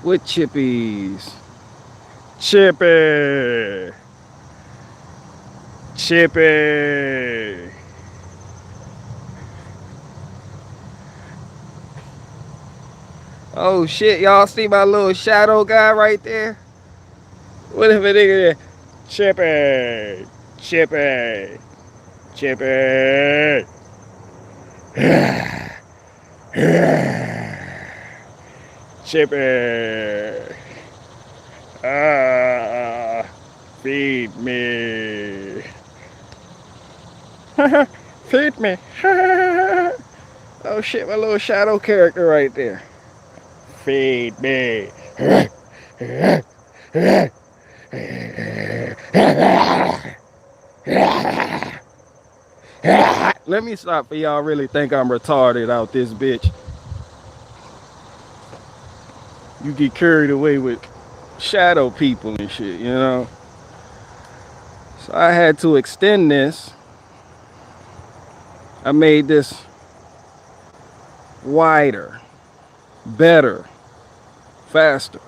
with chippies. Chippy. Chippy. Oh shit, y'all see my little shadow guy right there? What if a nigga there? Chippy. Chippy. Chippy. Chippy. Feed me. Feed me. Oh shit, my little shadow character right there. Feed me. Let me stop for y'all really think I'm retarded out this bitch. You get carried away with shadow people and shit, you know? So I had to extend this. I made this wider, better, faster.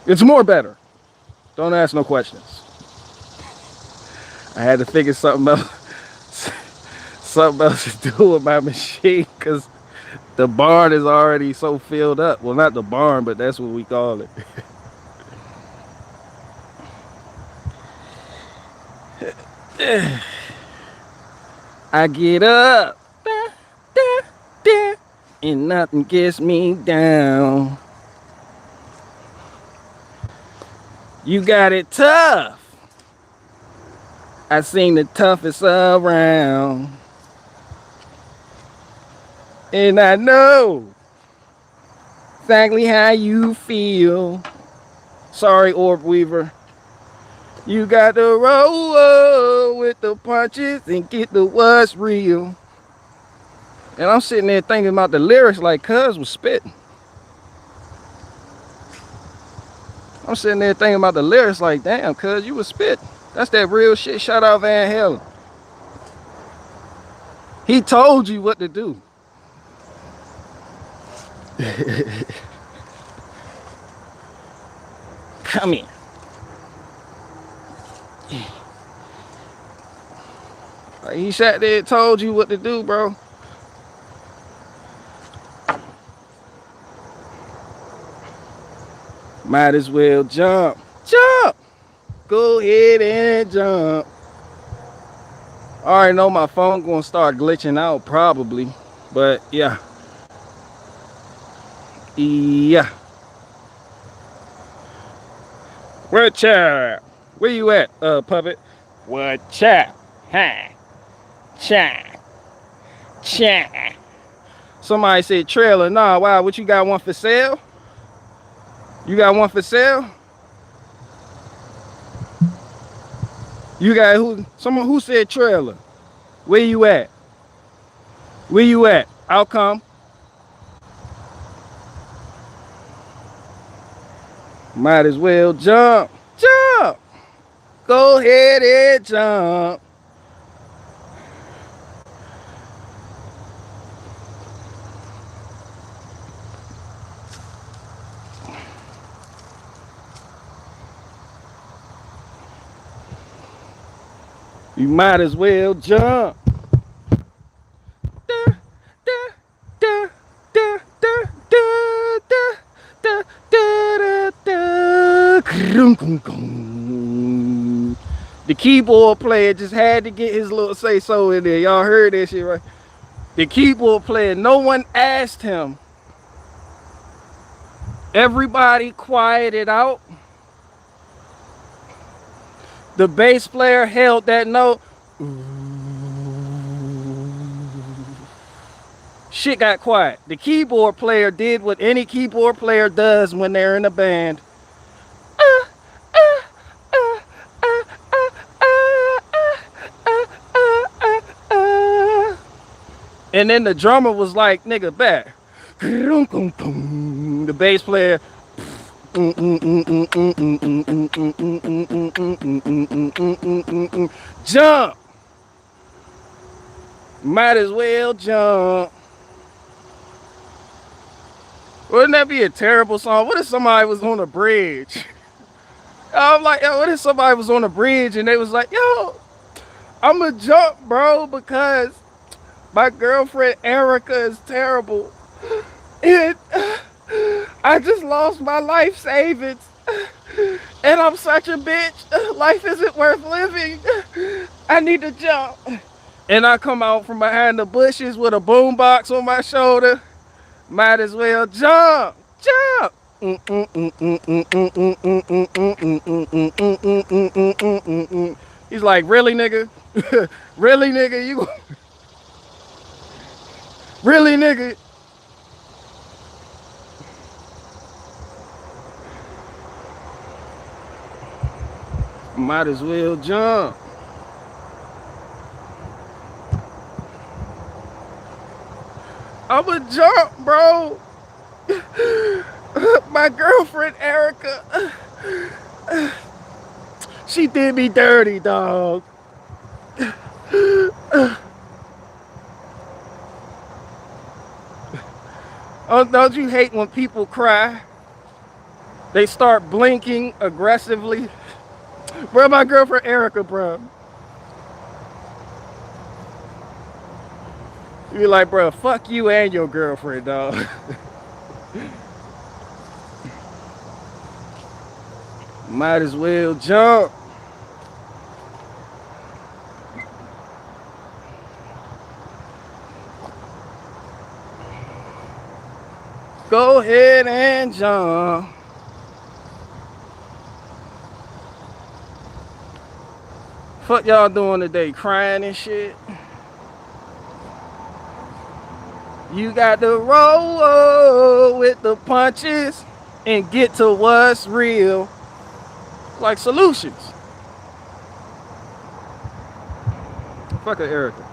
It's more better. Don't ask no questions. I had to figure something else to do with my machine because the barn is already so filled up. Well, not the barn, but that's what we call it. I get up, and nothing gets me down. You got it tough. I seen the toughest around. And I know exactly how you feel. Sorry, Orb Weaver. You got to roll with the punches and get the what's real. And I'm sitting there thinking about the lyrics like Cuz was spitting. I'm sitting there thinking about the lyrics like, damn, Cuz, you was spitting. That's that real shit. Shout out Van Halen. He told you what to do. Come in. He sat there and told you what to do, bro. Might as well jump. Jump! Go ahead and jump. I already know my phone gonna start glitching out probably. But yeah. Yeah. What's up? Where you at, puppet? What's up? Hi. Cha. Cha. Somebody said trailer. Nah, wow, what you got one for sale? You got one for sale? You got who? Someone who said trailer? Where you at? Where you at? I'll come. Might as well jump. Jump. Go ahead and jump. You might as well jump. The keyboard player just had to get his little say-so in there. Y'all heard that shit, right? The keyboard player, no one asked him. Everybody quieted out. The bass player held that note. Shit got quiet. The keyboard player did what any keyboard player does when they're in a band. And then the drummer was like, nigga, back. The bass player. Jump. Might as well jump. Wouldn't that be a terrible song? What if somebody was on a bridge? I'm like, yo, what if somebody was on a bridge and they was like, yo, I'm gonna jump, bro, because my girlfriend Erica is terrible. And I just lost my life savings. And I'm such a bitch. Life isn't worth living. I need to jump. And I come out from behind the bushes with a boombox on my shoulder. Might as well jump. Jump. He's like, really, nigga? Really, nigga? You really, nigga? Might as well jump. I'ma jump, bro. My girlfriend Erica, she did me dirty, dog. Oh, don't you hate when people cry? They start blinking aggressively. Bro, my girlfriend Erica, bro. You be like, bro, fuck you and your girlfriend, dog. Might as well jump. Go ahead and jump. Fuck y'all doing today? Crying and shit? You got to roll with the punches and get to what's real. Like solutions. Fuck Erica.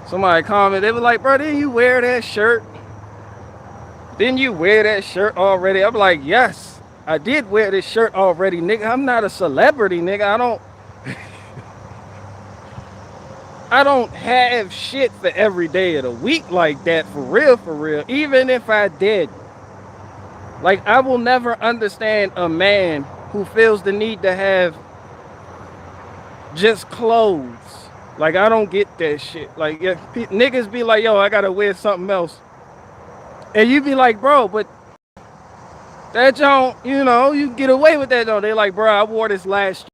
Somebody commented, they were like, bro, didn't you wear that shirt? Didn't you wear that shirt already? I'm like, yes, I did wear this shirt already, nigga. I'm not a celebrity, nigga. I don't have shit for every day of the week like that, for real, for real. Even if I did. Like, I will never understand a man who feels the need to have just clothes. Like, I don't get that shit. Like, yeah, niggas be like, yo, I gotta wear something else. And you be like, bro, but that don't, you know, you get away with that though. They like, bro, I wore this last year.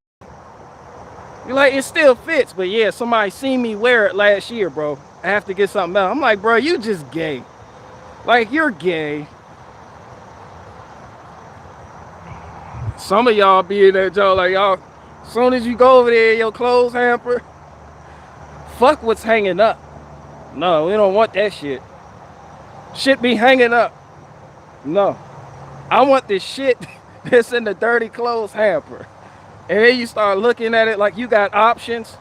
You're like, it still fits, but yeah, somebody seen me wear it last year, bro. I have to get something else. I'm like, bro, you just gay. Like, you're gay. Some of y'all be in that joke like, y'all, as soon as you go over there, your clothes hamper, fuck what's hanging up. No, we don't want that shit. Shit be hanging up. No. I want this shit that's in the dirty clothes hamper. And then you start looking at it like you got options.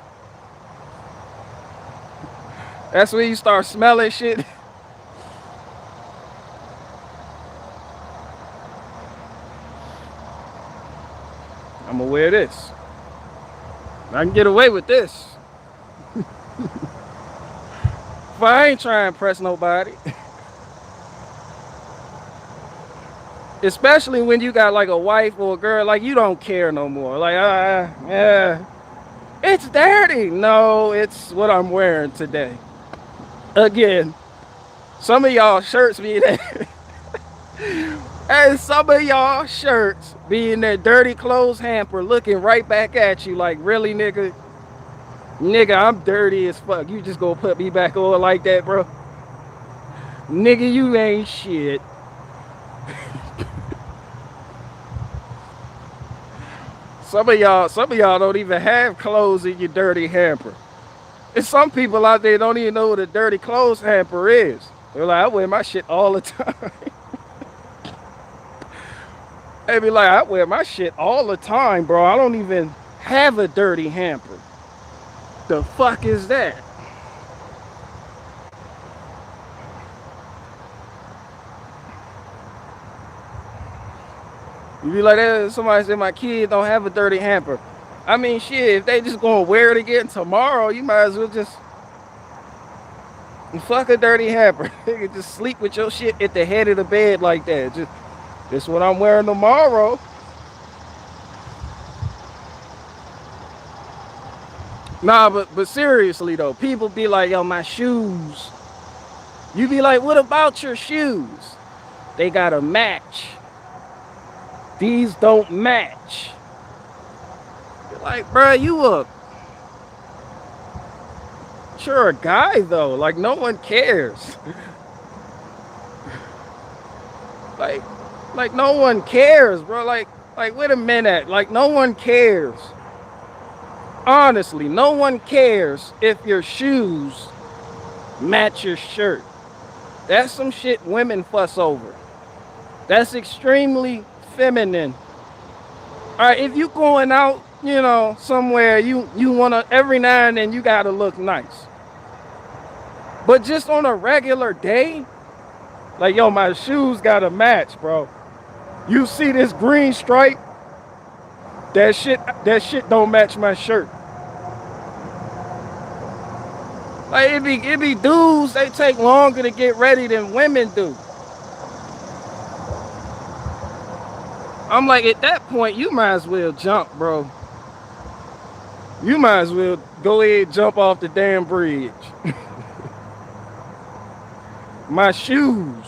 That's when you start smelling shit. I'm gonna wear this. I can get away with this. But I ain't trying to impress nobody. Especially when you got like a wife or a girl, like you don't care no more. Like, yeah, it's dirty. No, it's what I'm wearing today. Again, some of y'all shirts be there. And some of y'all shirts be in that dirty clothes hamper looking right back at you like, really, nigga? Nigga, I'm dirty as fuck. You just gonna put me back on like that, bro? Nigga, you ain't shit. Some of y'all don't even have clothes in your dirty hamper. And some people out there don't even know what a dirty clothes hamper is. They're like, I wear my shit all the time. They be like, I wear my shit all the time, bro. I don't even have a dirty hamper. The fuck is that? You be like, somebody said my kid don't have a dirty hamper. I mean, shit, if they just gonna wear it again tomorrow, you might as well just Fuck a dirty hamper. Nigga, just sleep with your shit at the head of the bed like that. Just this what I'm wearing tomorrow. Nah, but seriously though, people be like, yo, my shoes. You be like, what about your shoes? They gotta match. These don't match. You're like, bro, you're a guy though. Like no one cares. like no one cares, bro. Like wait a minute. Like no one cares. Honestly, no one cares if your shoes match your shirt. That's some shit women fuss over. That's extremely feminine. All right, if you going out, you know, somewhere, you wanna every now and then you gotta look nice. But just on a regular day, like yo, my shoes gotta match, bro. You see this green stripe? That shit don't match my shirt. Like it be dudes, they take longer to get ready than women do. I'm like, at that point, you might as well jump, bro. You might as well go ahead and jump off the damn bridge. My shoes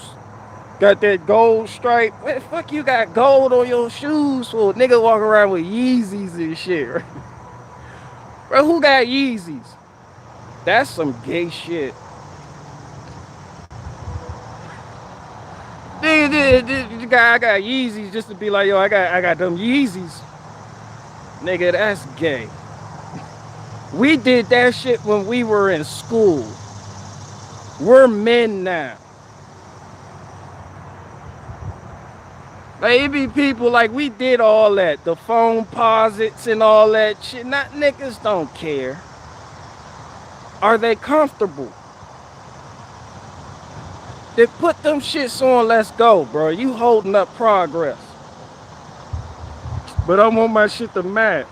got that gold stripe. What the fuck you got gold on your shoes for? Nigga walk around with Yeezys and shit, right? Bro, who got Yeezys? That's some gay shit. This guy, I got Yeezys just to be like, yo, I got them Yeezys. Nigga, that's gay. We did that shit when we were in school. We're men now. Like, it be people like we did all that. The phone posits and all that shit. Not niggas don't care. Are they comfortable? They put them shits on, let's go, bro. You holding up progress. But I want my shit to match.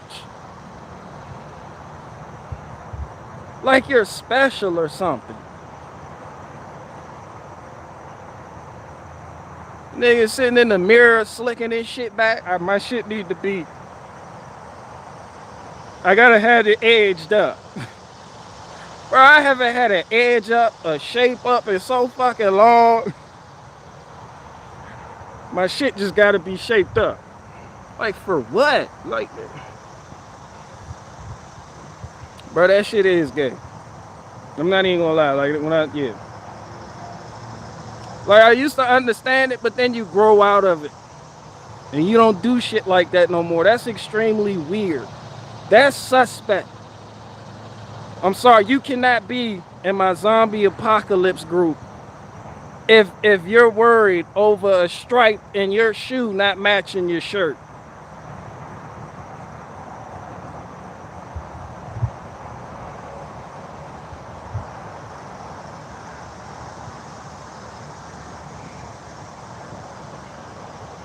Like you're special or something. Nigga sitting in the mirror slicking this shit back. My shit need to be. I gotta have it edged up. Bro, I haven't had an edge up, a shape up in so fucking long. My shit just gotta be shaped up. Like for what? Like, bro, that shit is gay. I'm not even gonna lie. Like like I used to understand it, but then you grow out of it. And you don't do shit like that no more. That's extremely weird. That's suspect. I'm sorry, you cannot be in my zombie apocalypse group if you're worried over a stripe in your shoe not matching your shirt.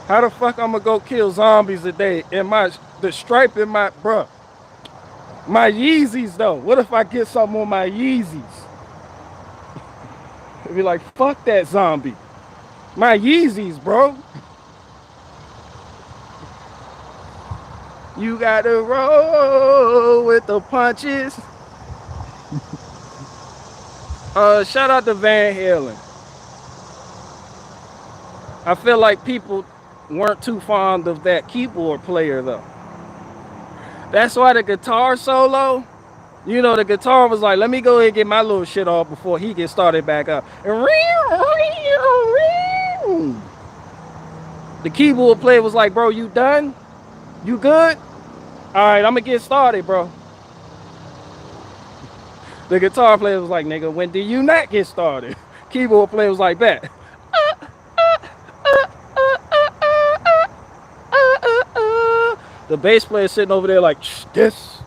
How the fuck I'm gonna go kill zombies today and the stripe in my, bruh. My Yeezys though. What if I get something on my Yeezys? It'd be like, fuck that zombie. My Yeezys, bro. You gotta roll with the punches. Shout out to Van Halen. I feel like people weren't too fond of that keyboard player though. That's why the guitar solo, you know, the guitar was like, let me go ahead and get my little shit off before he gets started back up. The keyboard player was like, bro, you done? You good? All right, I'm gonna get started, bro. The guitar player was like, nigga, when do you not get started? Keyboard player was like, bet. The bass player sitting over there like, this.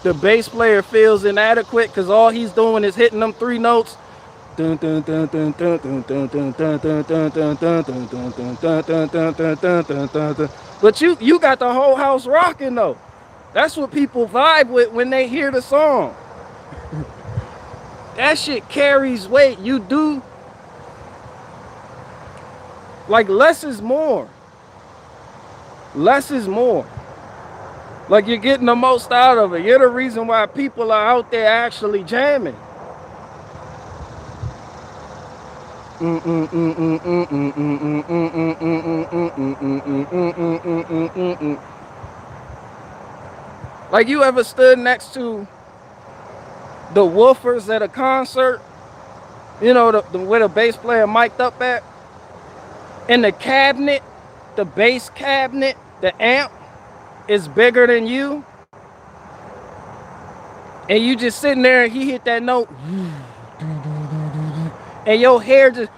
The bass player feels inadequate because all he's doing is hitting them 3 notes But you got the whole house rocking though. That's what people vibe with when they hear the song. That shit carries weight. You do, like, less is more. Less is more. Like, you're getting the most out of it. You're the reason why people are out there actually jamming. Like, you ever stood next to the woofers at a concert? You know, where the bass player mic'd up at? And the cabinet, the bass cabinet, the amp is bigger than you. And you just sitting there and he hit that note. And your hair just...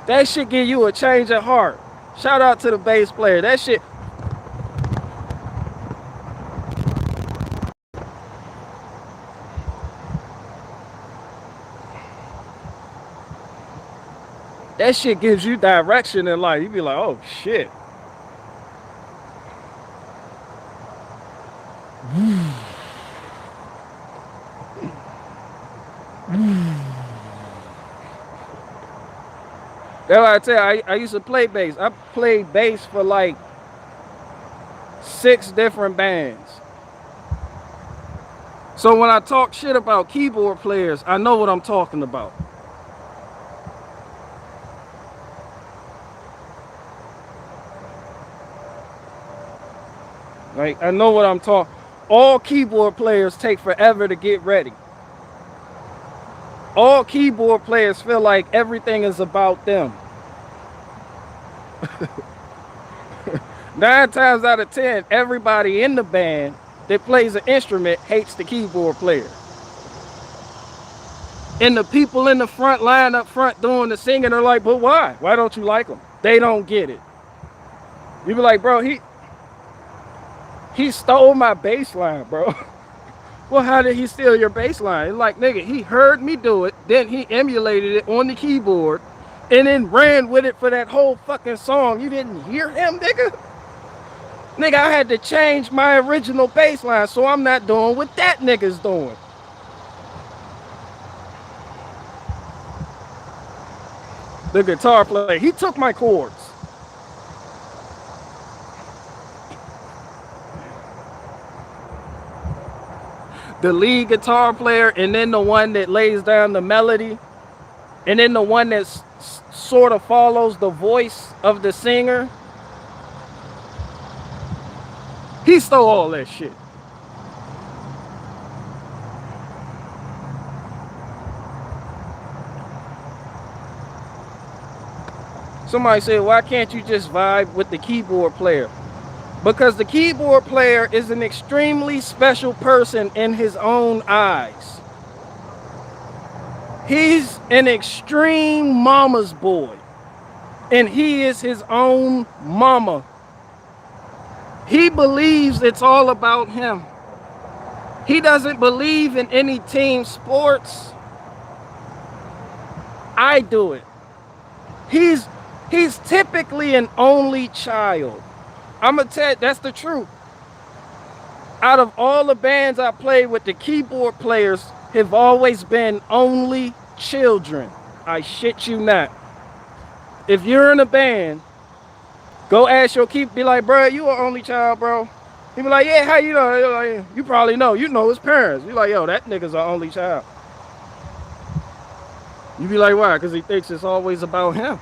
That shit give you a change of heart. Shout out to the bass player. That shit... That shit gives you direction in life. You be like, oh shit. That's why I tell you, I used to play bass. I played bass for like 6 different bands. So when I talk shit about keyboard players, I know what I'm talking about. Like, I know what I'm talking. All keyboard players take forever to get ready. All keyboard players feel like everything is about them. 9 times out of 10, everybody in the band that plays an instrument hates the keyboard player. And the people in the front line up front doing the singing are like, but why? Why don't you like them? They don't get it. You be like, bro, he stole my bass line, bro. Well, how did he steal your bass line? It's like, nigga, he heard me do it, then he emulated it on the keyboard, and then ran with it for that whole fucking song. You didn't hear him, nigga? Nigga, I had to change my original bass line, so I'm not doing what that nigga's doing. The guitar player, he took my chords. The lead guitar player, and then the one that lays down the melody, and then the one that sort of follows the voice of the singer. He stole all that shit. Somebody said, why can't you just vibe with the keyboard player? Because the keyboard player is an extremely special person in his own eyes. He's an extreme mama's boy. And he is his own mama. He believes it's all about him. He doesn't believe in any team sports. I do it. He's typically an only child. I'm gonna tell you, that's the truth. Out of all the bands I played with, the keyboard players have always been only children. I shit you not. If you're in a band, go ask your keyboard, be like, bro, you an only child, bro? He be like, yeah, how you know? Like, you probably know. You know his parents. You like, yo, that nigga's an only child. You be like, why? Because he thinks it's always about him.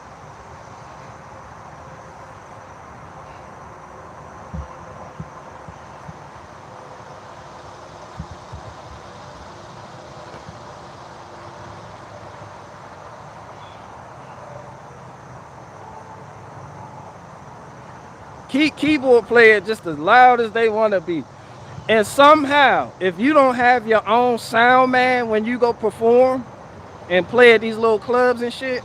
Keyboard player just as loud as they want to be. And somehow, if you don't have your own sound man when you go perform and play at these little clubs and shit,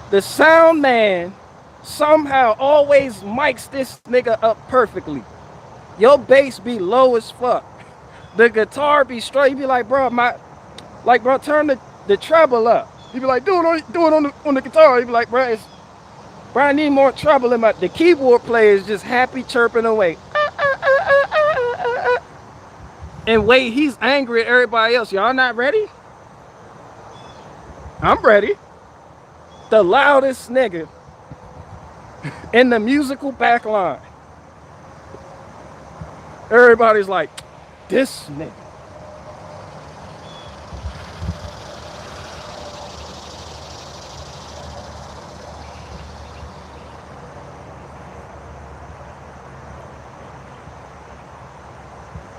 the sound man somehow always mics this nigga up perfectly. Your bass be low as fuck. The guitar be straight. You be like, bro, bro, turn the treble up. You be like, do it on the guitar. You be like, bro, I need more treble in my. The keyboard player is just happy chirping away. And wait, he's angry at everybody else. Y'all not ready? I'm ready. The loudest nigga in the musical backline. Everybody's like, this nigga.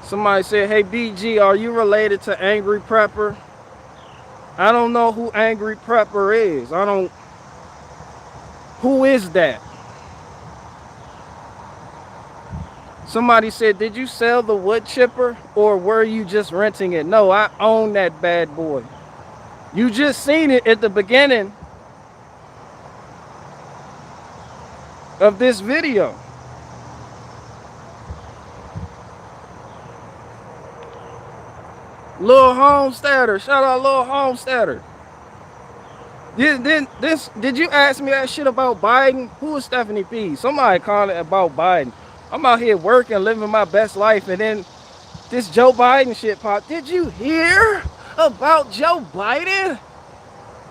Somebody said, hey, BG, are you related to Angry Prepper? I don't know who Angry Prepper is. Who is that? Somebody said, did you sell the wood chipper or were you just renting it? No, I own that bad boy. You just seen it at the beginning of this video. Lil Homesteader, shout out Lil Homesteader. Did you ask me that shit about Biden? Who is Stephanie P? Somebody called it about Biden. I'm out here working, living my best life, and then this Joe Biden shit popped. Did you hear about Joe Biden?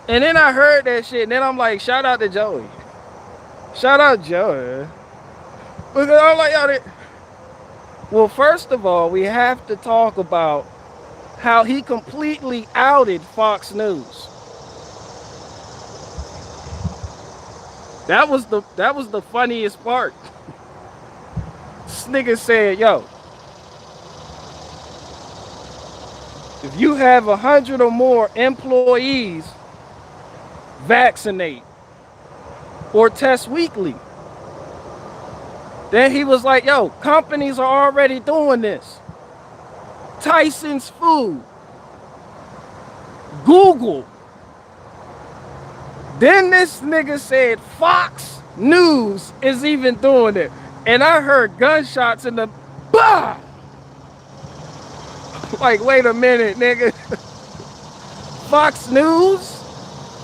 And then I heard that shit, and then I'm like, shout out to Joey. Shout out Joey. Because I'm like, yo, well, first of all, we have to talk about how he completely outed Fox News. That was the funniest part. This nigga said, yo, if you have 100 or more employees, vaccinate or test weekly. Then he was like, yo, companies are already doing this. Tyson's Food, Google. Then this nigga said Fox News is even doing it. And I heard gunshots in the bah! Like, wait a minute, nigga. Fox News,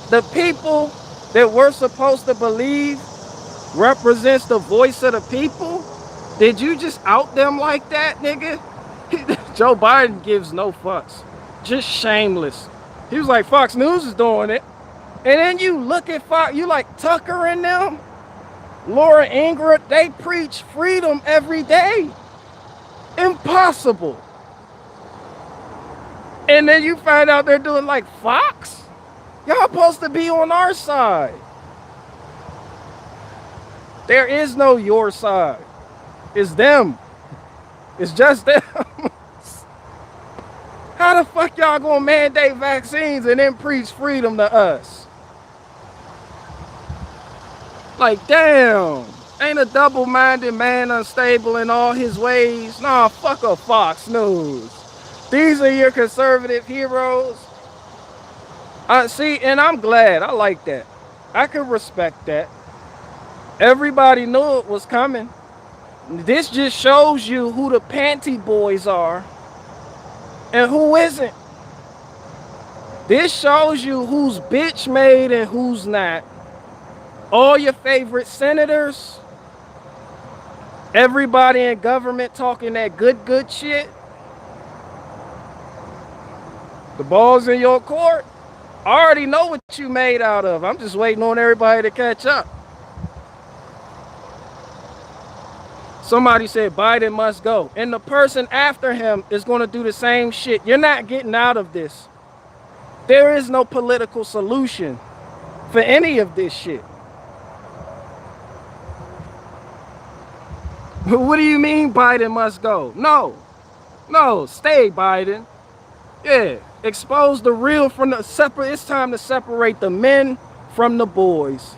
the people that we're supposed to believe represents the voice of the people? Did you just out them like that, nigga? Joe Biden gives no fucks. Just shameless. He was like, Fox News is doing it. And then you look at Fox, you like Tucker and them, Laura Ingraham, they preach freedom every day. Impossible. And then you find out they're doing like Fox? Y'all supposed to be on our side. There is no your side. It's them. It's just them. How the fuck y'all gonna mandate vaccines and then preach freedom to us? Like, damn. Ain't a double-minded man unstable in all his ways? Nah, fuck a Fox News. These are your conservative heroes. See, and I'm glad. I like that. I can respect that. Everybody knew it was coming. This just shows you who the panty boys are and who isn't. This shows you who's bitch made and who's not. All your favorite senators, everybody in government talking that good shit. The ball's in your court. I already know what you made out of. I'm just waiting on everybody to catch up. Somebody said Biden must go. And the person after him is going to do the same shit. You're not getting out of this. There is no political solution for any of this shit. What do you mean Biden must go? No, stay Biden. Yeah, expose the real from the separate. It's time to separate the men from the boys.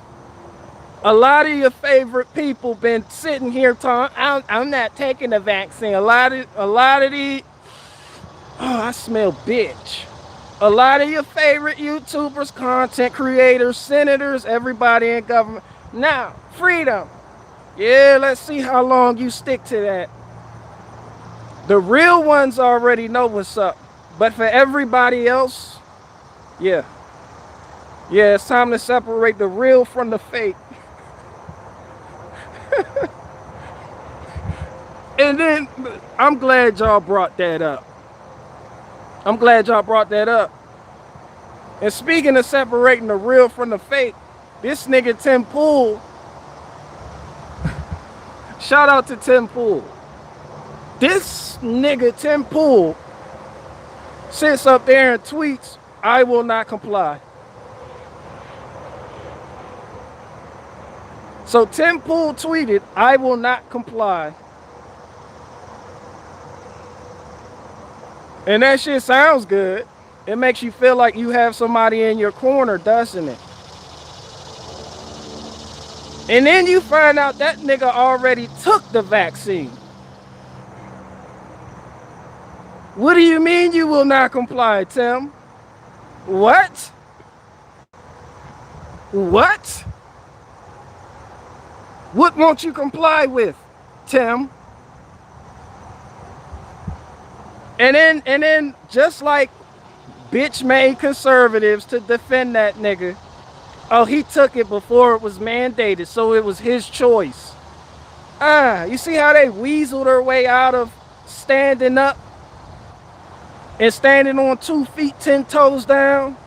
A lot of your favorite people been sitting here talking, I'm not taking the vaccine. A lot of these, oh, I smell bitch. A lot of your favorite YouTubers, content creators, senators, everybody in government. Now, freedom. Yeah, let's see how long you stick to that. The real ones already know what's up. But for everybody else, yeah. Yeah, it's time to separate the real from the fake. And then, I'm glad y'all brought that up. I'm glad y'all brought that up. And speaking of separating the real from the fake, this nigga Tim Pool, shout out to Tim Pool. This nigga Tim Pool sits up there and tweets, "I will not comply." So Tim Pool tweeted, "I will not comply." And that shit sounds good. It makes you feel like you have somebody in your corner, doesn't it? And then you find out that nigga already took the vaccine. What do you mean you will not comply, Tim? What? What? What won't you comply with, Tim? And then just like bitch made conservatives to defend that nigga, oh, he took it before it was mandated, so it was his choice. You see how they weasel their way out of standing up and standing on 2 feet, 10 toes down?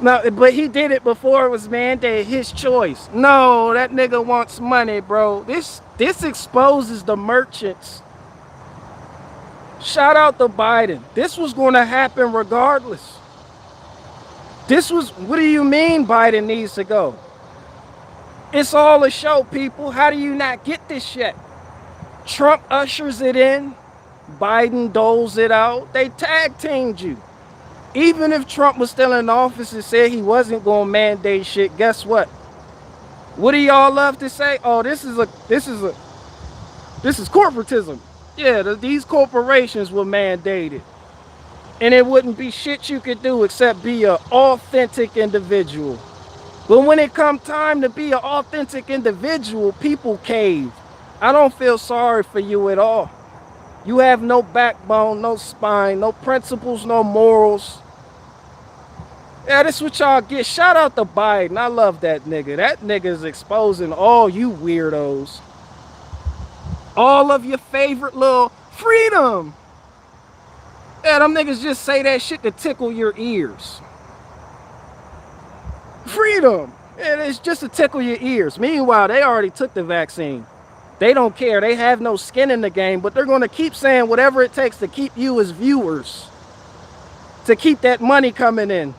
No, but he did it before it was mandated, his choice. No, that nigga wants money, bro. This exposes the merchants. Shout out to Biden. This was going to happen regardless. What do you mean Biden needs to go? It's all a show, people. How do you not get this shit? Trump ushers it in. Biden doles it out. They tag teamed you. Even if Trump was still in office and said he wasn't going to mandate shit, guess what? What do y'all love to say? Oh, this is corporatism. Yeah, these corporations will mandate it. And it wouldn't be shit you could do except be an authentic individual. But when it comes time to be an authentic individual, people cave. I don't feel sorry for you at all. You have no backbone, no spine, no principles, no morals. Yeah, this is what y'all get. Shout out to Biden. I love that nigga. That nigga is exposing all you weirdos. All of your favorite little freedom. Yeah, them niggas just say that shit to tickle your ears. Freedom. Yeah, it's just to tickle your ears. Meanwhile, they already took the vaccine. They don't care. They have no skin in the game, but they're going to keep saying whatever it takes to keep you as viewers. To keep that money coming in.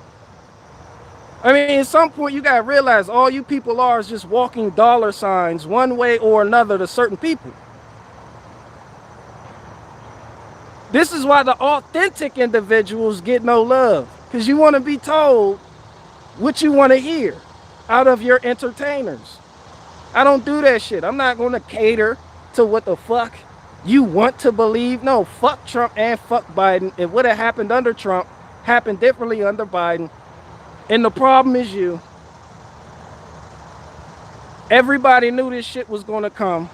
I mean, at some point, you got to realize all you people are is just walking dollar signs one way or another to certain people. This is why the authentic individuals get no love. Because you want to be told what you want to hear out of your entertainers. I don't do that shit. I'm not going to cater to what the fuck you want to believe. No, fuck Trump and fuck Biden. It would have happened under Trump, happened differently under Biden. And the problem is you. Everybody knew this shit was going to come.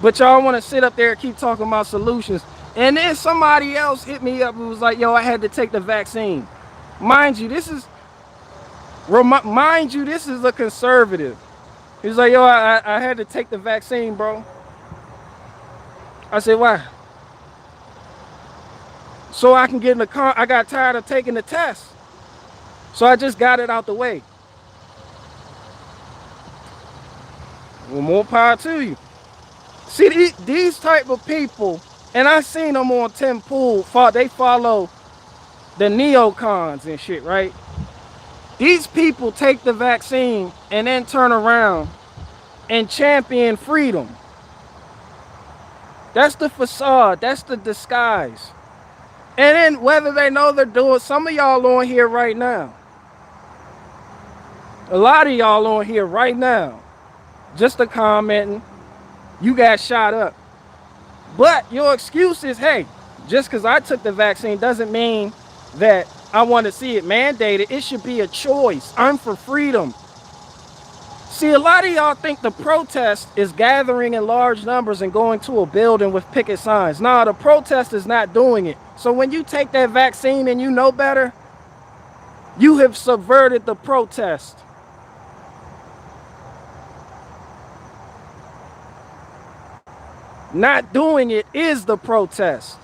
But y'all want to sit up there and keep talking about solutions. And then somebody else hit me up and was like, yo, I had to take the vaccine. Mind you, this is a conservative. He was like, yo, I had to take the vaccine, bro. I said, why? So I can get in the car. I got tired of taking the test. So I just got it out the way. Well, more power to you. See, these type of people, and I seen them on Tim Pool, they follow the neocons and shit, right? These people take the vaccine and then turn around and champion freedom. That's the facade. That's the disguise. And then whether they know they're doing, some of y'all on here right now. A lot of y'all on here right now. Just a commenting. You got shot up. But your excuse is, hey, just because I took the vaccine doesn't mean that I want to see it mandated. It should be a choice. I'm for freedom. See, a lot of y'all think the protest is gathering in large numbers and going to a building with picket signs. Nah, the protest is not doing it. So when you take that vaccine and you know better, you have subverted the protest. Not doing it is the protest.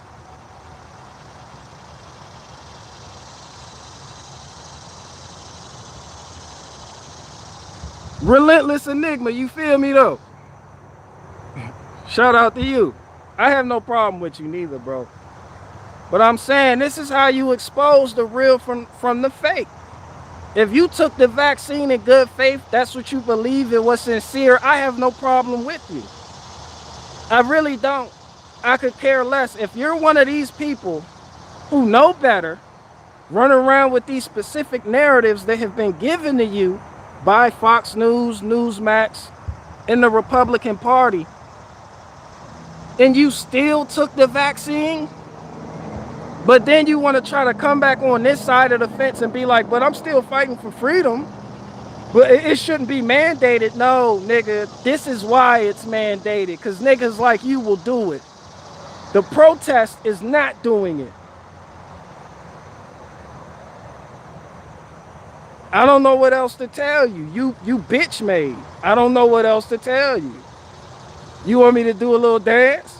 Relentless enigma, you feel me though? Shout out to you. I have no problem with you neither, bro. But I'm saying this is how you expose the real from the fake. If you took the vaccine in good faith, that's what you believe, it was sincere, I have no problem with you. I really don't. I could care less. If you're one of these people who know better, run around with these specific narratives that have been given to you by Fox News, Newsmax, and the Republican Party, and you still took the vaccine, but then you want to try to come back on this side of the fence and be like, but I'm still fighting for freedom, but it shouldn't be mandated. No, nigga, this is why it's mandated, because niggas like you will do it. The protest is not doing it. I don't know what else to tell you. You bitch made. I don't know what else to tell you. You want me to do a little dance?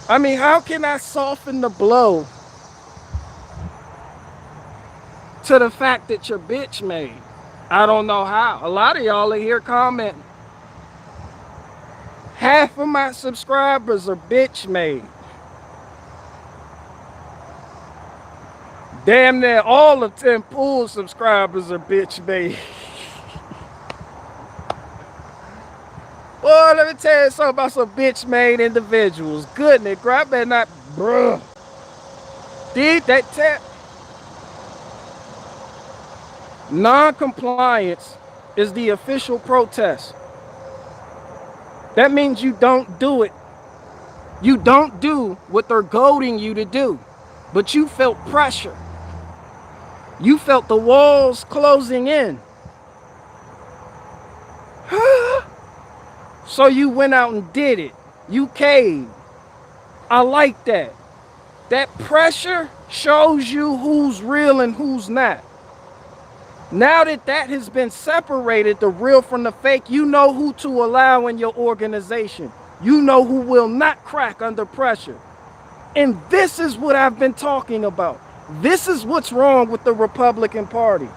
I mean, how can I soften the blow to the fact that you're bitch made? I don't know how. A lot of y'all are here commenting. Half of my subscribers are bitch made. Damn near all of Tim Pool's subscribers are bitch made. Boy, let me tell you something about some bitch made individuals. Goodness, I better not, bruh. Did that tap? Non-compliance is the official protest. That means you don't do it. You don't do what they're goading you to do, but you felt pressure. You felt the walls closing in. So you went out and did it. You caved. I like that. That pressure shows you who's real and who's not. Now that that has been separated, the real from the fake, you know who to allow in your organization. You know who will not crack under pressure. And this is what I've been talking about. This is what's wrong with the Republican Party.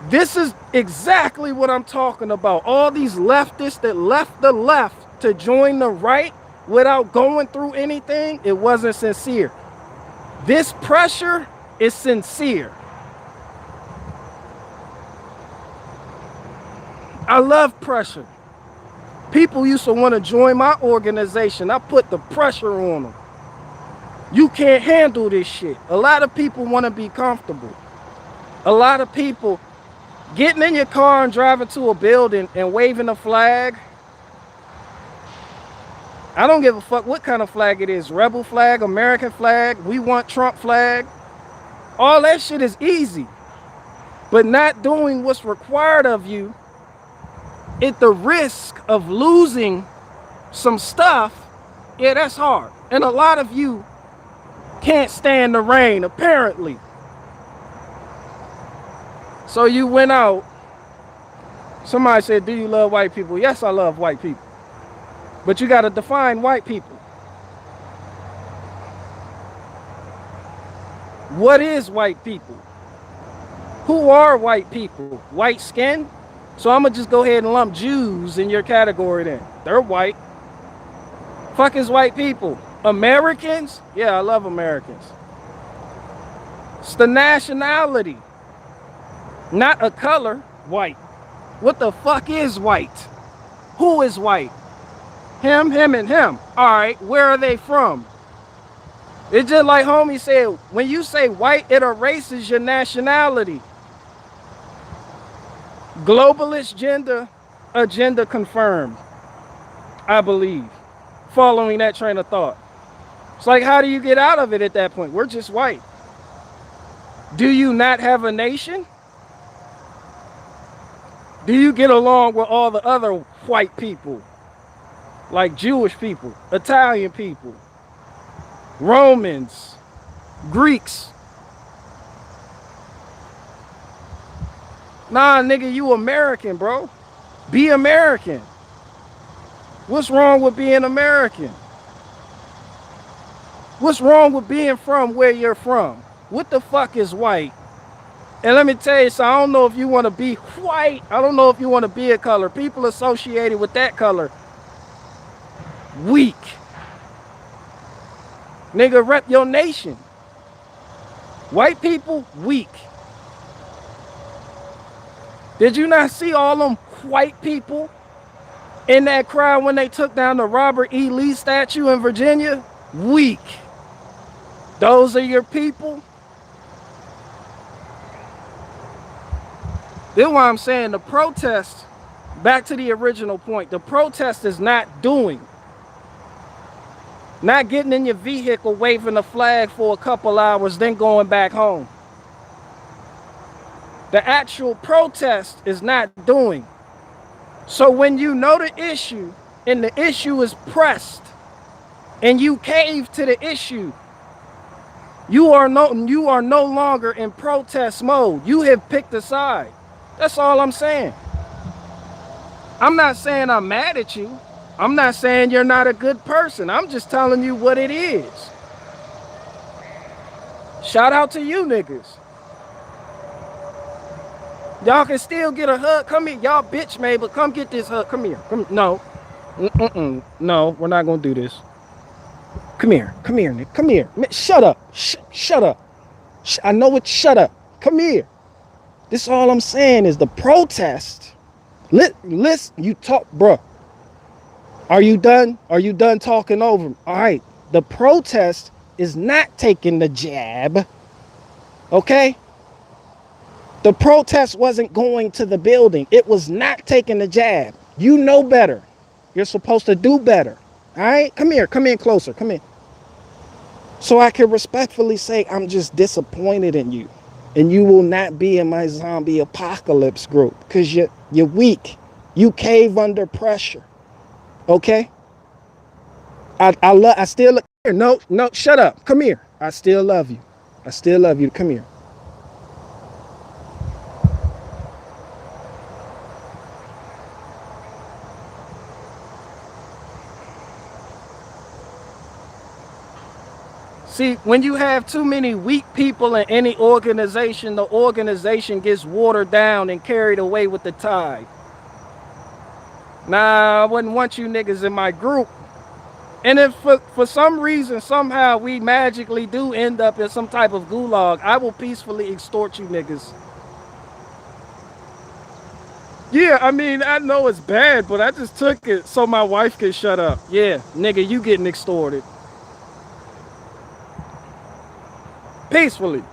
This is exactly what I'm talking about. All these leftists that left the left to join the right without going through anything, it wasn't sincere. This pressure is sincere. I love pressure. People used to want to join my organization. I put the pressure on them. You can't handle this shit. A lot of people want to be comfortable. A lot of people getting in your car and driving to a building and waving a flag. I don't give a fuck what kind of flag it is. Rebel flag, American flag, we want Trump flag. All that shit is easy. But not doing what's required of you at the risk of losing some stuff, yeah, that's hard. And a lot of you can't stand the rain, apparently. So you went out. Somebody said, do you love white people? Yes, I love white people. But you got to define white people. What is white people? Who are white people? White skin? So I'm going to just go ahead and lump Jews in your category then. They're white. Fuck is white people? Americans? Yeah, I love Americans. It's the nationality. Not a color. White. What the fuck is white? Who is white? Him, him, and him. All right, where are they from? It's just like homie said, when you say white, it erases your nationality. Globalist agenda confirmed, I believe, following that train of thought. It's like, how do you get out of it at that point? We're just white. Do you not have a nation? Do you get along with all the other white people? Like Jewish people, Italian people, Romans, Greeks? Nah, nigga, you American, bro. Be American. What's wrong with being American? What's wrong with being from where you're from? What the fuck is white? And let me tell you, so I don't know if you want to be white. I don't know if you want to be a color. People associated with that color, weak. Nigga, rep your nation. White people, weak. Did you not see all them white people in that crowd when they took down the Robert E. Lee statue in Virginia? Weak. Those are your people? That's why I'm saying the protest, back to the original point, the protest is not doing. Not getting in your vehicle, waving the flag for a couple hours, then going back home. The actual protest is not doing. So when you know the issue and the issue is pressed and you cave to the issue, you are no longer in protest mode. You have picked a side. That's all I'm saying. I'm not saying I'm mad at you. I'm not saying you're not a good person. I'm just telling you what it is. Shout out to you niggas. Y'all can still get a hug. Come here. Y'all bitch made, but come get this hug. Come here. No. No, we're not going to do this. Come here. Come here, Nick. Come here. Shut up. Shut up. I know it. Shut up. Come here. This all I'm saying is the protest. Listen, you talk, bruh. Are you done? Are you done talking over? All right. The protest is not taking the jab. Okay? The protest wasn't going to the building. It was not taking the jab. You know better. You're supposed to do better. All right? Come here. Come in closer. Come in. So I can respectfully say I'm just disappointed in you. And you will not be in my zombie apocalypse group because you're weak. You cave under pressure. Okay? I still look here. No, shut up. Come here. I still love you. I still love you. Come here. See, when you have too many weak people in any organization, the organization gets watered down and carried away with the tide. Nah, I wouldn't want you niggas in my group. And if for some reason, somehow we magically do end up in some type of gulag, I will peacefully extort you niggas. Yeah, I mean, I know it's bad, but I just took it so my wife could shut up. Yeah, nigga, you getting extorted. Peacefully.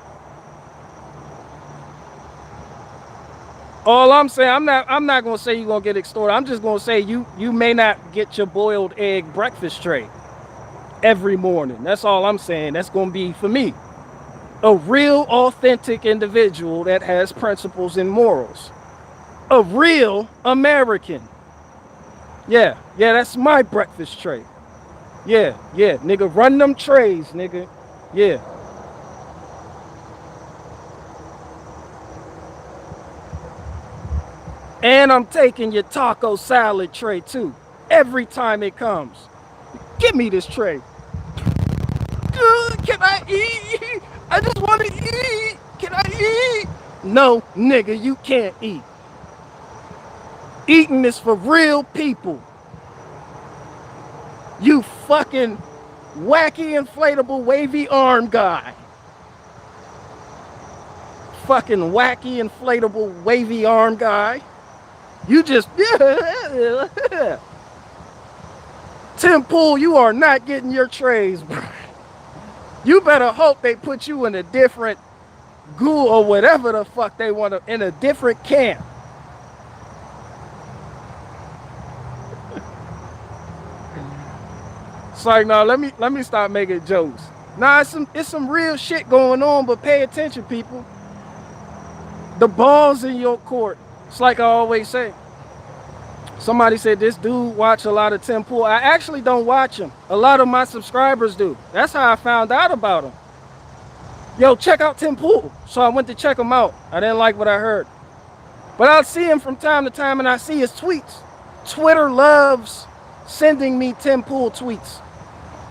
All I'm saying, I'm not gonna say you're gonna get extorted. I'm just gonna say you may not get your boiled egg breakfast tray every morning. That's all I'm saying. That's gonna be for me. A real authentic individual that has principles and morals. A real American. Yeah, that's my breakfast tray. Yeah, nigga, run them trays, nigga. Yeah. And I'm taking your taco salad tray too. Every time it comes. Give me this tray. Can I eat? I just want to eat. Can I eat? No, nigga, you can't eat. Eating is for real people. You fucking wacky inflatable wavy arm guy. Fucking wacky inflatable wavy arm guy. You just, Tim Pool, you are not getting your trays, bro. You better hope they put you in a different ghoul or whatever the fuck they want to, in a different camp. It's like, no, let me stop making jokes. Nah, it's some real shit going on, but pay attention, people. The ball's in your court. It's like I always say. Somebody said this dude watch a lot of Tim Pool. I actually don't watch him. A lot of my subscribers do. That's how I found out about him. Yo, check out Tim Pool. So I went to check him out. I didn't like what I heard. But I'll see him from time to time and I see his tweets. Twitter loves sending me Tim Pool tweets.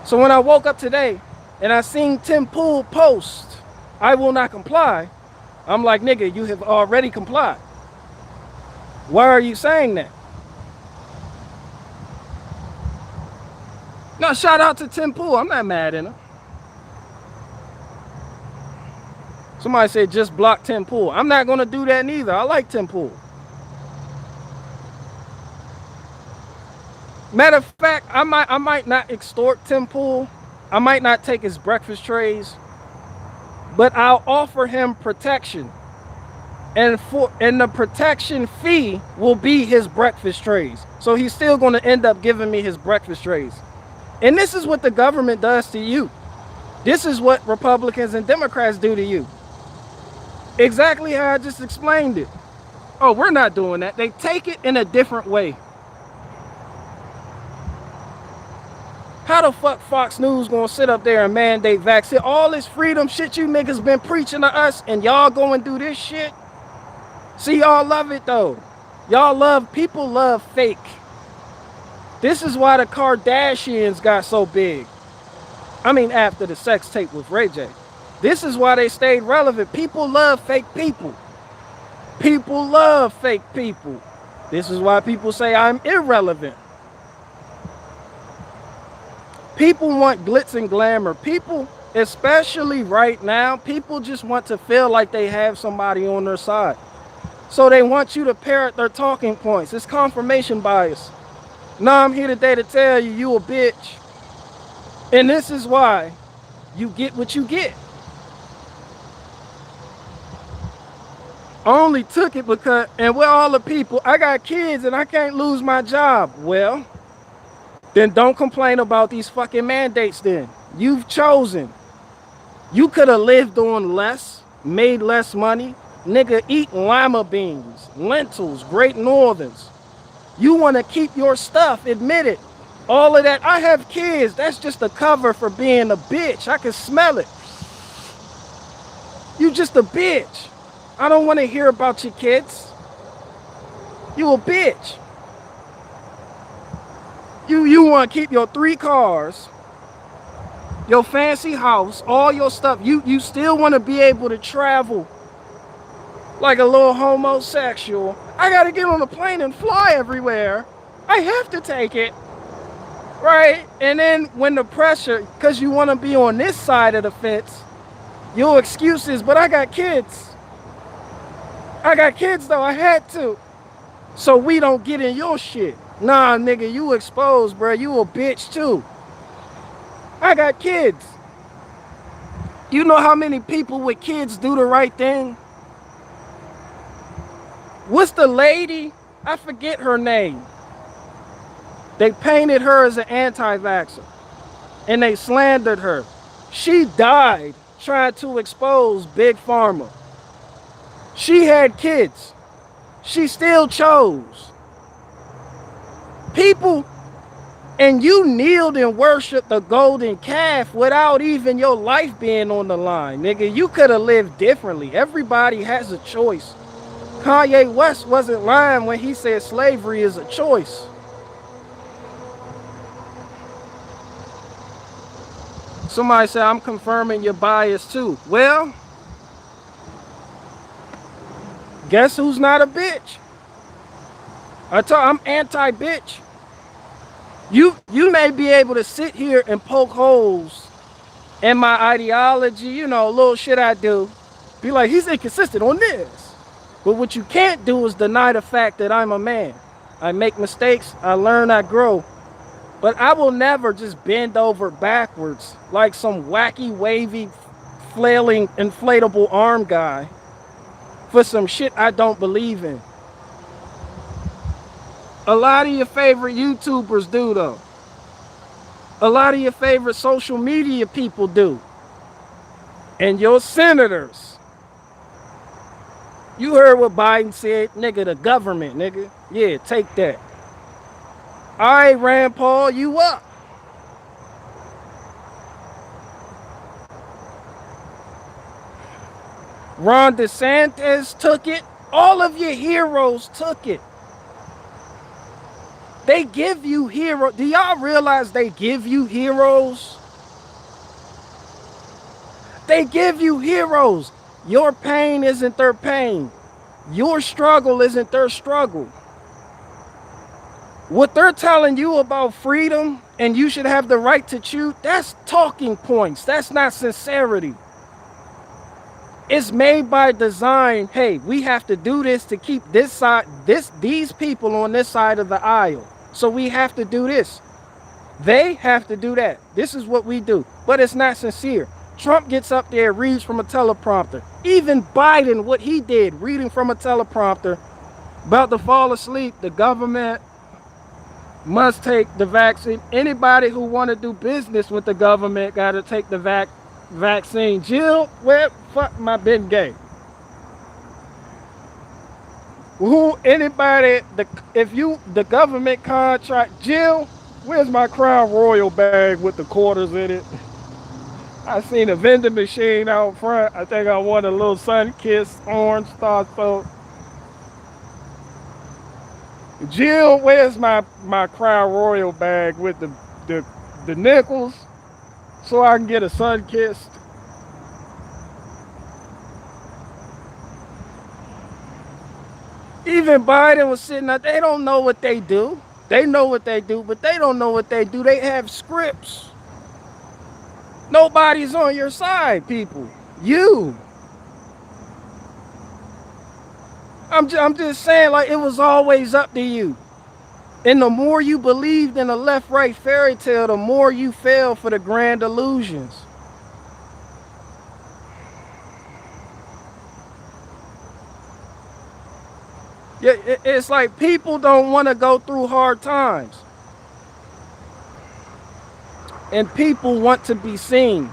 So when I woke up today and I seen Tim Pool post, I will not comply, I'm like, nigga, you have already complied. Why are you saying that? No, shout out to Tim Pool. I'm not mad at him. Somebody said just block Tim Pool. I'm not going to do that neither. I like Tim Pool. Matter of fact, I might not extort Tim Pool. I might not take his breakfast trays, but I'll offer him protection. And the protection fee will be his breakfast trays. So he's still going to end up giving me his breakfast trays. And this is what the government does to you. This is what Republicans and Democrats do to you. Exactly how I just explained it. Oh, we're not doing that. They take it in a different way. How the fuck Fox News gonna sit up there and mandate vaccine? All this freedom shit you niggas been preaching to us and y'all go and do this shit? See, y'all love it though. People love fake. This is why the Kardashians got so big. I mean, after the sex tape with Ray J. This is why they stayed relevant. People love fake people. People love fake people. This is why people say I'm irrelevant. People want glitz and glamour. People, especially right now, people just want to feel like they have somebody on their side. So they want you to parrot their talking points. It's confirmation bias. Now I'm here today to tell you, you a bitch. And this is why you get what you get. I only took it because, and we're all the people, I got kids and I can't lose my job. Well, then don't complain about these fucking mandates then. You've chosen. You could have lived on less, made less money. Nigga, eat lima beans, lentils, Great Northerns. You want to keep your stuff, admit it. All of that. I have kids. That's just a cover for being a bitch. I can smell it. You just a bitch. I don't want to hear about your kids. You a bitch. You want to keep your 3 cars, your fancy house, all your stuff. You still want to be able to travel like a little homosexual. I got to get on a plane and fly everywhere. I have to take it. Right? And then when the pressure, because you want to be on this side of the fence, your excuses, but I got kids. I got kids though, I had to. So we don't get in your shit. Nah, nigga, you exposed, bro. You a bitch too. I got kids. You know how many people with kids do the right thing? What's the lady? I forget her name. They painted her as an anti-vaxxer. And they slandered her. She died trying to expose Big Pharma. She had kids. She still chose. People, and you kneeled and worshiped the golden calf without even your life being on the line, nigga. You could have lived differently. Everybody has a choice. Kanye West wasn't lying when he said slavery is a choice. Somebody said, I'm confirming your bias too. Well, guess who's not a bitch? I'm anti-bitch. You may be able to sit here and poke holes in my ideology, you know, little shit I do. Be like, he's inconsistent on this. But what you can't do is deny the fact that I'm a man. I make mistakes, I learn, I grow. But I will never just bend over backwards like some wacky, wavy, flailing, inflatable arm guy for some shit I don't believe in. A lot of your favorite YouTubers do though. A lot of your favorite social media people do. And your senators. You heard what Biden said, nigga, the government, nigga. Yeah, take that. All right, Rand Paul, you up. Ron DeSantis took it. All of your heroes took it. They give you heroes. Do y'all realize they give you heroes? They give you heroes. Your pain isn't their pain. Your struggle isn't their struggle. What they're telling you about freedom and you should have the right to choose, that's talking points. That's not sincerity. It's made by design. Hey, we have to do this to keep this side, these people on this side of the aisle. So we have to do this. They have to do that. This is what we do. But it's not sincere. Trump gets up there, reads from a teleprompter. Even Biden, what he did, reading from a teleprompter, about to fall asleep, the government must take the vaccine. Anybody who want to do business with the government got to take the vaccine. Jill, where fuck my been gay? Who, anybody, if you, the government contract, Jill, where's my Crown Royal bag with the quarters in it? I seen a vending machine out front. I think I want a little sun-kissed orange star. So, Jill, where's my Crown Royal bag with the nickels so I can get a sun-kissed? Even Biden was sitting there. They don't know what they do. They know what they do, but they don't know what they do. They have scripts. Nobody's on your side, people. You. I'm just saying, like, it was always up to you. And the more you believed in the left-right fairy tale, the more you fell for the grand illusions. Yeah, it's like people don't want to go through hard times. And people want to be seen.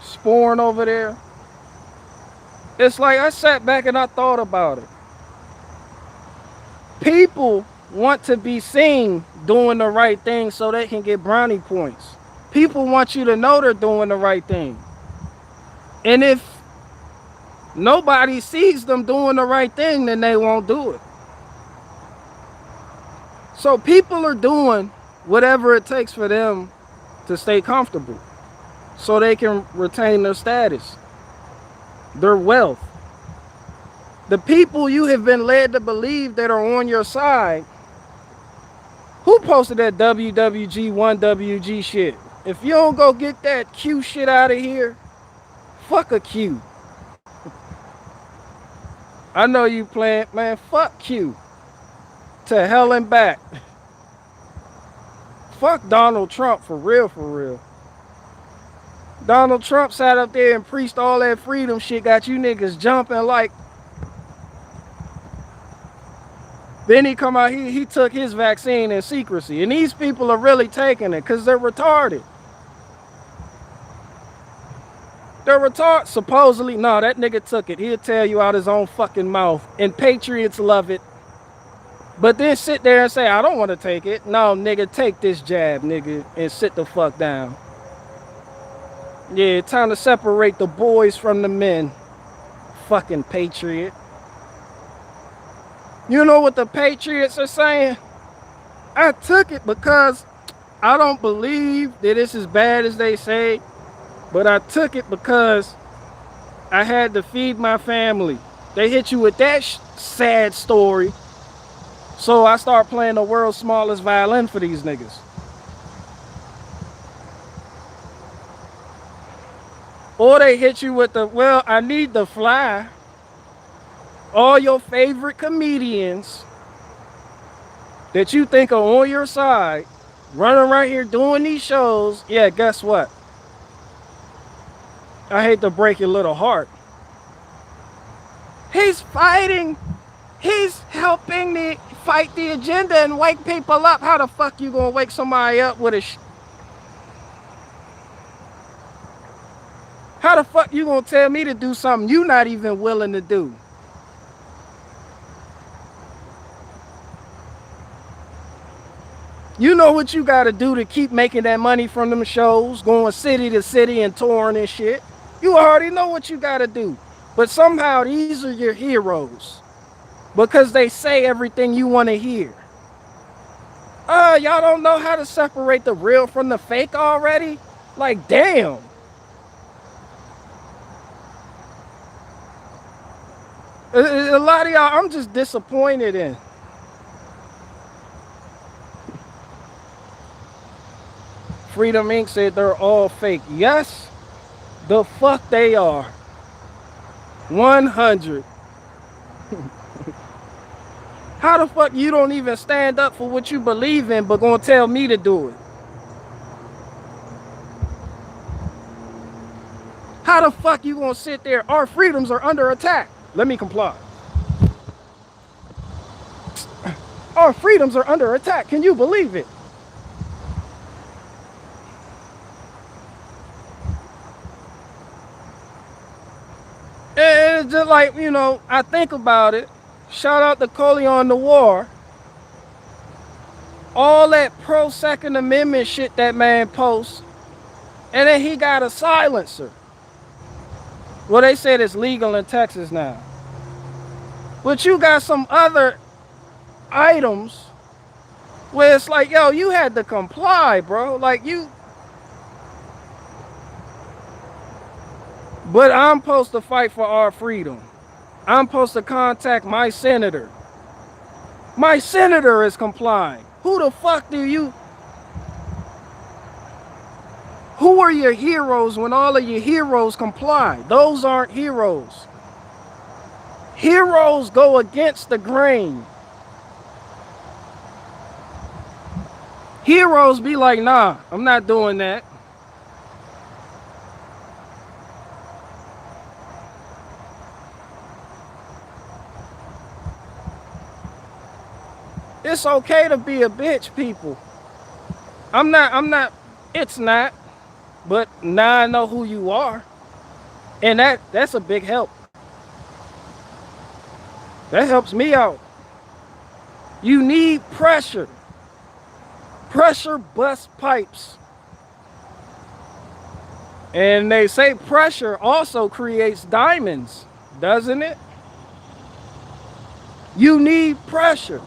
Sporn over there. It's like I sat back and I thought about it. People want to be seen doing the right thing so they can get brownie points. People want you to know they're doing the right thing. And if nobody sees them doing the right thing, then they won't do it. So people are doing whatever it takes for them to stay comfortable so they can retain their status, their wealth. The people you have been led to believe that are on your side. Who posted that WWG1WG shit? If you don't go get that Q shit out of here, fuck a Q. I know you playing, man, fuck Q. To hell and back. Fuck Donald Trump, for real, for real. Donald Trump sat up there and preached all that freedom shit, got you niggas jumping like. Then he come out, he took his vaccine in secrecy. And these people are really taking it because they're retarded. They're retarded. Supposedly, no, that nigga took it. He'll tell you out his own fucking mouth. And patriots love it. But then sit there and say, I don't want to take it. No, nigga, take this jab, nigga, and sit the fuck down. Yeah, time to separate the boys from the men. Fucking patriot. You know what the Patriots are saying? I took it because I don't believe that it's as bad as they say, but I took it because I had to feed my family. They hit you with that sad story. So I start playing the world's smallest violin for these niggas. Or they hit you with the, well, I need to fly. All your favorite comedians that you think are on your side, running right here doing these shows, yeah, guess what? I hate to break your little heart. He's fighting. He's helping fight the agenda and wake people up. How the fuck you gonna wake somebody up with a How the fuck you gonna tell me to do something you not even willing to do? You know what you gotta do to keep making that money from them shows, going city to city and touring and shit. You already know what you gotta do. But somehow these are your heroes because they say everything you want to hear. Y'all don't know how to separate the real from the fake already? Like, damn. A lot of y'all, I'm just disappointed in. Freedom Inc. said they're all fake. Yes, the fuck they are. 100. How the fuck you don't even stand up for what you believe in but gonna tell me to do it? How the fuck you gonna sit there? Our freedoms are under attack. Let me comply. Our freedoms are under attack. Can you believe it? It's just like, you know, I think about it. Shout out to Coley on the war. All that pro-Second Amendment shit that man posts. And then he got a silencer. Well, they said it's legal in Texas now. But you got some other items where it's like, yo, you had to comply, bro. Like, you... But I'm supposed to fight for our freedom. I'm supposed to contact my senator. My senator is complying. Who the fuck do you... Who are your heroes when all of your heroes comply? Those aren't heroes. Heroes go against the grain. Heroes be like, nah, I'm not doing that. It's okay to be a bitch, people. It's not. But now I know who you are. And that's a big help. That helps me out. You need pressure. Pressure busts pipes. And they say pressure also creates diamonds, doesn't it? You need pressure.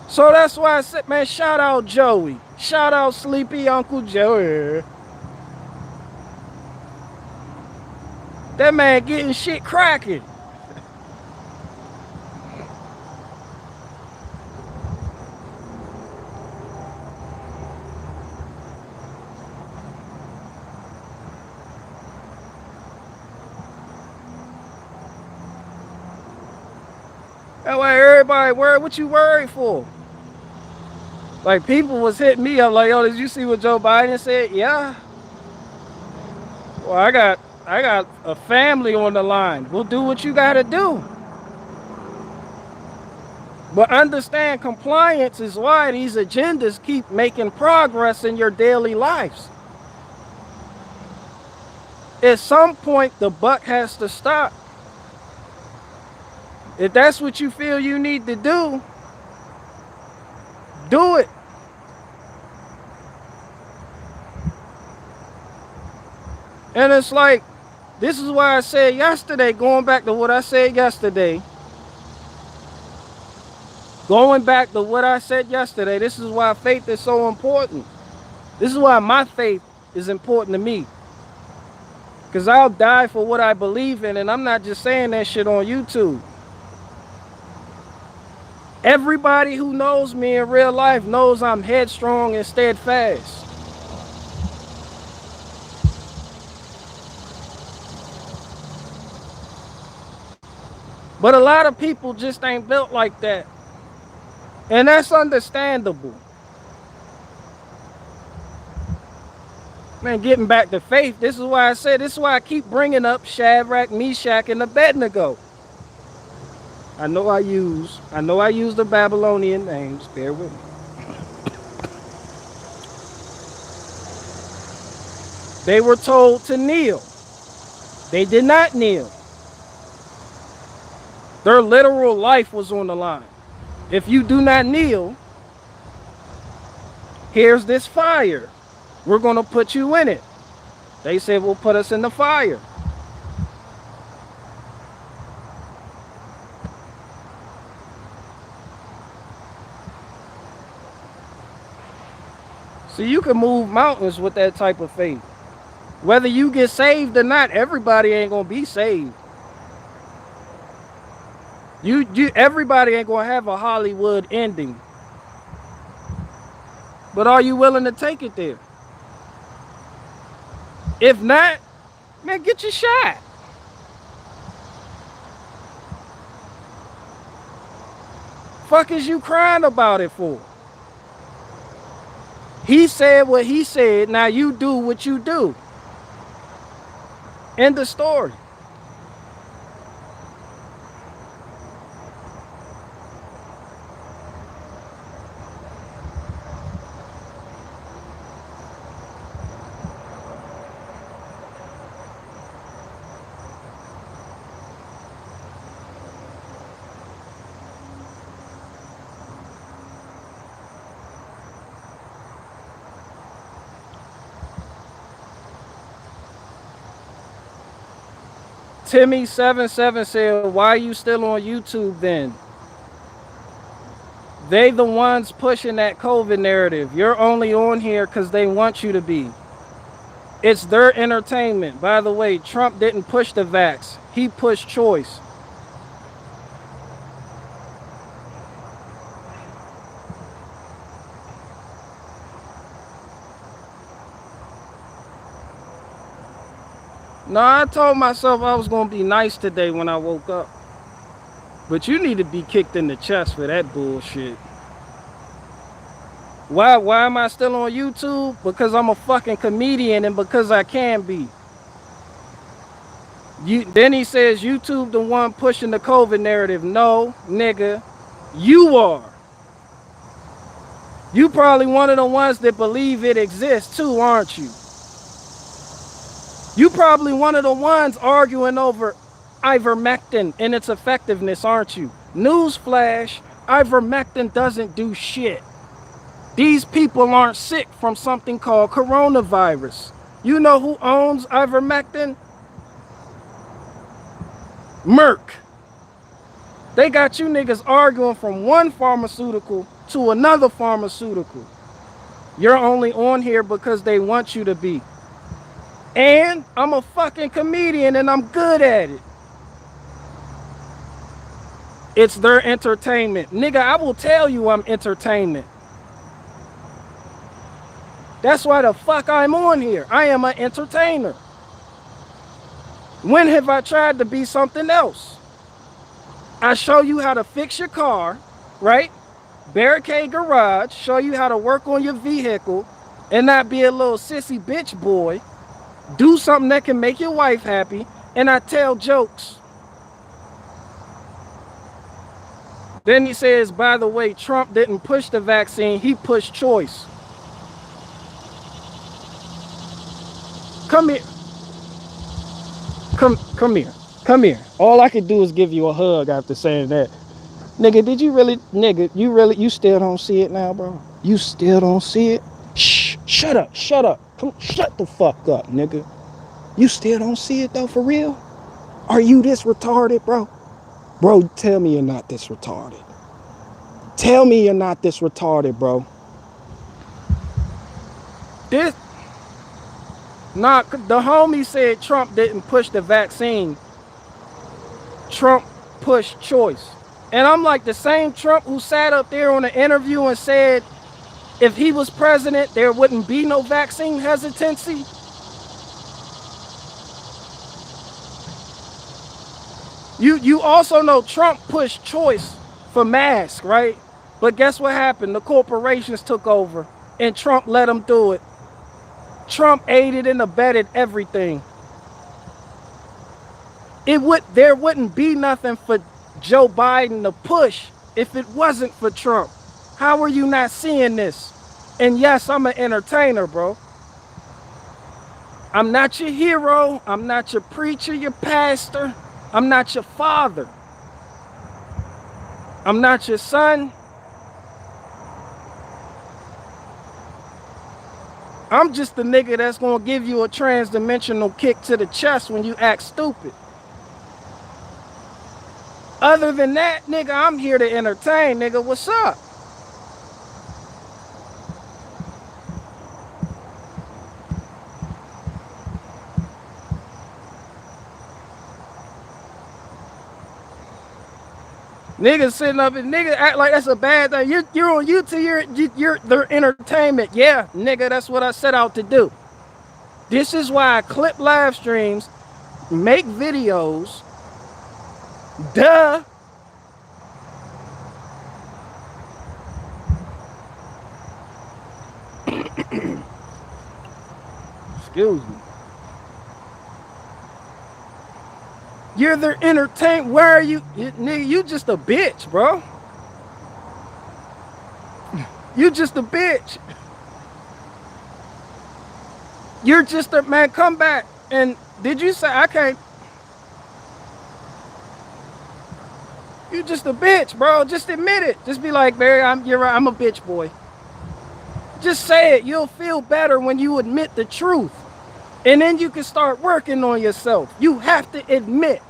So that's why I said, man, shout out Joey. Shout out Sleepy Uncle Joey. That man getting shit cracking. That way everybody worried. What you worried for? Like, people was hitting me up like, yo, did you see what Joe Biden said? Yeah. Well, I got a family on the line. We'll do what you gotta do. But understand, compliance is why these agendas keep making progress in your daily lives. At some point, the buck has to stop. If that's what you feel you need to do it. And it's like, this is why I said yesterday, going back to what I said yesterday, this is why faith is so important. This is why my faith is important to me. Because I'll die for what I believe in, and I'm not just saying that shit on YouTube. Everybody who knows me in real life knows I'm headstrong and steadfast. But a lot of people just ain't built like that. And that's understandable. Man, getting back to faith, this is why I keep bringing up Shadrach, Meshach, and Abednego. I know I use the Babylonian names. Bear with me. They were told to kneel. They did not kneel. Their literal life was on the line. If you do not kneel, here's this fire. We're going to put you in it. They said, well, put us in the fire. So you can move mountains with that type of faith. Whether you get saved or not, everybody ain't going to be saved. Everybody ain't going to have a Hollywood ending. But are you willing to take it there? If not, man, get your shot. Fuck is you crying about it for? He said what he said. Now you do what you do. End of story. Timmy77 said, why are you still on YouTube then? They the ones pushing that COVID narrative. You're only on here because they want you to be. It's their entertainment. By the way, Trump didn't push the vax. He pushed choice. No, I told myself I was going to be nice today when I woke up. But you need to be kicked in the chest for that bullshit. Why am I still on YouTube? Because I'm a fucking comedian and because I can be. Then he says YouTube the one pushing the COVID narrative. No, nigga, you are. You probably one of the ones that believe it exists too, aren't you? You probably one of the ones arguing over Ivermectin and its effectiveness, aren't you? Newsflash, Ivermectin doesn't do shit. These people aren't sick from something called coronavirus. You know who owns Ivermectin? Merck. They got you niggas arguing from one pharmaceutical to another pharmaceutical. You're only on here because they want you to be. And I'm a fucking comedian and I'm good at it. It's their entertainment. Nigga, I will tell you I'm entertainment. That's why the fuck I'm on here. I am an entertainer. When have I tried to be something else? I show you how to fix your car, right? Barricade garage, show you how to work on your vehicle and not be a little sissy bitch boy. Do something that can make your wife happy, and I tell jokes. Then he says, by the way, Trump didn't push the vaccine, he pushed choice. Come here. Come here. Come here. All I could do is give you a hug after saying that. Nigga, did you really, nigga, you still don't see it now, bro? You still don't see it? Shh, shut up. Come, shut the fuck up, nigga. You still don't see it though, for real? Are you this retarded, bro? Bro, tell me you're not this retarded. Tell me you're not this retarded, bro. The homie said Trump didn't push the vaccine. Trump pushed choice. And I'm like, the same Trump who sat up there on an interview and said if he was president, there wouldn't be no vaccine hesitancy. You also know Trump pushed choice for masks, right? But guess what happened? The corporations took over and Trump let them do it. Trump aided and abetted everything. There wouldn't be nothing for Joe Biden to push if it wasn't for Trump? How are you not seeing this? And yes, I'm an entertainer, bro. I'm not your hero. I'm not your preacher, your pastor. I'm not your father. I'm not your son. I'm just the nigga that's gonna give you a trans-dimensional kick to the chest when you act stupid. Other than that, nigga, I'm here to entertain, nigga. What's up? Niggas sitting up and niggas act like that's a bad thing. You're on YouTube, you're their entertainment. Yeah, nigga, that's what I set out to do. This is why I clip live streams, make videos. Duh. Excuse me. You're their entertainment. Where are you? Nigga, you just a bitch, bro. You just a bitch. You're just a man. Come back. And did you say I can't? You just a bitch, bro. Just admit it. Just be like, Barry, you're right. I'm a bitch boy. Just say it. You'll feel better when you admit the truth. And then you can start working on yourself. You have to admit.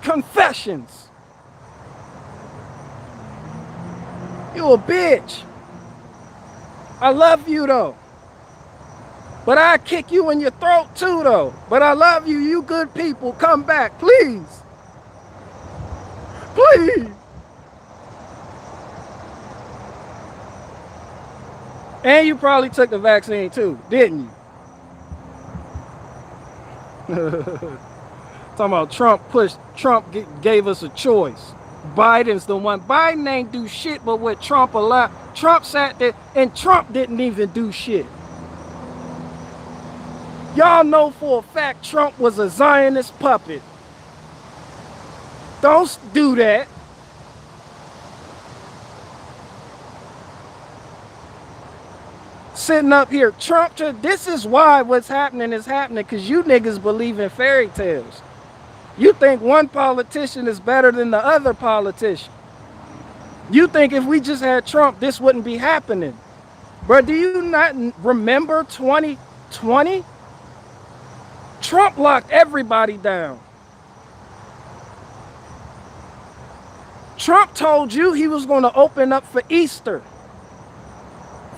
Confessions. You a bitch. I love you though. But I kick you in your throat too though. But I love you. You good people. Come back, please. Please. And you probably took the vaccine too, didn't you? Talking about Trump gave us a choice. Biden's the one. Biden ain't do shit but what Trump allowed. Trump sat there and Trump didn't even do shit. Y'all know for a fact Trump was a Zionist puppet. Don't do that. Sitting up here, Trump, this is why what's happening is happening, because you niggas believe in fairy tales. You think one politician is better than the other politician. You think if we just had Trump, this wouldn't be happening. Bro, do you not remember 2020? Trump locked everybody down. Trump told you he was going to open up for Easter.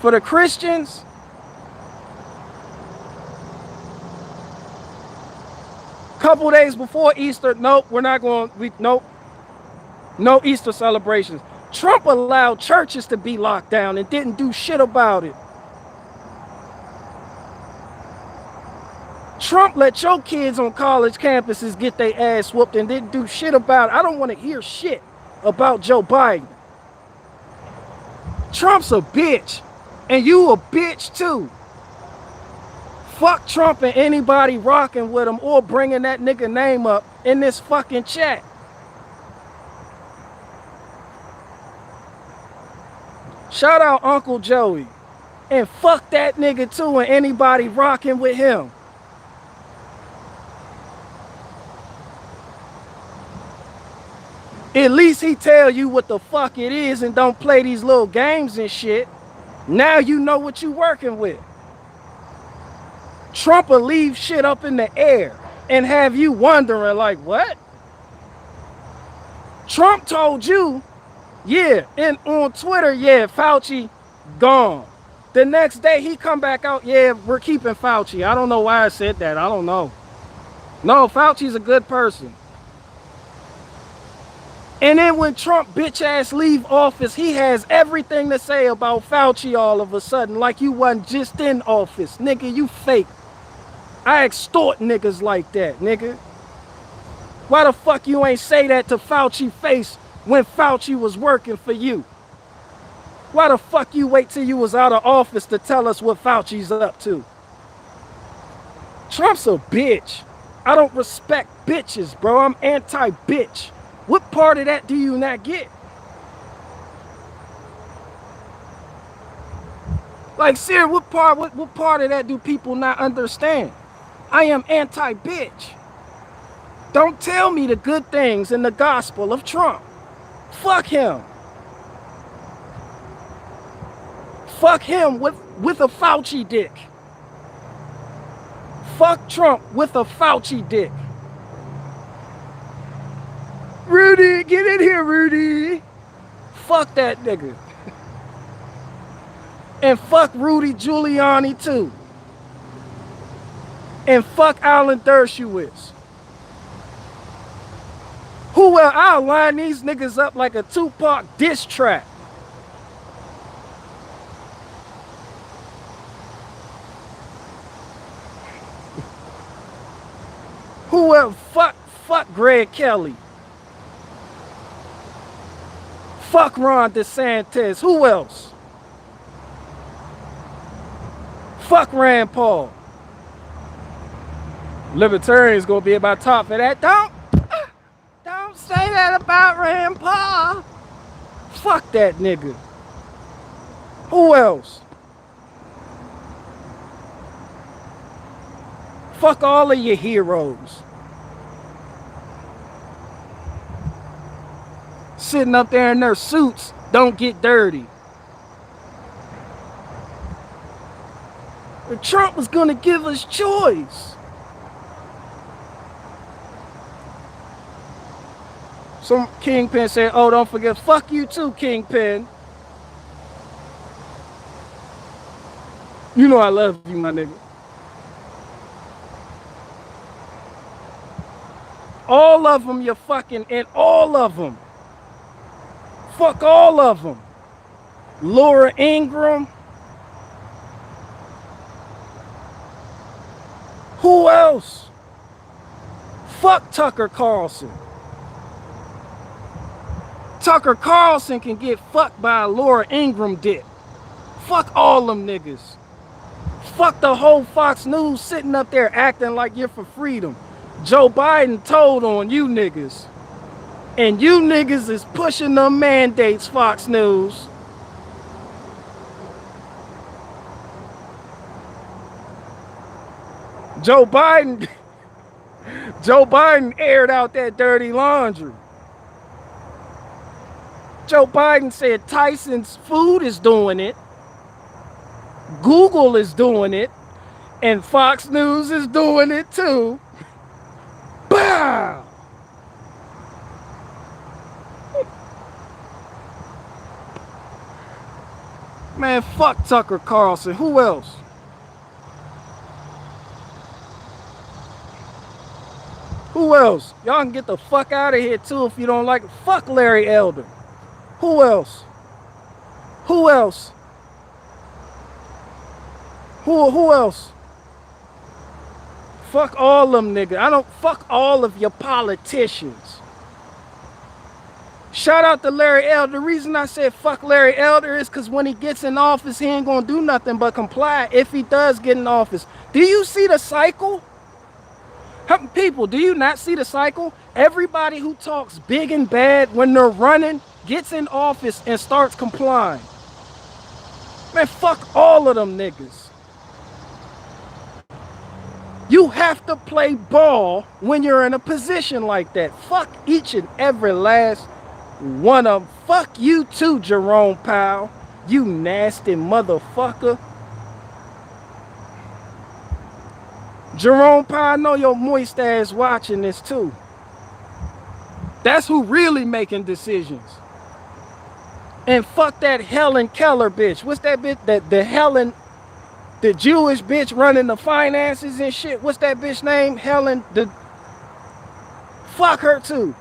For the Christians. Couple days before Easter, nope, we're not going, nope. No Easter celebrations. Trump allowed churches to be locked down and didn't do shit about it. Trump let your kids on college campuses get their ass whooped and didn't do shit about it. I don't want to hear shit about Joe Biden. Trump's a bitch. And you a bitch too. Fuck Trump and anybody rocking with him or bringing that nigga name up in this fucking chat. Shout out Uncle Joey. And fuck that nigga too and anybody rocking with him. At least he tell you what the fuck it is and don't play these little games and shit. Now you know what you working with. Trump will leave shit up in the air and have you wondering like, what? Trump told you, yeah, and on Twitter, yeah, Fauci gone. The next day he come back out, yeah, we're keeping Fauci. I don't know why I said that. I don't know. No, Fauci's a good person. And then when Trump bitch ass leave office, he has everything to say about Fauci all of a sudden, like you wasn't just in office. Nigga, you fake. I extort niggas like that, nigga. Why the fuck you ain't say that to Fauci face when Fauci was working for you? Why the fuck you wait till you was out of office to tell us what Fauci's up to? Trump's a bitch. I don't respect bitches, bro. I'm anti-bitch. What part of that do you not get? Like, Sir, what part of that do people not understand? I am anti-bitch. Don't tell me the good things in the gospel of Trump. Fuck him. Fuck him with a Fauci dick. Fuck Trump with a Fauci dick. Rudy, get in here, Rudy. Fuck that nigga. And fuck Rudy Giuliani too. And fuck Alan Dershowitz. Who will I'll line these niggas up like a Tupac diss track? Who else? Fuck Greg Kelly. Fuck Ron DeSantis. Who else? Fuck Rand Paul. Libertarians gonna be about top of that. Don't say that about Rand Paul. Fuck that nigga. Who else? Fuck all of your heroes. Sitting up there in their suits, don't get dirty. But Trump was gonna give us choice. Some Kingpin said, oh, don't forget, fuck you too, Kingpin. You know I love you, my nigga. All of them, you're fucking, and all of them. Fuck all of them. Laura Ingraham. Who else? Fuck Tucker Carlson. Tucker Carlson can get fucked by a Laura Ingraham dick. Fuck all them niggas. Fuck the whole Fox News sitting up there acting like you're for freedom. Joe Biden told on you niggas. And you niggas is pushing them mandates, Fox News. Joe Biden aired out that dirty laundry. Joe Biden said Tyson's food is doing it. Google is doing it. And Fox News is doing it too. Bow! Man, fuck Tucker Carlson. Who else? Who else? Y'all can get the fuck out of here too if you don't like it. Fuck Larry Elder. Who else? Who else? Who else? Fuck all them niggas. Fuck all of your politicians. Shout out to Larry Elder. The reason I said fuck Larry Elder is because when he gets in office, he ain't gonna do nothing but comply if he does get in office. Do you see the cycle? People, do you not see the cycle? Everybody who talks big and bad when they're running gets in office and starts complying. Man, fuck all of them niggas. You have to play ball when you're in a position like that. Fuck each and every last one of them. Fuck you too, Jerome Powell. You nasty motherfucker. Jerome Powell, I know your moist ass watching this too. That's who really making decisions. And fuck that Helen Keller bitch. What's that bitch? The Helen, the Jewish bitch running the finances and shit. What's that bitch name? Helen, fuck her too.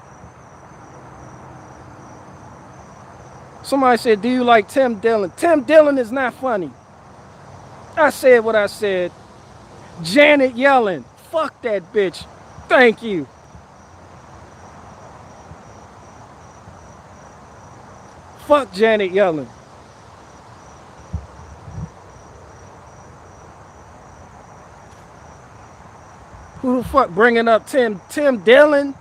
Somebody said, do you like Tim Dillon? Tim Dillon is not funny. I said what I said. Janet Yellen, fuck that bitch. Thank you. Fuck Janet Yellen. Who the fuck bringing up Tim Dillon?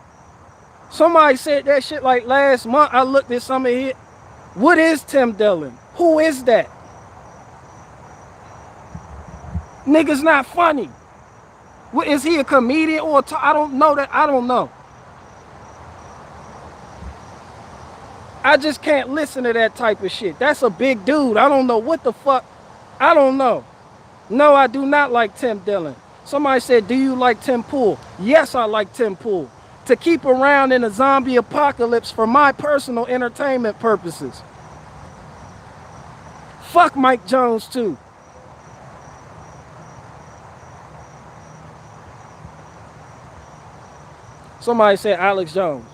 Somebody said that shit like last month. I looked at some of it. What is Tim Dillon? Who is that? Nigga's not funny. What, is he a comedian or I don't know that. I don't know. I just can't listen to that type of shit. That's a big dude. I don't know what the fuck. I don't know. No, I do not like Tim Dillon. Somebody said, do you like Tim Pool? Yes, I like Tim Pool. To keep around in a zombie apocalypse for my personal entertainment purposes. Fuck Mike Jones too. Somebody said Alex Jones.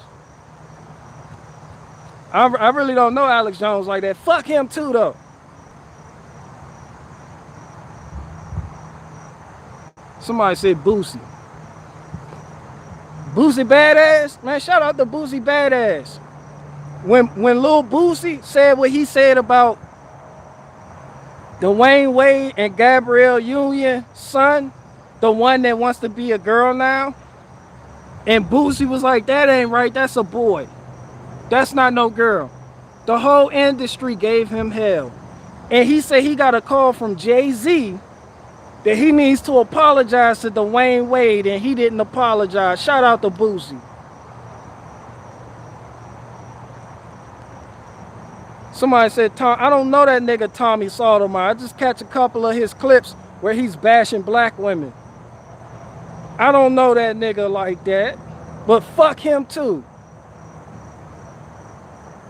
I really don't know Alex Jones like that. Fuck him too though. Somebody said Boosie. Boosie Badass? Man, shout out to Boosie Badass. When Lil Boosie said what he said about Dwayne Wade and Gabrielle Union's son, the one that wants to be a girl now, and Boosie was like, that ain't right, that's a boy. That's not no girl. The whole industry gave him hell. And he said he got a call from Jay-Z that he needs to apologize to Dwayne Wade, and he didn't apologize. Shout out to Boosie. Somebody said, Tom, I don't know that nigga Tommy Sotomayor. I just catch a couple of his clips where he's bashing black women. I don't know that nigga like that, but fuck him too.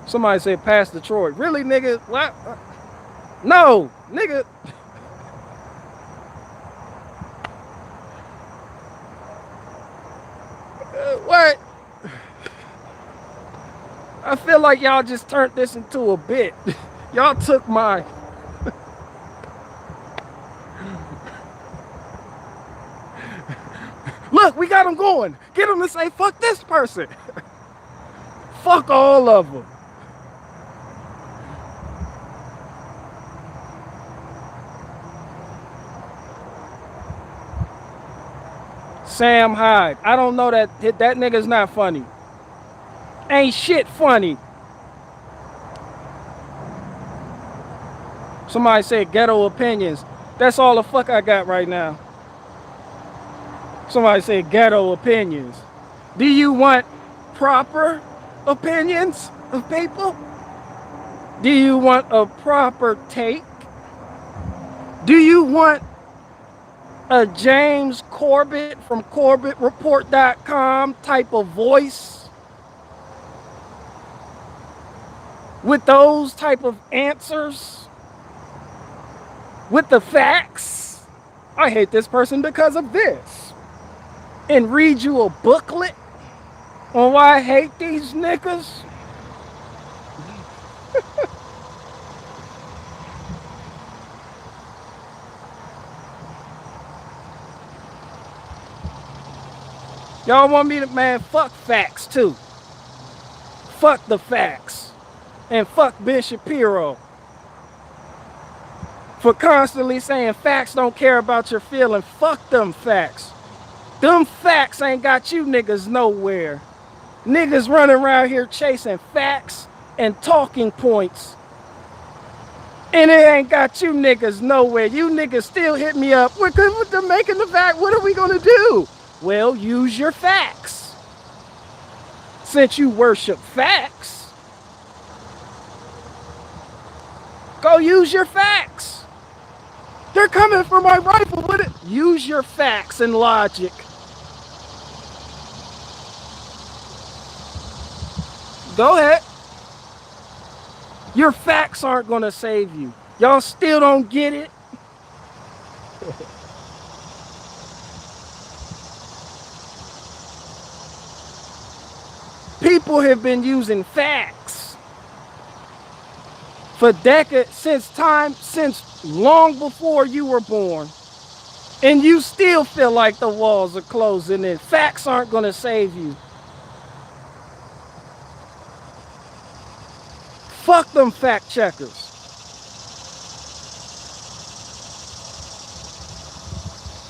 Somebody said Pastor Troy. Really, nigga? What? No, nigga. What? I feel like y'all just turned this into a bit. Y'all took my... Look, we got him going. Get him to say, fuck this person. Fuck all of them. Sam Hyde. I don't know that nigga's not funny. Ain't shit funny. Somebody said ghetto opinions. That's all the fuck I got right now. Somebody said ghetto opinions. Do you want proper opinions of people? Do you want a proper take? Do you want a James Corbett from CorbettReport.com type of voice with those type of answers, with the facts? I hate this person because of this, and read you a booklet on why I hate these niggas? Y'all want me to, man, fuck facts too. Fuck the facts. And fuck Ben Shapiro for constantly saying facts don't care about your feelings. Fuck them facts. Them facts ain't got you niggas nowhere. Niggas running around here chasing facts and talking points, and it ain't got you niggas nowhere. You niggas still hit me up. We're good with them making the fact. What are we gonna do? Well, use your facts. Since you worship facts, go use your facts. They're coming for my rifle with it. Use your facts and logic. Go ahead. Your facts aren't gonna save you. Y'all still don't get it? People have been using facts for decades, since long before you were born. And you still feel like the walls are closing in. Facts aren't gonna save you. Fuck them fact checkers.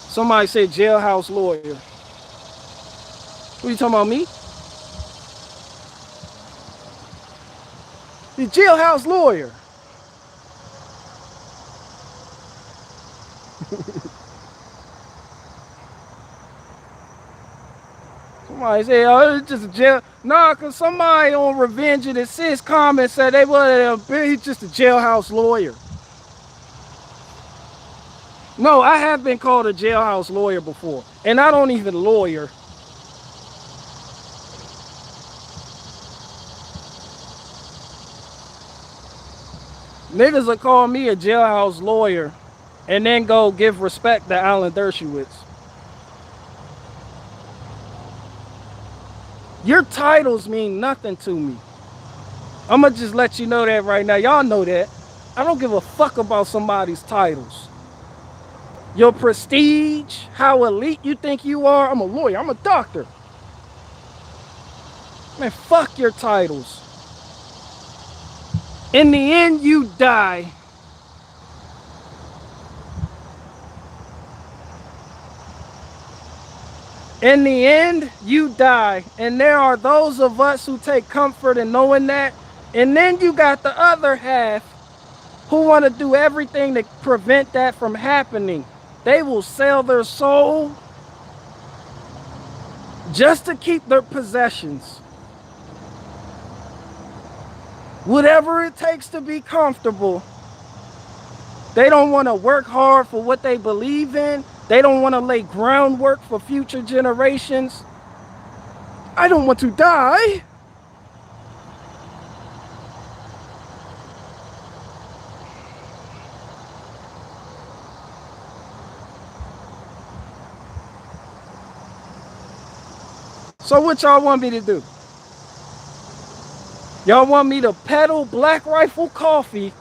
Somebody said jailhouse lawyer. What are you talking about, me? The jailhouse lawyer. Somebody say, oh, it's just a jail. Nah, because somebody on Revenge of the Sis comment said they he's just a jailhouse lawyer. No, I have been called a jailhouse lawyer before, and I don't even lawyer. Niggas will call me a jailhouse lawyer and then go give respect to Alan Dershowitz. Your titles mean nothing to me. I'm going to just let you know that right now. Y'all know that. I don't give a fuck about somebody's titles. Your prestige, how elite you think you are. I'm a lawyer. I'm a doctor. Man, fuck your titles. In the end, you die. In the end, you die. And there are those of us who take comfort in knowing that. And then you got the other half who want to do everything to prevent that from happening. They will sell their soul just to keep their possessions. Whatever it takes to be comfortable. They don't want to work hard for what they believe in. They don't want to lay groundwork for future generations. I don't want to die. So what y'all want me to do? Y'all want me to peddle Black Rifle coffee?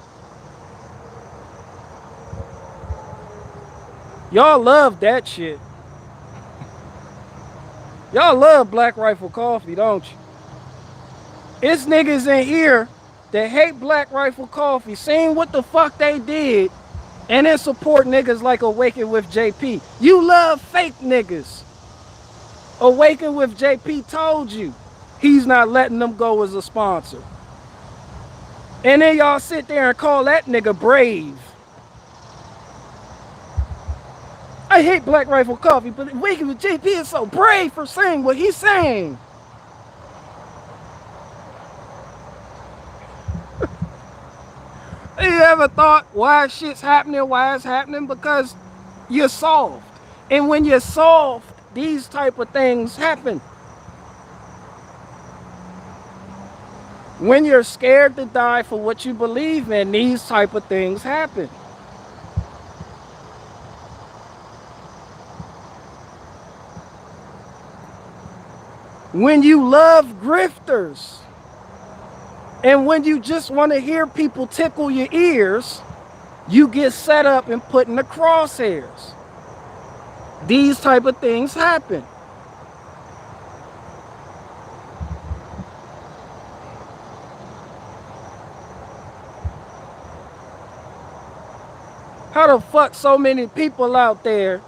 Y'all love that shit. Y'all love Black Rifle coffee, don't you? It's niggas in here that hate Black Rifle coffee, seeing what the fuck they did, and then support niggas like Awaken with JP. You love fake niggas. Awaken with JP told you he's not letting them go as a sponsor. And then y'all sit there and call that nigga brave. I hate Black Rifle coffee, but Awaken with JP is so brave for saying what he's saying. You ever thought why shit's happening, why it's happening? Because you're soft. And when you're soft, these type of things happen. When you're scared to die for what you believe in, these type of things happen. When you love grifters, and when you just want to hear people tickle your ears, you get set up and put in the crosshairs. These type of things happen. How the fuck so many people out there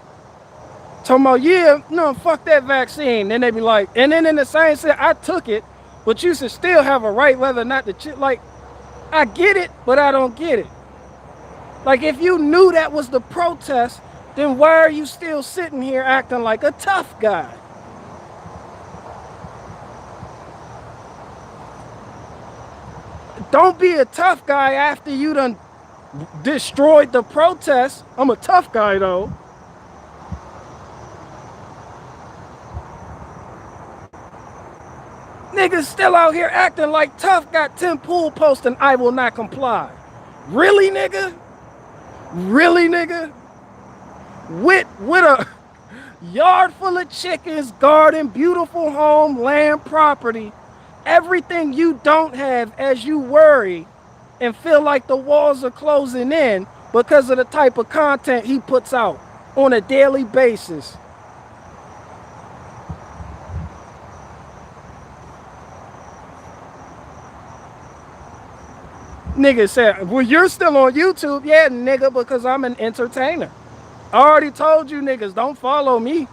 talking about, yeah, no, fuck that vaccine. Then they be like, and then in the same sense, I took it, but you should still have a right whether or not to, like, I get it, but I don't get it. Like, if you knew that was the protest, then why are you still sitting here acting like a tough guy? Don't be a tough guy after you done destroyed the protest. I'm a tough guy, though. Niggas still out here acting like tough, got 10 pool posts and I will not comply. Really, nigga? Really, nigga? With a yard full of chickens, garden, beautiful home, land, property, everything you don't have as you worry and feel like the walls are closing in because of the type of content he puts out on a daily basis. Nigga said, well, you're still on YouTube. Yeah, nigga, because I'm an entertainer. I already told you niggas, don't follow me.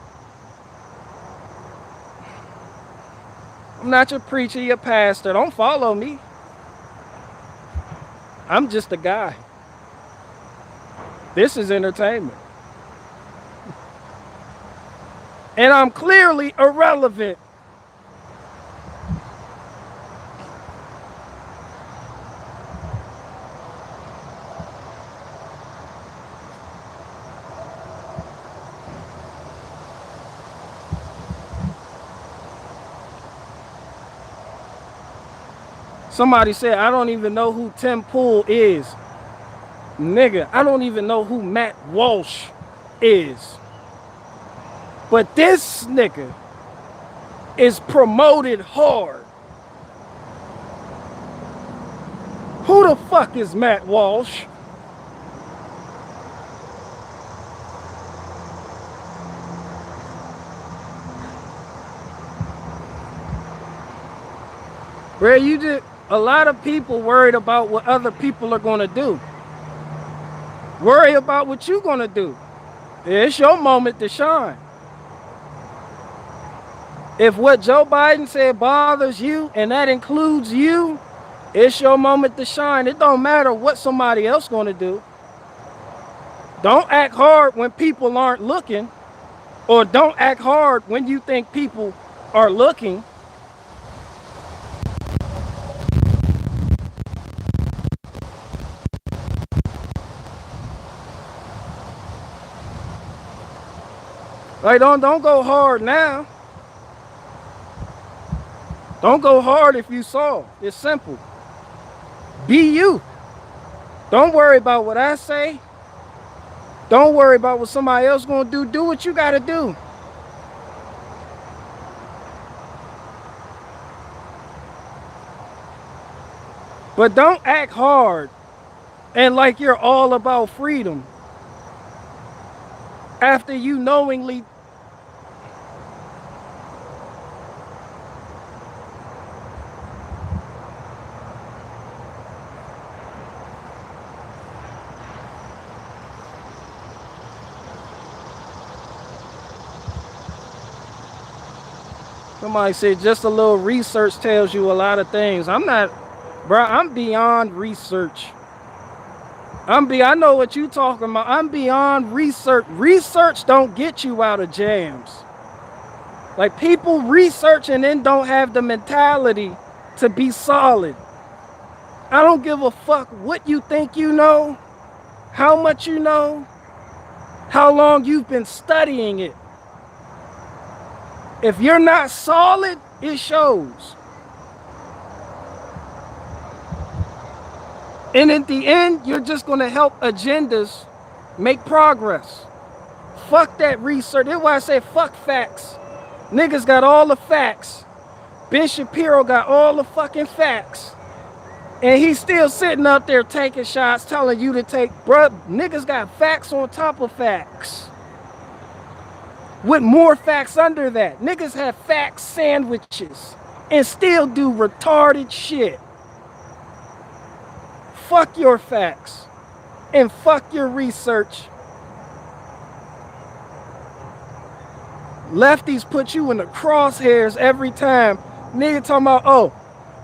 I'm not your preacher, your pastor. Don't follow me. I'm just a guy. This is entertainment. And I'm clearly irrelevant. Somebody said, I don't even know who Tim Pool is. Nigga, I don't even know who Matt Walsh is. But this nigga is promoted hard. Who the fuck is Matt Walsh? Where you just, a lot of people worried about what other people are gonna do. Worry about what you're gonna do. It's your moment to shine. If what Joe Biden said bothers you, and that includes you, it's your moment to shine. It don't matter what somebody else gonna do. Don't act hard when people aren't looking, or don't act hard when you think people are looking. Like, don't go hard now. Don't go hard if you saw. It's simple. Be you. Don't worry about what I say. Don't worry about what somebody else gonna do. Do what you gotta do. But don't act hard and like you're all about freedom after you knowingly. Somebody said just a little research tells you a lot of things. I'm not, bro, I'm beyond research. I know what you talking about. I'm beyond research. Research don't get you out of jams. Like, people research and then don't have the mentality to be solid. I don't give a fuck what you think you know, how much you know, how long you've been studying it. If you're not solid, it shows. And at the end, you're just going to help agendas make progress. Fuck that research. That's why I say fuck facts. Niggas got all the facts. Ben Shapiro got all the fucking facts. And he's still sitting up there taking shots, telling you to take, bruh, niggas got facts on top of facts. With more facts under that. Niggas have fact sandwiches and still do retarded shit. Fuck your facts and fuck your research. Lefties put you in the crosshairs every time. Nigga talking about, oh,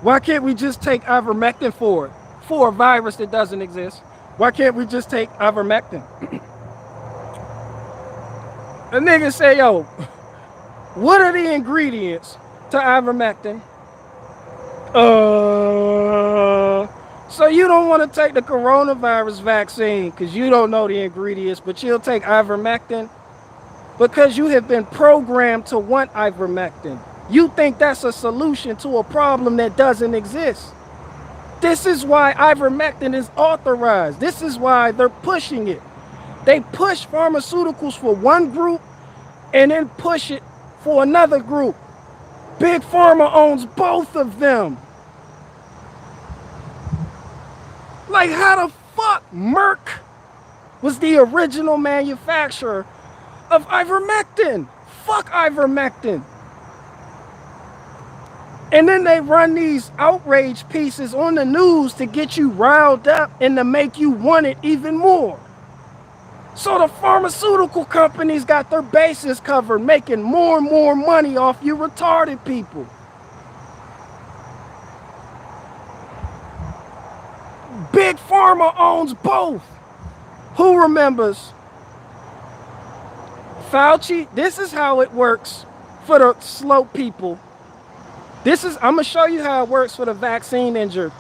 why can't we just take ivermectin for it? For a virus that doesn't exist. Why can't we just take ivermectin? The nigga say, yo, what are the ingredients to ivermectin? So you don't want to take the coronavirus vaccine because you don't know the ingredients, but you'll take ivermectin because you have been programmed to want ivermectin. You think that's a solution to a problem that doesn't exist. This is why ivermectin is authorized. This is why they're pushing it. They push pharmaceuticals for one group and then push it for another group. Big Pharma owns both of them. Like, how the fuck Merck was the original manufacturer of ivermectin? Fuck ivermectin. And then they run these outrage pieces on the news to get you riled up and to make you want it even more. So the pharmaceutical companies got their bases covered, making more and more money off you retarded people. Big Pharma owns both. Who remembers? Fauci, this is how it works for the slow people. I'm gonna show you how it works for the vaccine injured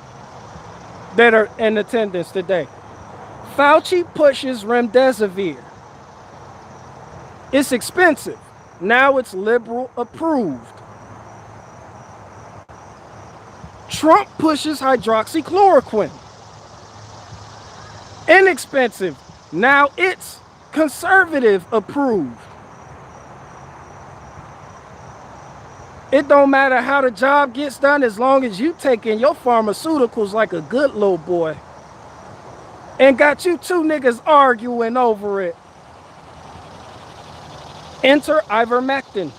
that are in attendance today. Fauci pushes remdesivir. It's expensive. Now it's liberal approved. Trump pushes hydroxychloroquine. Inexpensive. Now it's conservative approved. It don't matter how the job gets done as long as you taking your pharmaceuticals like a good little boy. And got you two niggas arguing over it. Enter Ivermectin.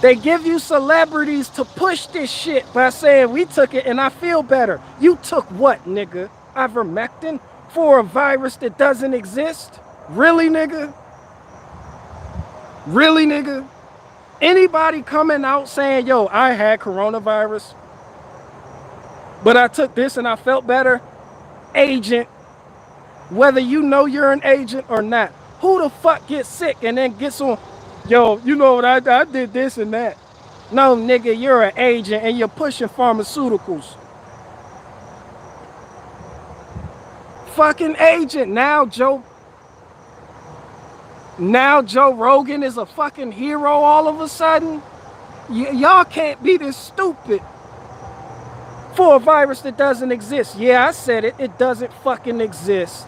They give you celebrities to push this shit by saying we took it and I feel better. You took what, nigga? Ivermectin for a virus that doesn't exist? Really, nigga? Really, nigga? Anybody coming out saying, yo, I had coronavirus, but I took this and I felt better? Agent, whether you know you're an agent or not, who the fuck gets sick and then gets on, yo, you know what, I did this and that. No, nigga, you're an agent and you're pushing pharmaceuticals. Fucking agent. Now Joe Rogan is a fucking hero all of a sudden. Y'all can't be this stupid for a virus that doesn't exist. Yeah, I said it. It doesn't fucking exist.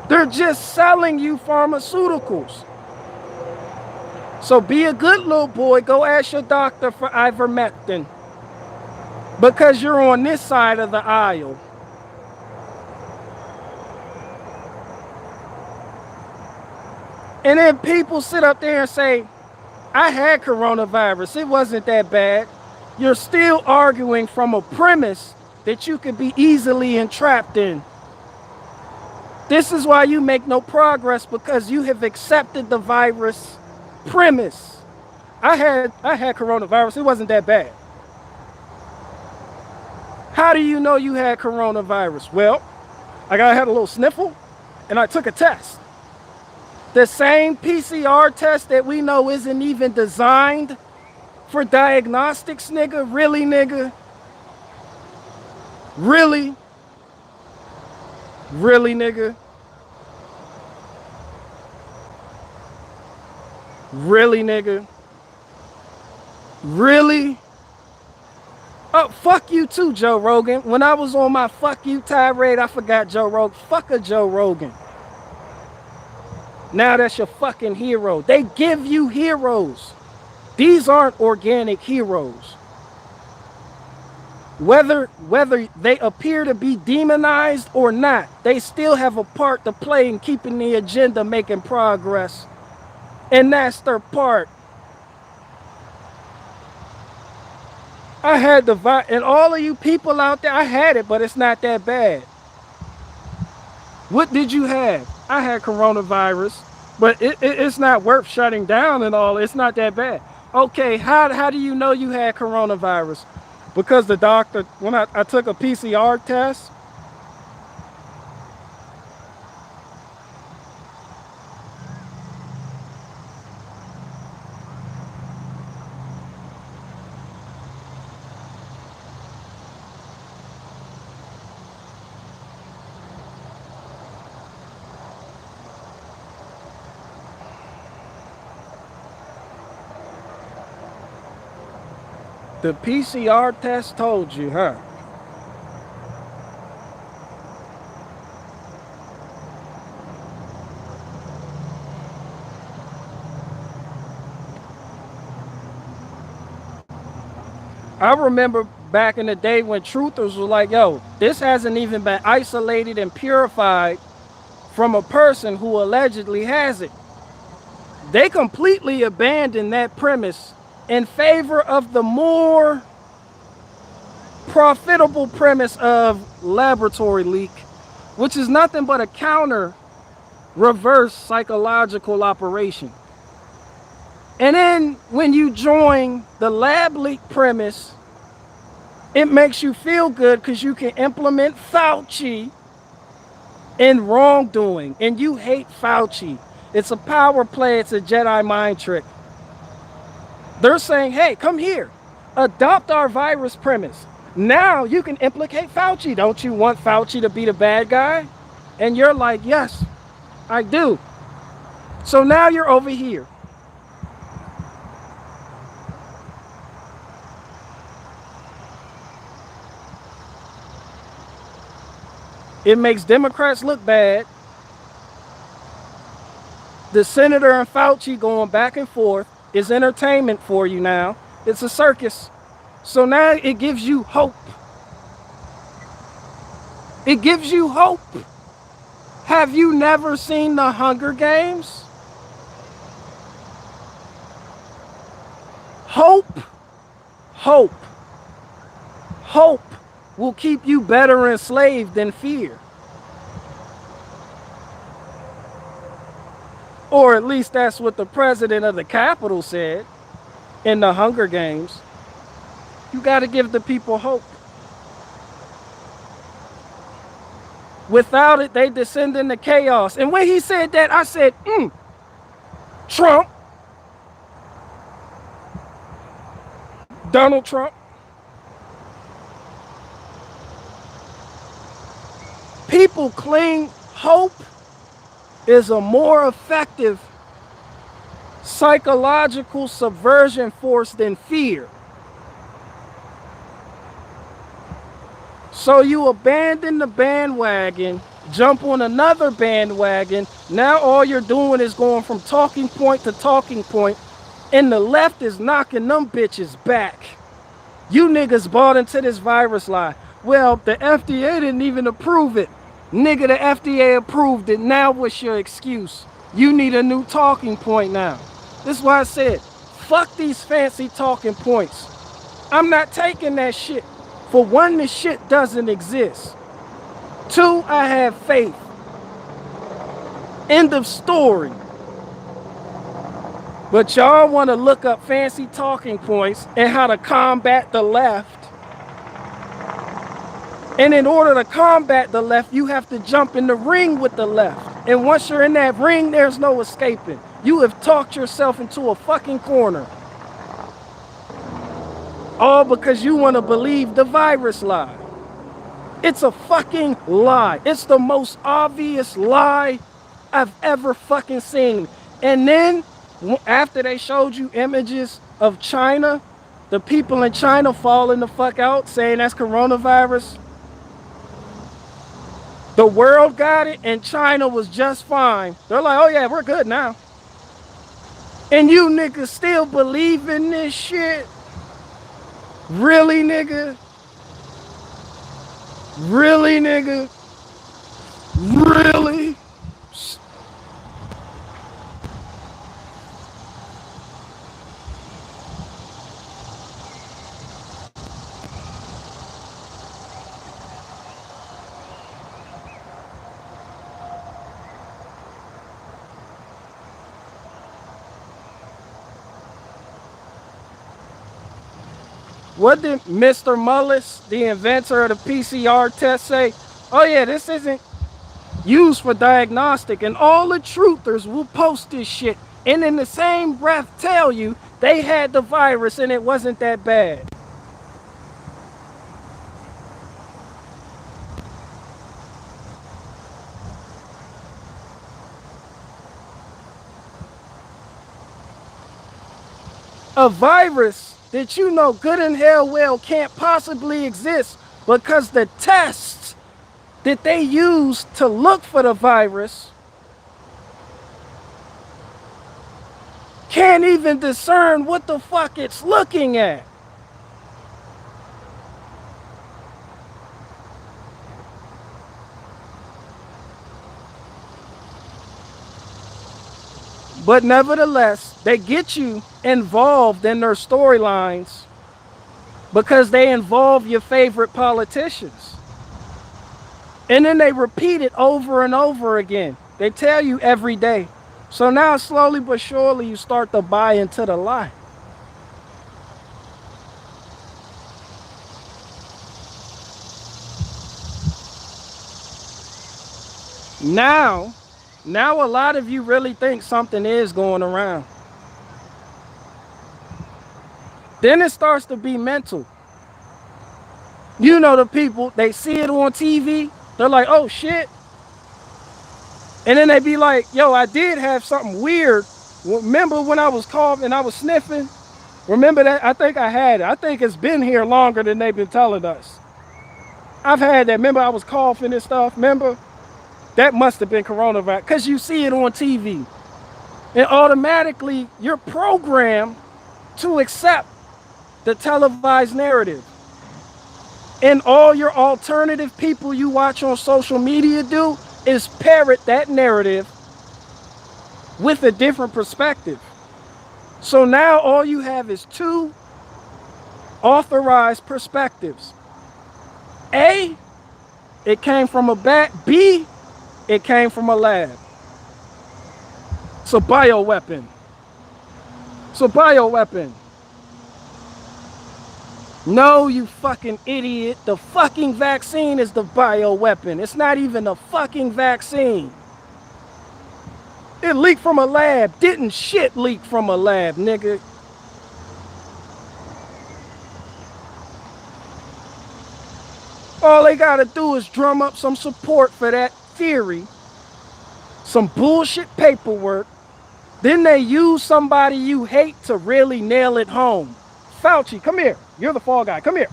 They're just selling you pharmaceuticals. So be a good little boy. Go ask your doctor for Ivermectin. Because you're on this side of the aisle. And then people sit up there and say, I had coronavirus. It wasn't that bad. You're still arguing from a premise that you could be easily entrapped in. This is why you make no progress, because you have accepted the virus premise. I had coronavirus. It wasn't that bad. How do you know you had coronavirus? Well, I had a little sniffle and I took a test. The same PCR test that we know isn't even designed for diagnostics, nigga. Really, nigga? Really? Really, nigga? Really, nigga? Really? Oh, fuck you too, Joe Rogan. When I was on my fuck you tirade, I forgot Joe Rogan. Fuck a Joe Rogan. Now that's your fucking hero. They give you heroes. These aren't organic heroes. Whether they appear to be demonized or not, they still have a part to play in keeping the agenda making progress. And that's their part. I had the virus, and all of you people out there, I had it, but it's not that bad. What did you have? I had coronavirus, but it's not worth shutting down and all. It's not that bad. Okay, how do you know you had coronavirus? Because the doctor, when I took a PCR test, the PCR test told you, huh? I remember back in the day when truthers were like, yo, this hasn't even been isolated and purified from a person who allegedly has it. They completely abandoned that premise in favor of the more profitable premise of laboratory leak, which is nothing but a counter reverse psychological operation. And then when you join the lab leak premise, It makes you feel good because you can implement Fauci in wrongdoing, and you hate Fauci. It's a power play. It's a Jedi mind trick. They're saying, hey, come here. Adopt our virus premise. Now you can implicate Fauci. Don't you want Fauci to be the bad guy? And you're like, yes, I do. So now you're over here. It makes Democrats look bad. The senator and Fauci going back and forth is entertainment for you now. It's a circus. So now it gives you hope. It gives you hope. Have you never seen the Hunger Games? Hope, hope, hope will keep you better enslaved than fear. Or at least that's what the president of the Capitol said in the Hunger Games. You got to give the people hope. Without it, they descend into chaos. And when he said that, I said, Trump, Donald Trump. People cling. Hope is a more effective psychological subversion force than fear. So you abandon the bandwagon, jump on another bandwagon. Now all you're doing is going from talking point to talking point, and the left is knocking them bitches back. You niggas bought into this virus lie. Well, the FDA didn't even approve it. Nigga, the FDA approved it. Now what's your excuse? You need a new talking point now. This is why I said, fuck these fancy talking points. I'm not taking that shit. For one, this shit doesn't exist. Two, I have faith. End of story. But y'all want to look up fancy talking points and how to combat the left. And in order to combat the left, you have to jump in the ring with the left. And once you're in that ring, there's no escaping. You have talked yourself into a fucking corner. All because you want to believe the virus lie. It's a fucking lie. It's the most obvious lie I've ever fucking seen. And then, after they showed you images of China, the people in China falling the fuck out, saying that's coronavirus. The world got it, and China was just fine. They're like, oh yeah, we're good now. And you niggas still believe in this shit? Really, nigga? Really, nigga? Really? What did Mr. Mullis, the inventor of the PCR test, say? Oh yeah, this isn't used for diagnostic, and all the truthers will post this shit and in the same breath tell you they had the virus and it wasn't that bad. A virus that you know good and hell well can't possibly exist because the tests that they use to look for the virus can't even discern what the fuck it's looking at. But nevertheless, they get you involved in their storylines because they involve your favorite politicians. And then they repeat it over and over again. They tell you every day. So now slowly but surely you start to buy into the lie. Now a lot of you really think something is going around. Then it starts to be mental. You know, the people, they see it on TV, they're like, oh shit. And then they be like, yo, I did have something weird. Remember when I was coughing and I was sniffing? Remember that? I think I had it. I think it's been here longer than they've been telling us. I've had that. Remember I was coughing and stuff? Remember? That must have been coronavirus, because you see it on TV. And automatically you're programmed to accept the televised narrative. And all your alternative people you watch on social media do is parrot that narrative with a different perspective. So now all you have is two authorized perspectives. A, it came from a bat. B, it came from a lab. It's a bioweapon. It's a bioweapon. No, you fucking idiot. The fucking vaccine is the bioweapon. It's not even a fucking vaccine. It leaked from a lab. Didn't shit leak from a lab, nigga. All they gotta do is drum up some support for that theory, some bullshit paperwork. Then they use somebody you hate to really nail it home. Fauci, come here. You're the fall guy. Come here.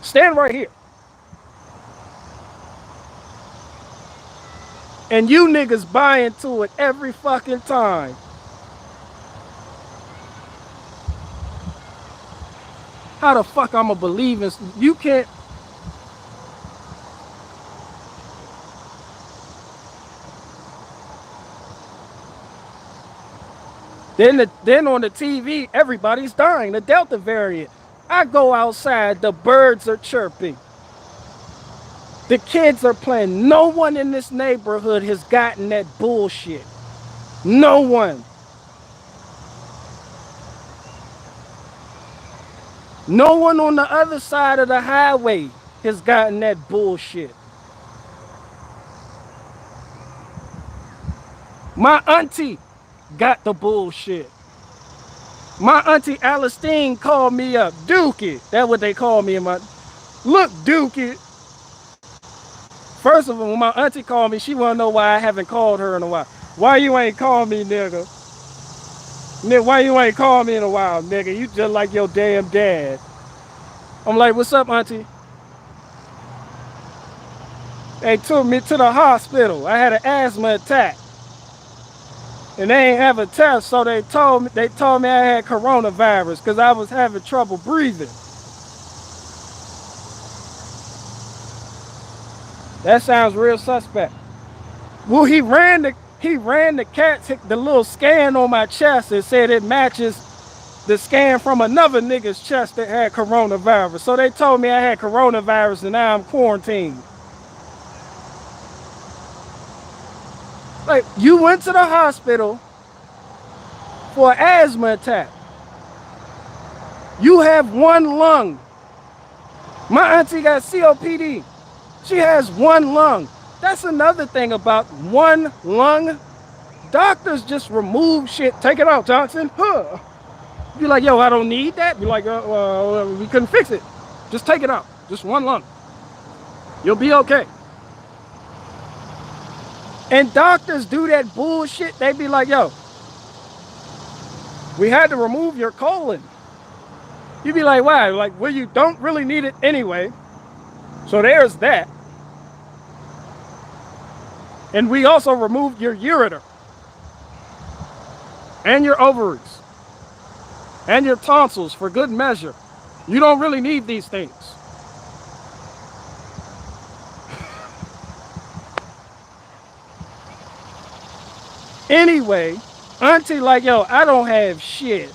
Stand right here. And you niggas buy into it every fucking time. How the fuck I'ma believe in? You can't. Then on the TV, everybody's dying. The Delta variant. I go outside, the birds are chirping. The kids are playing. No one in this neighborhood has gotten that bullshit. No one. No one on the other side of the highway has gotten that bullshit. My auntie got the bullshit. My auntie Alistine called me up. Dookie. That's what they call me in my... Look, Dookie. First of all, when my auntie called me, she want to know why I haven't called her in a while. Why you ain't called me, nigga? Why you ain't called me in a while, nigga? You just like your damn dad. I'm like, what's up, auntie? They took me to the hospital. I had an asthma attack. And they ain't have a test, so they told me I had coronavirus because I was having trouble breathing. That sounds real suspect. Well, he ran the CAT, the little scan on my chest and said it matches the scan from another nigga's chest that had coronavirus. So they told me I had coronavirus and now I'm quarantined. Like, you went to the hospital for an asthma attack. You have one lung. My auntie got COPD. She has one lung. That's another thing about one lung. Doctors just remove shit. Take it out, Johnson. Huh. Be like, yo, I don't need that. Be like, we couldn't fix it. Just take it out. Just one lung. You'll be okay. And doctors do that bullshit. They be like, yo, we had to remove your colon. You be like, why? Like, well, you don't really need it anyway. So there's that. And we also removed your ureter. And your ovaries. And your tonsils for good measure. You don't really need these things. Anyway, auntie like, yo, I don't have shit.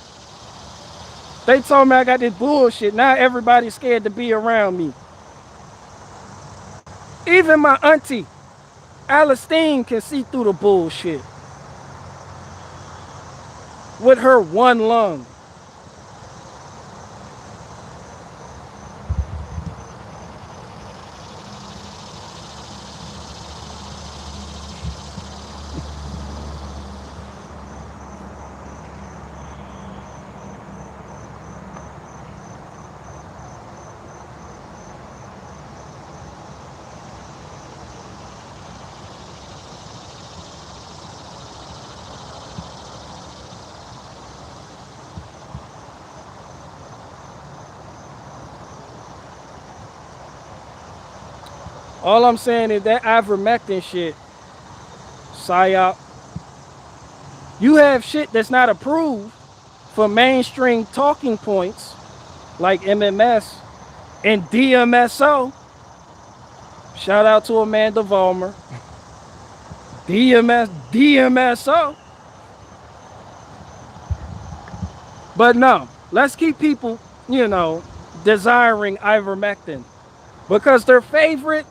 They told me I got this bullshit. Now everybody's scared to be around me. Even my auntie, Alistine, can see through the bullshit. With her one lung. All I'm saying is that ivermectin shit, psyop. You have shit that's not approved for mainstream talking points like MMS and DMSO. Shout out to Amanda Vollmer. DMSO. But no, let's keep people, desiring ivermectin because their favorite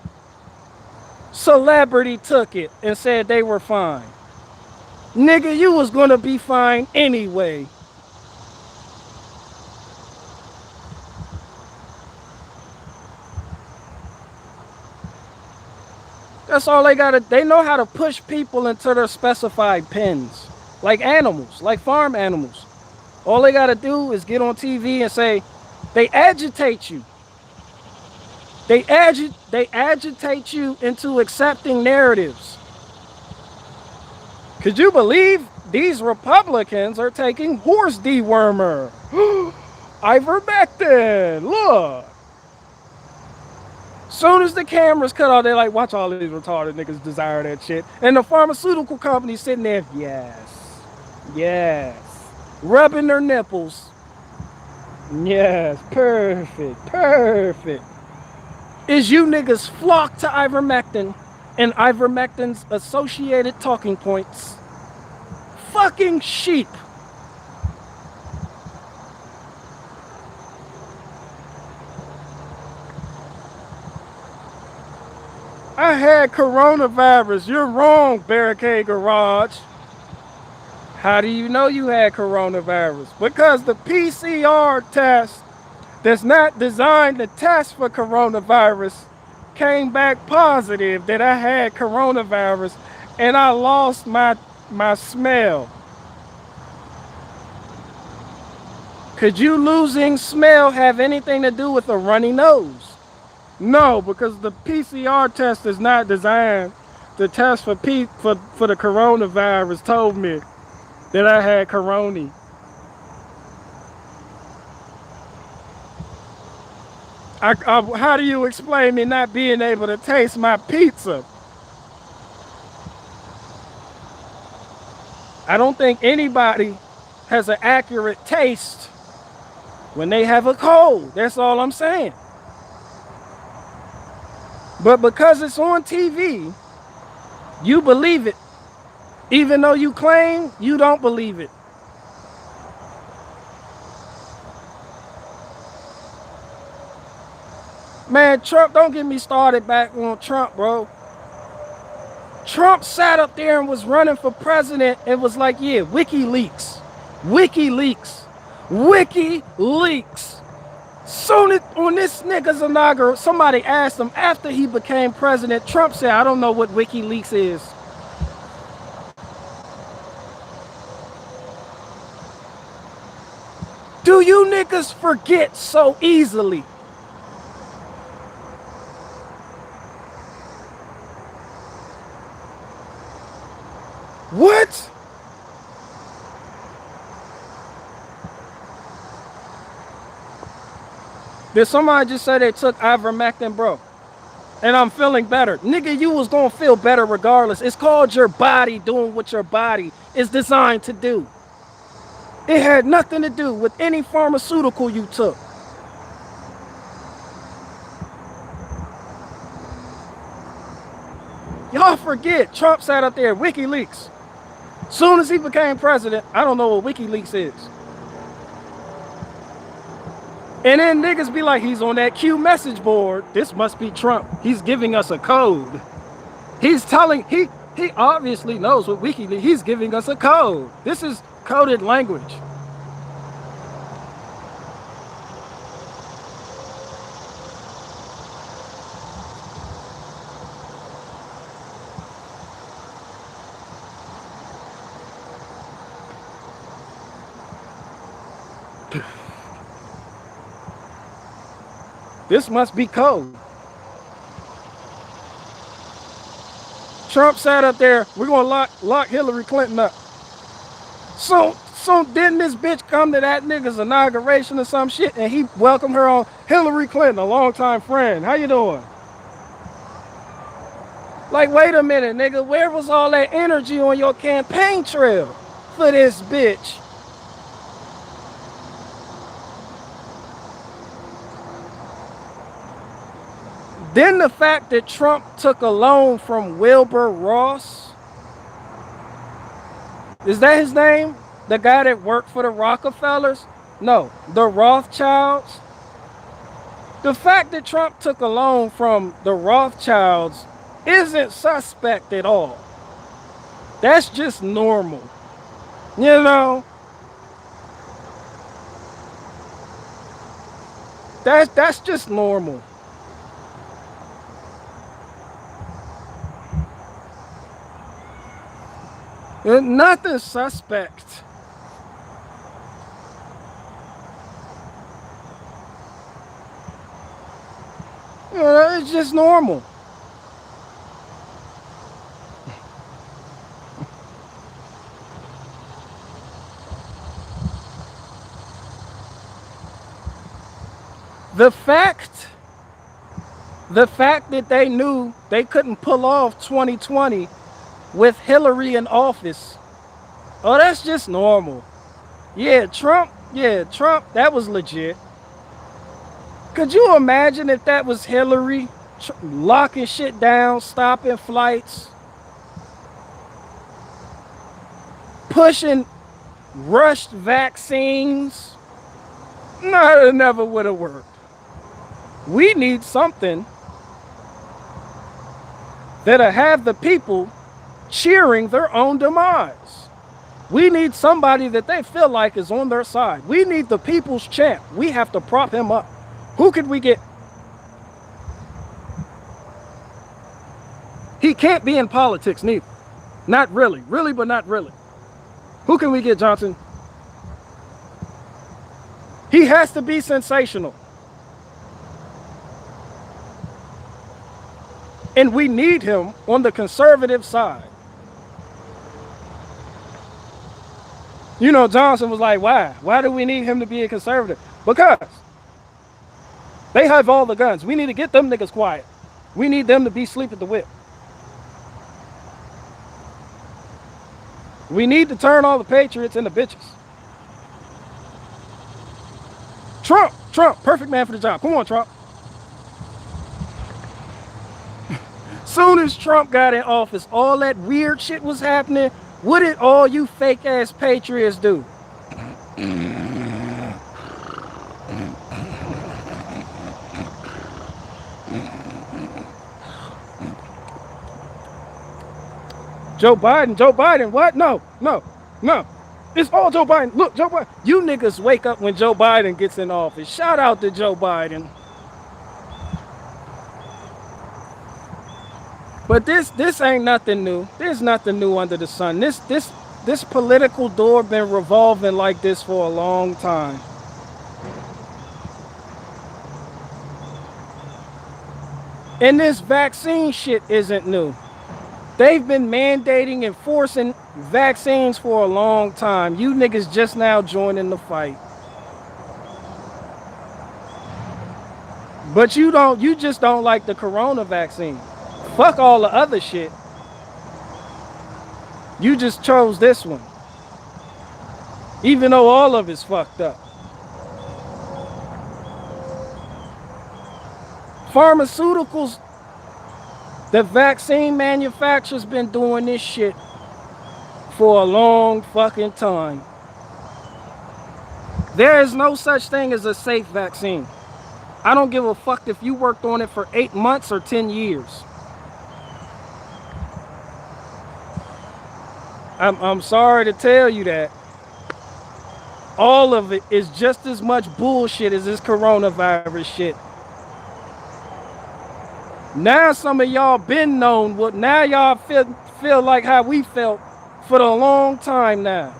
celebrity took it and said they were fine. Nigga, you was gonna be fine anyway. That's all they gotta, they know how to push people into their specified pens. Like animals, like farm animals. All they gotta do is get on TV and say, they agitate you. They agitate you into accepting narratives. Could you believe these Republicans are taking horse dewormer? Ivermectin, look. Soon as the cameras cut off, they're like, watch all these retarded niggas desire that shit. And the pharmaceutical company sitting there, yes, rubbing their nipples. Yes, perfect. Is you niggas flock to ivermectin and ivermectin's associated talking points. Fucking sheep. I had coronavirus. You're wrong, Barricade Garage. How do you know you had coronavirus? Because the PCR test that's not designed to test for coronavirus came back positive that I had coronavirus and I lost my smell. Could you losing smell have anything to do with a runny nose? No, because the PCR test is not designed to test for the coronavirus. Told me that I had corona. How do you explain me not being able to taste my pizza? I don't think anybody has an accurate taste when they have a cold. That's all I'm saying. But because it's on TV, you believe it, even though you claim you don't believe it. Man, Trump, don't get me started back on Trump, bro. Trump sat up there and was running for president and was like, yeah, WikiLeaks. Soon as on this nigga's inaugural, somebody asked him after he became president, Trump said, I don't know what WikiLeaks is. Do you niggas forget so easily? What? Did somebody just say they took ivermectin, bro? And I'm feeling better. Nigga, you was gonna feel better regardless. It's called your body doing what your body is designed to do. It had nothing to do with any pharmaceutical you took. Y'all forget, Trump sat up there, WikiLeaks. Soon as he became president, I don't know what WikiLeaks is. And then niggas be like, he's on that Q message board. This must be Trump. He's giving us a code. He's telling, he obviously knows what WikiLeaks, he's giving us a code. This is coded language. This must be code. Trump sat up there, we're gonna lock Hillary Clinton up. So didn't this bitch come to that nigga's inauguration or some shit and he welcomed her on? Hillary Clinton, a longtime friend. How you doing? Like, wait a minute, nigga, where was all that energy on your campaign trail for this bitch? Then the fact that Trump took a loan from Wilbur Ross, is that his name? The guy that worked for the Rockefellers? No, the Rothschilds. The fact that Trump took a loan from the Rothschilds isn't suspect at all. That's just normal. You know? That's just normal. Nothing suspect. You know, it's just normal. The fact that they knew they couldn't pull off 2020 with Hillary in office, oh, that's just normal. Yeah, Trump, that was legit. Could you imagine if that was Hillary locking shit down, stopping flights, pushing rushed vaccines? No, it never would have worked. We need something that'll have the people cheering their own demise. We need somebody that they feel like is on their side. We need the people's champ. We have to prop him up. Who could we get? He can't be in politics neither. Not really. Really, but not really. Who can we get, Johnson? He has to be sensational. And we need him on the conservative side. You know, Johnson was like, why? Why do we need him to be a conservative? Because they have all the guns. We need to get them niggas quiet. We need them to be asleep at the whip. We need to turn all the patriots into bitches. Trump, perfect man for the job. Come on, Trump. Soon as Trump got in office, all that weird shit was happening. What did all you fake ass patriots do? Joe Biden, what? No. It's all Joe Biden. Look, Joe Biden. You niggas wake up when Joe Biden gets in office. Shout out to Joe Biden. But this ain't nothing new. There's nothing new under the sun. This political door been revolving like this for a long time. And this vaccine shit isn't new. They've been mandating and forcing vaccines for a long time. You niggas just now joining the fight. But you just don't like the corona vaccine. Fuck all the other shit. You just chose this one. Even though all of it's fucked up. Pharmaceuticals, the vaccine manufacturers been doing this shit for a long fucking time. There is no such thing as a safe vaccine. I don't give a fuck if you worked on it for 8 months or 10 years. I'm sorry to tell you that. All of it is just as much bullshit as this coronavirus shit. Now some of y'all been known what now y'all feel like how we felt for a long time now.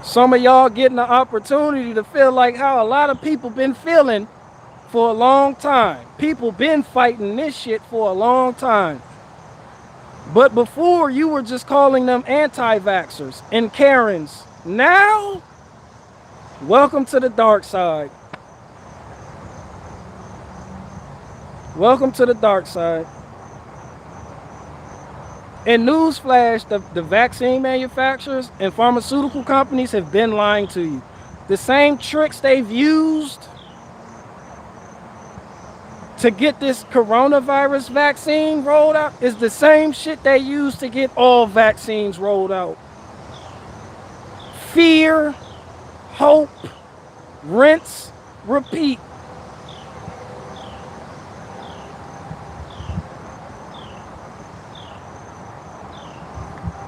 Some of y'all getting the opportunity to feel like how a lot of people been feeling for a long time. People been fighting this shit for a long time. But before, you were just calling them anti-vaxxers and Karens. Now, Welcome to the dark side. Welcome to the dark side. And newsflash, the vaccine manufacturers and pharmaceutical companies have been lying to you. The same tricks they've used to get this coronavirus vaccine rolled out is the same shit they use to get all vaccines rolled out. Fear, hope, rinse, repeat.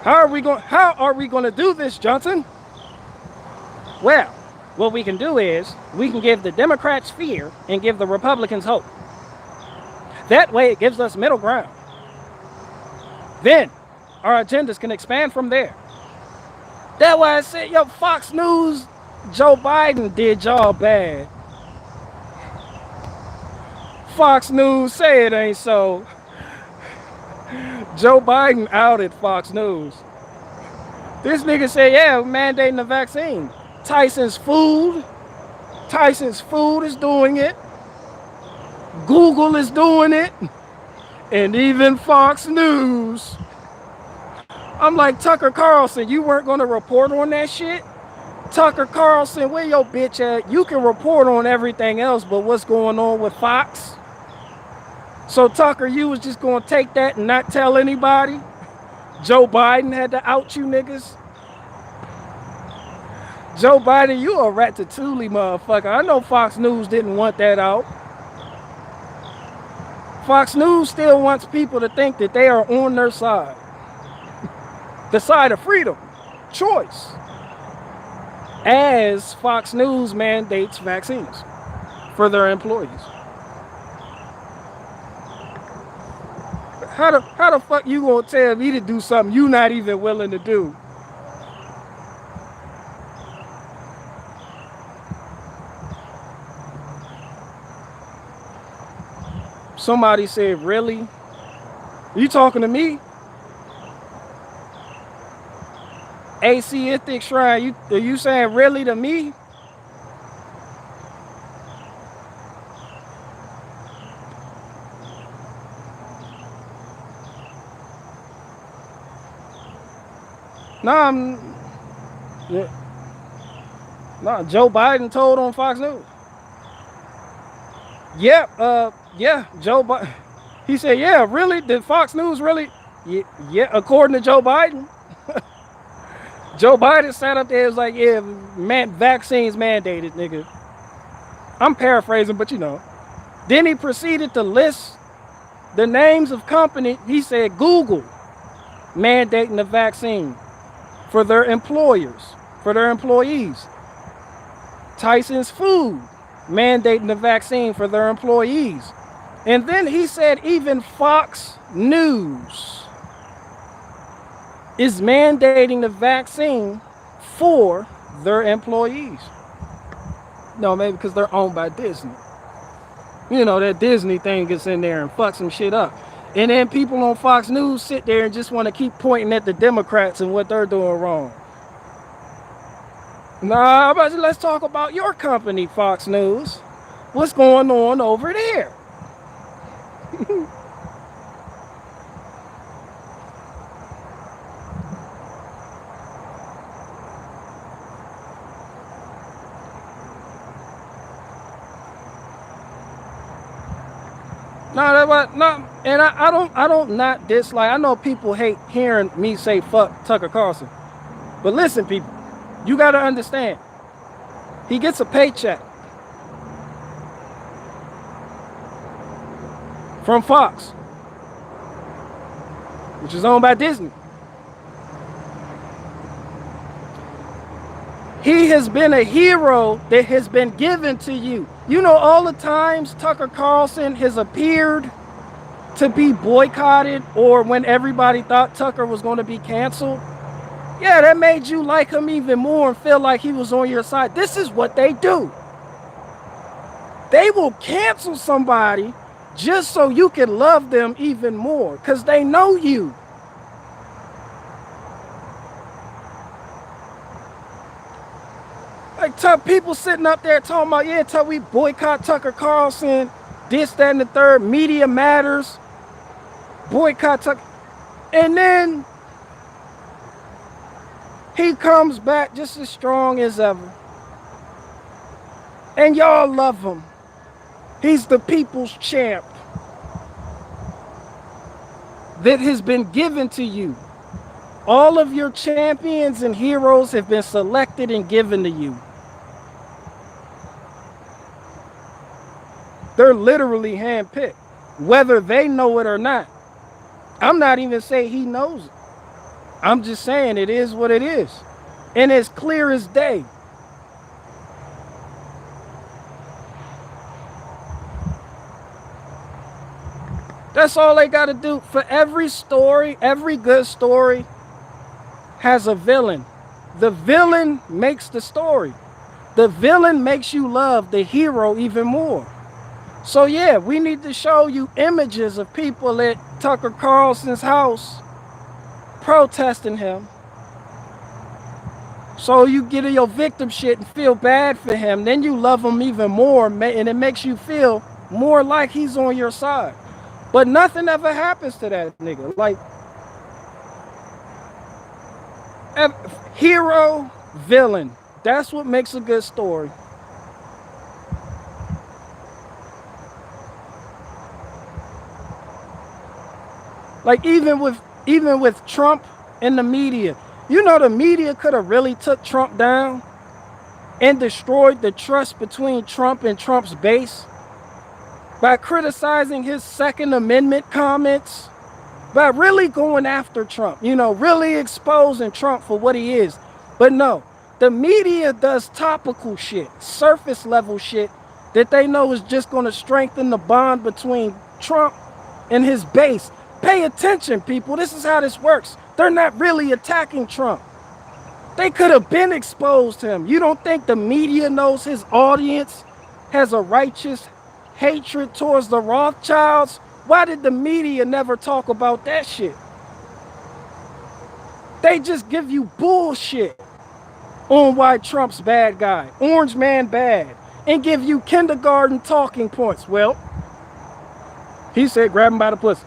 How are we going to do this, Johnson? Well, what we can do is we can give the Democrats fear and give the Republicans hope. That way it gives us middle ground. Then our agendas can expand from there. That's why I said, yo, Fox News, Joe Biden did y'all bad. Fox News say it ain't so. Joe Biden outed Fox News. This nigga said, yeah, we're mandating the vaccine. Tyson's Food is doing it. Google is doing it. And even Fox News. I'm like, Tucker Carlson, you weren't going to report on that shit? Tucker Carlson, where your bitch at? You can report on everything else, but what's going on with Fox? So Tucker, you was just going to take that and not tell anybody? Joe Biden had to out you niggas? Joe Biden, you a ratatouille motherfucker. I know Fox News didn't want that out. Fox News still wants people to think that they are on their side. The side of freedom, choice. As Fox News mandates vaccines for their employees. How the fuck you gonna tell me to do something you not even willing to do? Somebody said, really? You talking to me? Atheistic Shrine, are you saying really to me? Nah, Joe Biden told on Fox News. Yeah, Joe Biden. He said, yeah, really? Did Fox News really? Yeah, according to Joe Biden. Joe Biden sat up there and was like, yeah, vaccines mandated, nigga. I'm paraphrasing, but you know. Then he proceeded to list the names of companies. He said Google mandating the vaccine for their employers, for their employees. Tyson's Food mandating the vaccine for their employees. And then he said even Fox News is mandating the vaccine for their employees. No, maybe because they're owned by Disney. You know, that Disney thing gets in there and fucks some shit up. And then people on Fox News sit there and just want to keep pointing at the Democrats and what they're doing wrong. Nah, let's talk about your company, Fox News. What's going on over there? And I don't not dislike. I know people hate hearing me say fuck Tucker Carlson, but listen, people, you got to understand. He gets a paycheck from Fox, which is owned by Disney. He has been a hero that has been given to you. You know, all the times Tucker Carlson has appeared to be boycotted or when everybody thought Tucker was going to be canceled. Yeah, that made you like him even more and feel like he was on your side. This is what they do. They will cancel somebody just so you can love them even more because they know you. Like People sitting up there talking about, yeah, till we boycott Tucker Carlson, this, that, and the third, media matters, boycott Tucker. And then he comes back just as strong as ever. And y'all love him. He's the people's champ that has been given to you. All of your champions and heroes have been selected and given to you. They're literally handpicked, whether they know it or not. I'm not even saying he knows it. I'm just saying it is what it is. And it's clear as day. That's all they got to do. For every story, every good story has a villain. The villain makes the story. The villain makes you love the hero even more. So yeah, we need to show you images of people at Tucker Carlson's house protesting him. So you get your victim shit and feel bad for him. Then you love him even more, and it makes you feel more like he's on your side. But nothing ever happens to that nigga. Like, hero, villain. That's what makes a good story. Like even with Trump and the media, you know, the media could have really took Trump down and destroyed the trust between Trump and Trump's base by criticizing his Second Amendment comments, by really going after Trump, you know, really exposing Trump for what he is. But no, the media does topical shit, surface level shit that they know is just going to strengthen the bond between Trump and his base. Pay attention, people. This is how this works. They're not really attacking Trump. They could have been exposed to him. You don't think the media knows his audience has a righteous hatred towards the Rothschilds? Why did the media never talk about that shit? They just give you bullshit on why Trump's bad guy, orange man bad, and give you kindergarten talking points. Well, he said grab him by the pussy.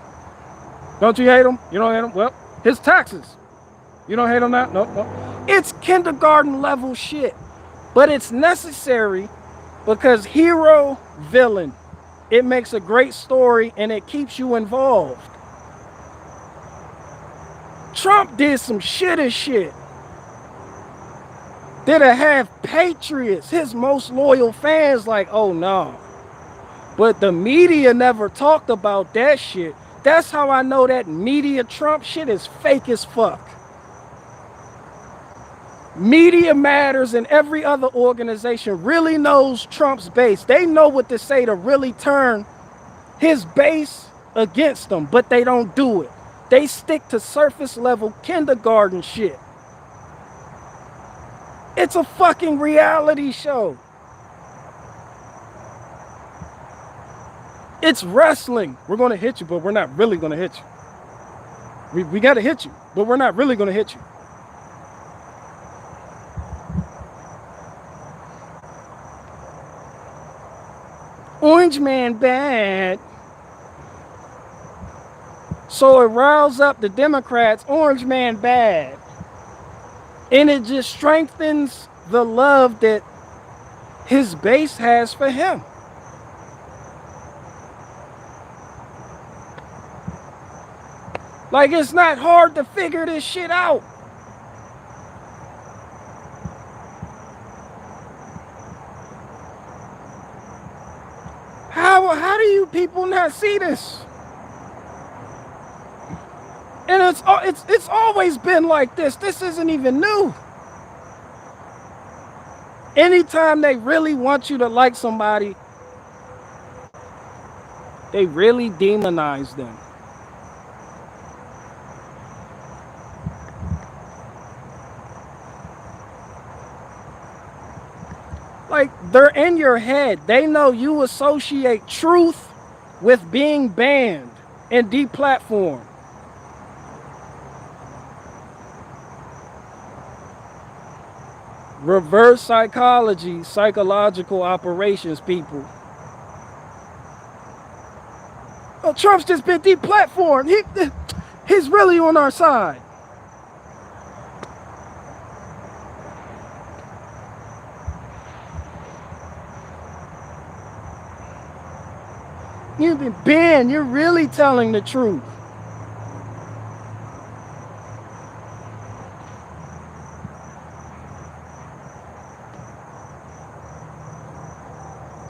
Don't you hate him? You don't hate him? Well, his taxes. You don't hate him now? No. It's kindergarten level shit. But it's necessary because hero, villain. It makes a great story and it keeps you involved. Trump did some shitty shit. That'll have patriots, his most loyal fans, like, oh no. But the media never talked about that shit. That's how I know that media Trump shit is fake as fuck. Media Matters and every other organization really knows Trump's base. They know what to say to really turn his base against them, but they don't do it. They stick to surface level kindergarten shit. It's a fucking reality show. It's wrestling. We're going to hit you, but we're not really going to hit you. We got to hit you, but we're not really going to hit you. Orange man bad. So it riles up the Democrats. Orange man bad. And it just strengthens the love that his base has for him. Like, it's not hard to figure this shit out. How do you people not see this? And it's always been like this. This isn't even new. Anytime they really want you to like somebody, they really demonize them. Like, they're in your head. They know you associate truth with being banned and deplatformed. Reverse psychology, psychological operations, people. Oh, Trump's just been deplatformed. He's really on our side. You've been banned. You're really telling the truth.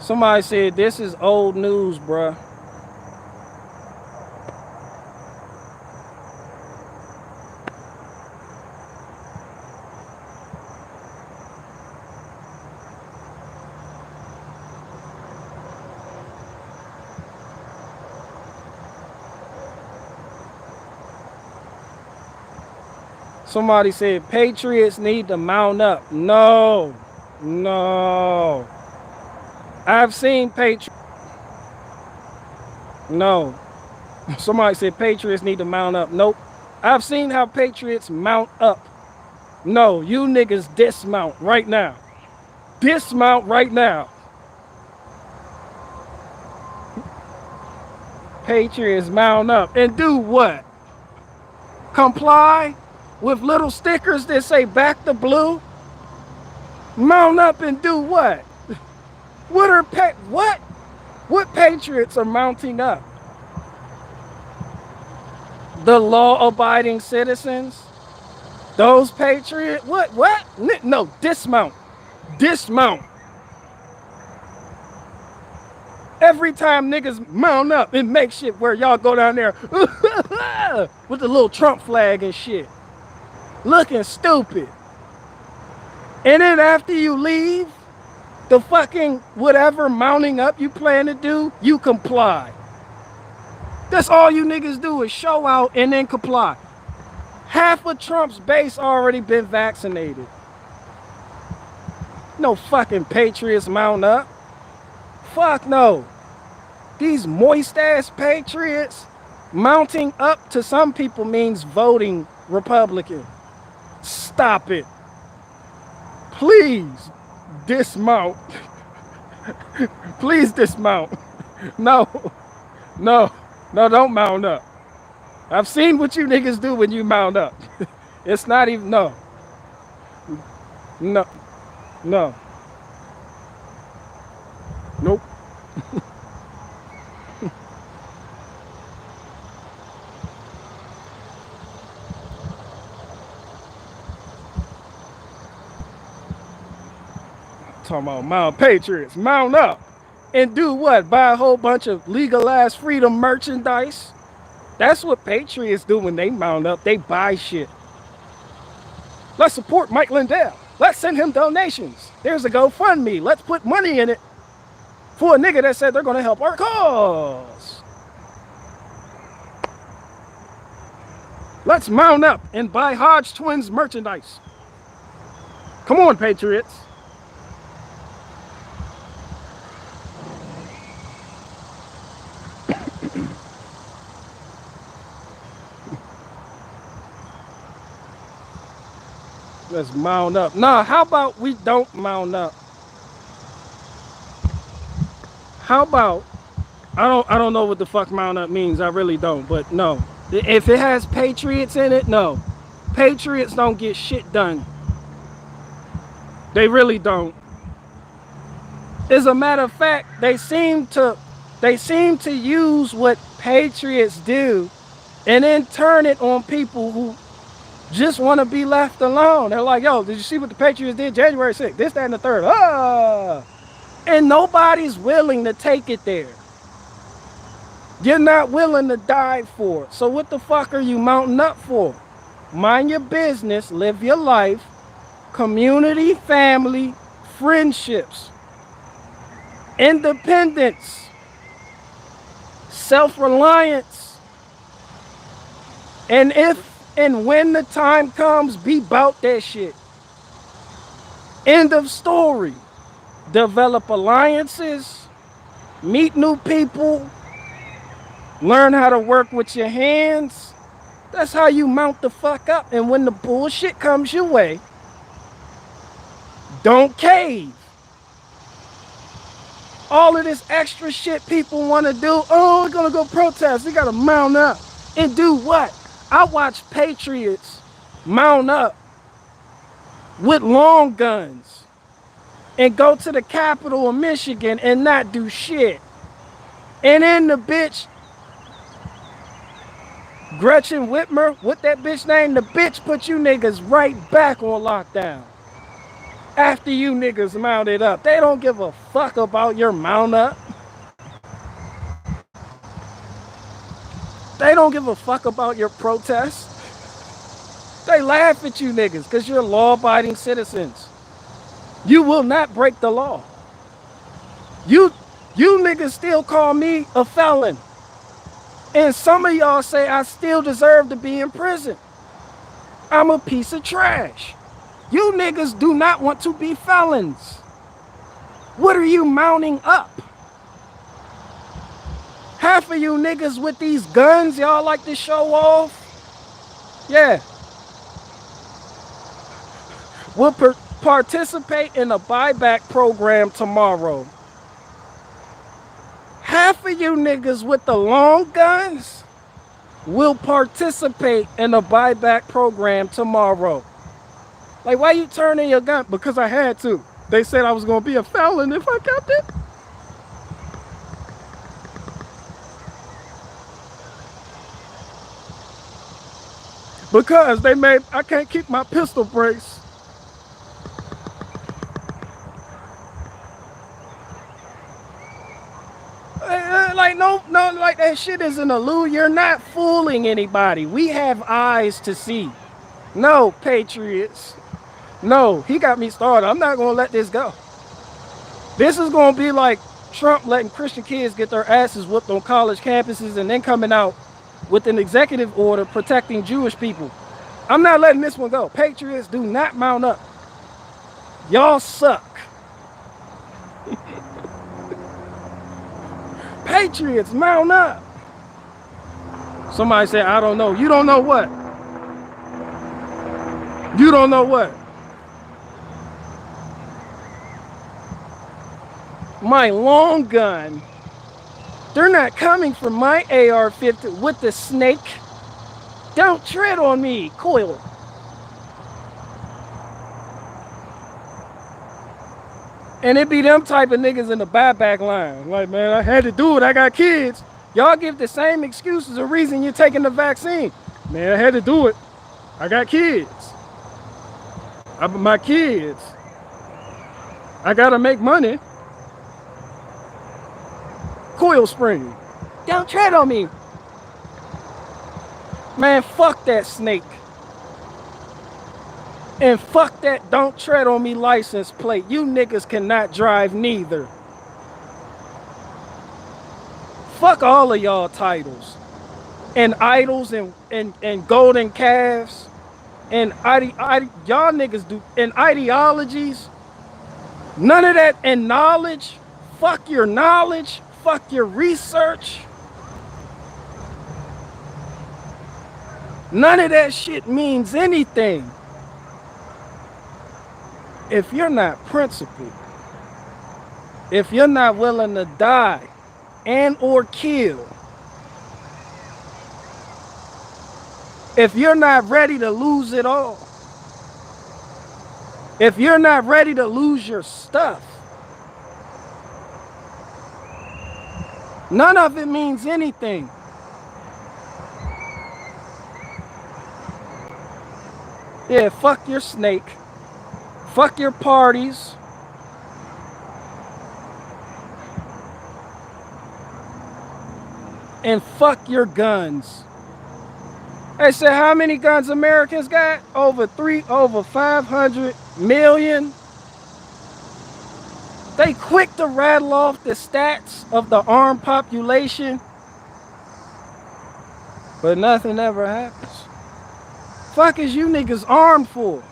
Somebody said this is old news, bruh. Somebody said Patriots need to mount up. No. I've seen Patriots. No. Somebody said Patriots need to mount up. Nope. I've seen how Patriots mount up. No, you niggas dismount right now. Dismount right now. Patriots mount up and do what? Comply with little stickers that say back the blue? Mount up and do what? What patriots are mounting up? The law-abiding citizens? Those patriots? What? No, dismount. Dismount. Every time niggas mount up and make shit where y'all go down there with the little Trump flag and shit. Looking stupid. And then after you leave, the fucking whatever mounting up you plan to do, you comply. That's all you niggas do is show out and then comply. Half of Trump's base already been vaccinated. No fucking patriots mount up. Fuck no. These moist ass patriots mounting up to some people means voting Republican. Stop it. Please dismount. Please dismount. No, don't mount up. I've seen what you niggas do when you mount up. It's not even, no. Nope. Talking about mount patriots, mount up and do what? Buy a whole bunch of legalized freedom merchandise. That's what patriots do when they mount up. They buy shit. Let's support Mike Lindell. Let's send him donations. There's a GoFundMe. Let's put money in it for a nigga that said they're gonna help our cause. Let's mount up and buy Hodge Twins merchandise. Come on, patriots. Let's mount up. Nah, how about we don't mount up? How about, I don't know what the fuck mount up means. I really don't, but no. If it has patriots in it, no. Patriots don't get shit done. They really don't. As a matter of fact, they seem to use what patriots do and then turn it on people who just want to be left alone. They're like, yo, did you see what the Patriots did January 6th? This, that, and the third. And nobody's willing to take it there. You're not willing to die for it. So what the fuck are you mounting up for? Mind your business, live your life, community, family, friendships, independence, self-reliance, and if and when the time comes, be about that shit. End of story. Develop alliances, meet new people, learn how to work with your hands. That's how you mount the fuck up. And when the bullshit comes your way, Don't cave. All of this extra shit people want to do. Oh, we're going to go protest. We got to mount up. And do what? I watch Patriots mount up with long guns and go to the capital of Michigan and not do shit. And then the bitch, Gretchen Whitmer, what that bitch name? The bitch put you niggas right back on lockdown. After you niggas mounted up. They don't give a fuck about your mount up. They don't give a fuck about your protest. They laugh at you niggas because you're law-abiding citizens. You will not break the law. You niggas still call me a felon. And some of y'all say I still deserve to be in prison. I'm a piece of trash. You niggas do not want to be felons. What are you mounting up? Half of you niggas with these guns y'all like to show off. Yeah. Will participate in a buyback program tomorrow. Half of you niggas with the long guns will participate in a buyback program tomorrow. Like, why you turning your gun? Because I had to. They said I was going to be a felon if I kept it. Because I can't keep my pistol brace. Like that shit is an illusion. You're not fooling anybody. We have eyes to see. No, Patriots. No, he got me started. I'm not going to let this go. This is going to be like Trump letting Christian kids get their asses whooped on college campuses and then coming out with an executive order protecting Jewish people. I'm not letting this one go. Patriots, do not mount up. Y'all suck. Patriots, mount up. Somebody said, I don't know. You don't know what? You don't know what? My long gun, they're not coming for my AR-15 with the snake. Don't tread on me, coil. And it be them type of niggas in the buyback line. Like, man, I had to do it. I got kids. Y'all give the same excuses or reason you're taking the vaccine. Man, I had to do it. I got kids. My kids. I gotta make money. Coil spring. Don't tread on me. Man, fuck that snake. And fuck that don't tread on me license plate. You niggas cannot drive neither. Fuck all of y'all titles. And idols and golden calves. And y'all niggas do. And ideologies. None of that. And knowledge. Fuck your knowledge. Fuck your research. None of that shit means anything if you're not principled. If you're not willing to die and or kill. If you're not ready to lose it all. If you're not ready to lose your stuff. None of it means anything. Yeah, fuck your snake. Fuck your parties. And fuck your guns. They said how many guns Americans got? Over 500 million. They quick to rattle off the stats of the armed population. But nothing ever happens. Fuck is you niggas armed for?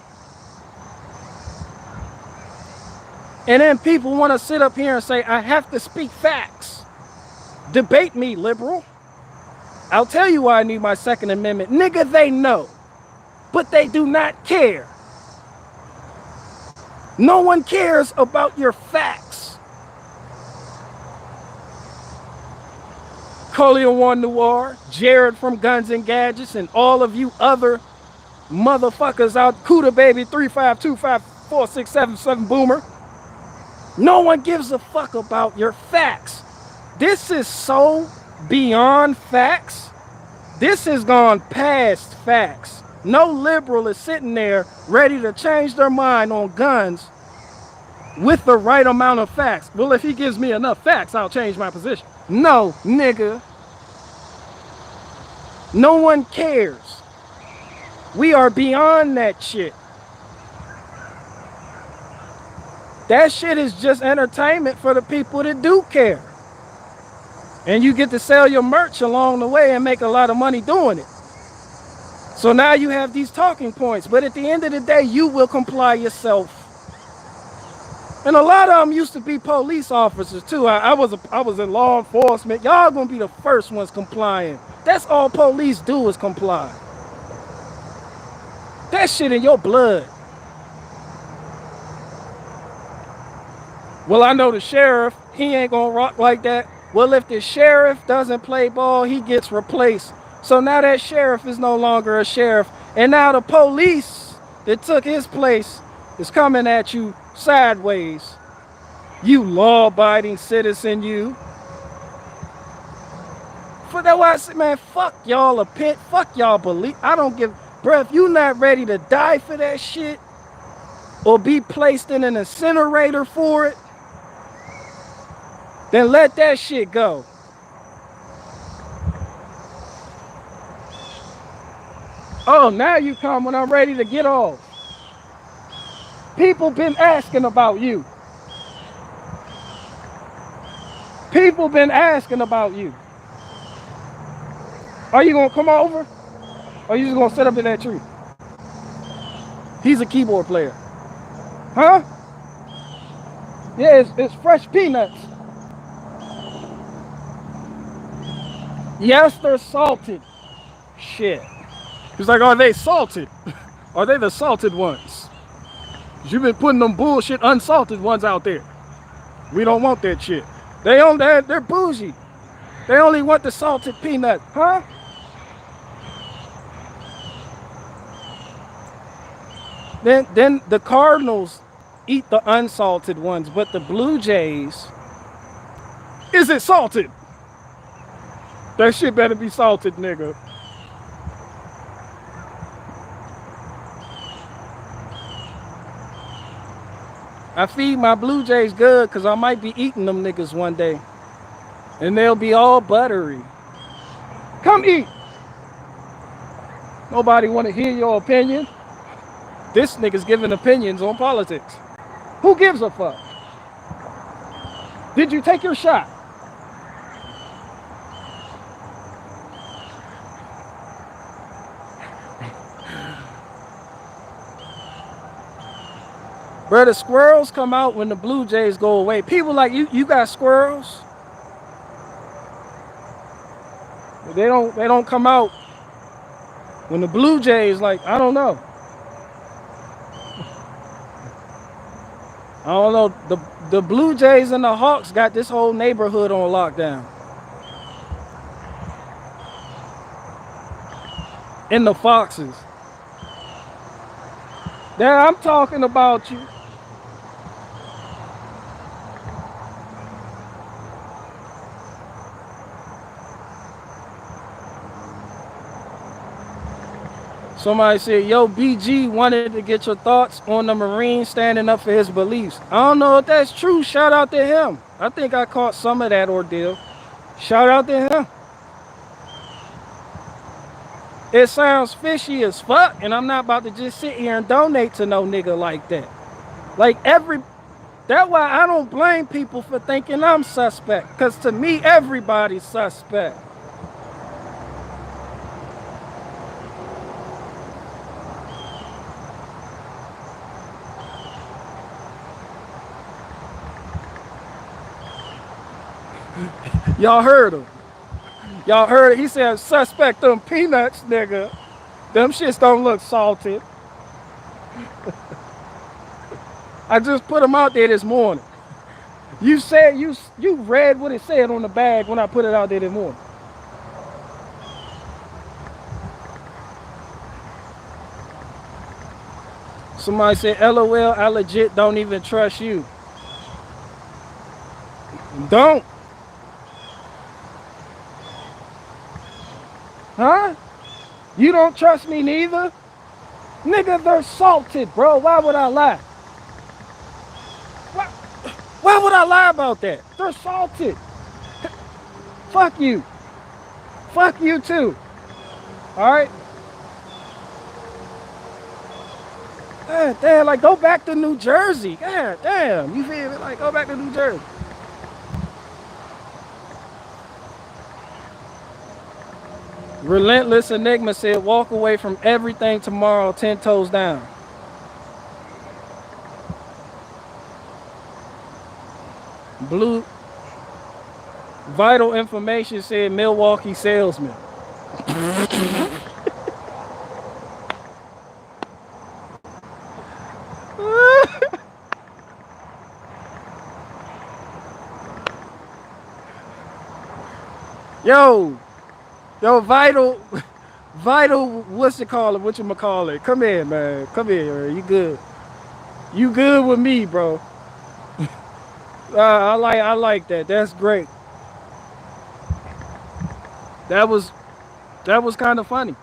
And then people want to sit up here and say, I have to speak facts. Debate me, liberal. I'll tell you why I need my Second Amendment. Nigga, they know. But they do not care. No one cares about your facts. Collier One Noir, Jared from Guns and Gadgets, and all of you other motherfuckers out, Cuda Baby 3525467 Boomer. No one gives a fuck about your facts. This is so beyond facts. This has gone past facts. No liberal is sitting there ready to change their mind on guns with the right amount of facts. Well, if he gives me enough facts, I'll change my position. No, nigga. No one cares. We are beyond that shit. That shit is just entertainment for the people that do care. And you get to sell your merch along the way and make a lot of money doing it. So now you have these talking points, but at the end of the day, you will comply yourself. And a lot of them used to be police officers too. I was in law enforcement. Y'all gonna be the first ones complying. That's all police do is comply. That shit in your blood. Well, I know the sheriff, he ain't gonna rock like that. Well, if the sheriff doesn't play ball, he gets replaced. So now that sheriff is no longer a sheriff. And now the police that took his place is coming at you sideways. You law-abiding citizen, you. For that why I say, man, fuck y'all a pit. Fuck y'all believe. I don't give, bruh, if you not ready to die for that shit or be placed in an incinerator for it, then let that shit go. Oh, now you come when I'm ready to get off. People been asking about you. People been asking about you. Are you gonna come over? Or are you just gonna sit up in that tree? He's a keyboard player. Huh? Yeah, it's fresh peanuts. Yes, they're salted. Shit. He's like, are they salted? Are they the salted ones? You've been putting them bullshit unsalted ones out there. We don't want that shit. They're bougie. They only want the salted peanut, huh? Then the Cardinals eat the unsalted ones, but the Blue Jays, is it salted? That shit better be salted, nigga. I feed my Blue Jays good because I might be eating them niggas one day. And they'll be all buttery. Come eat. Nobody want to hear your opinion. This nigga's giving opinions on politics. Who gives a fuck? Did you take your shot? Bro, the squirrels come out when the Blue Jays go away. People like, you got squirrels? They don't come out when the Blue Jays, like, I don't know. I don't know. The Blue Jays and the Hawks got this whole neighborhood on lockdown. And the Foxes. Now I'm talking about you. Somebody said, yo, BG wanted to get your thoughts on the Marine standing up for his beliefs. I don't know if that's true. Shout out to him. I think I caught some of that ordeal. Shout out to him. It sounds fishy as fuck, and I'm not about to just sit here and donate to no nigga like that. Like that's why I don't blame people for thinking I'm suspect, because to me, everybody's suspect. Y'all heard him. Y'all heard it. He said, suspect them peanuts, nigga. Them shits don't look salted. I just put them out there this morning. You said you read what it said on the bag when I put it out there this morning. Somebody said, LOL, I legit don't even trust you. Don't. Huh? You don't trust me neither? Nigga, they're salted, bro. Why would I lie? Why would I lie about that? They're salted. Fuck you. Fuck you too. All right? God damn, like go back to New Jersey. God damn, you feel me? Like go back to New Jersey. Relentless Enigma said, walk away from everything tomorrow, 10 toes down. Blue Vital Information said, Milwaukee salesman. Yo, Vital, what's it called? Whatchamacallit? Come here, man. Come here, man. You good? You good with me, bro? I like that. That's great. That was kind of funny.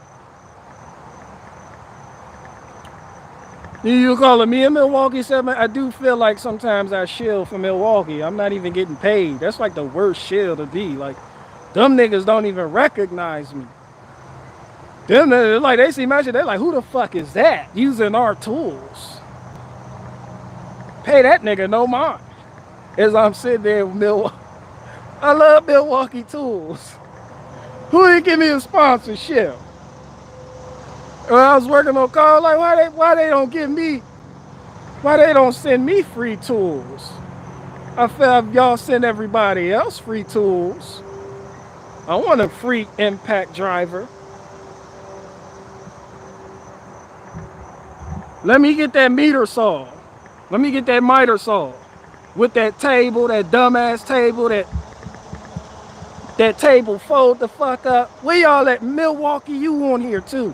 You calling me a Milwaukee 7? I do feel like sometimes I shill for Milwaukee. I'm not even getting paid. That's like the worst shill to be. Like, them niggas don't even recognize me. Them niggas, like, they see my shit, they're like, who the fuck is that using our tools? Pay that nigga no mind. As I'm sitting there with Milwaukee. I love Milwaukee tools. Who didn't give me a sponsorship? When I was working on call, like why they don't give me, why they don't send me free tools? I feel y'all send everybody else free tools. I want a free impact driver. Let me get that meter saw. Let me get that miter saw. With that table, that dumbass table, that table fold the fuck up. Where y'all at? Milwaukee, you on here too.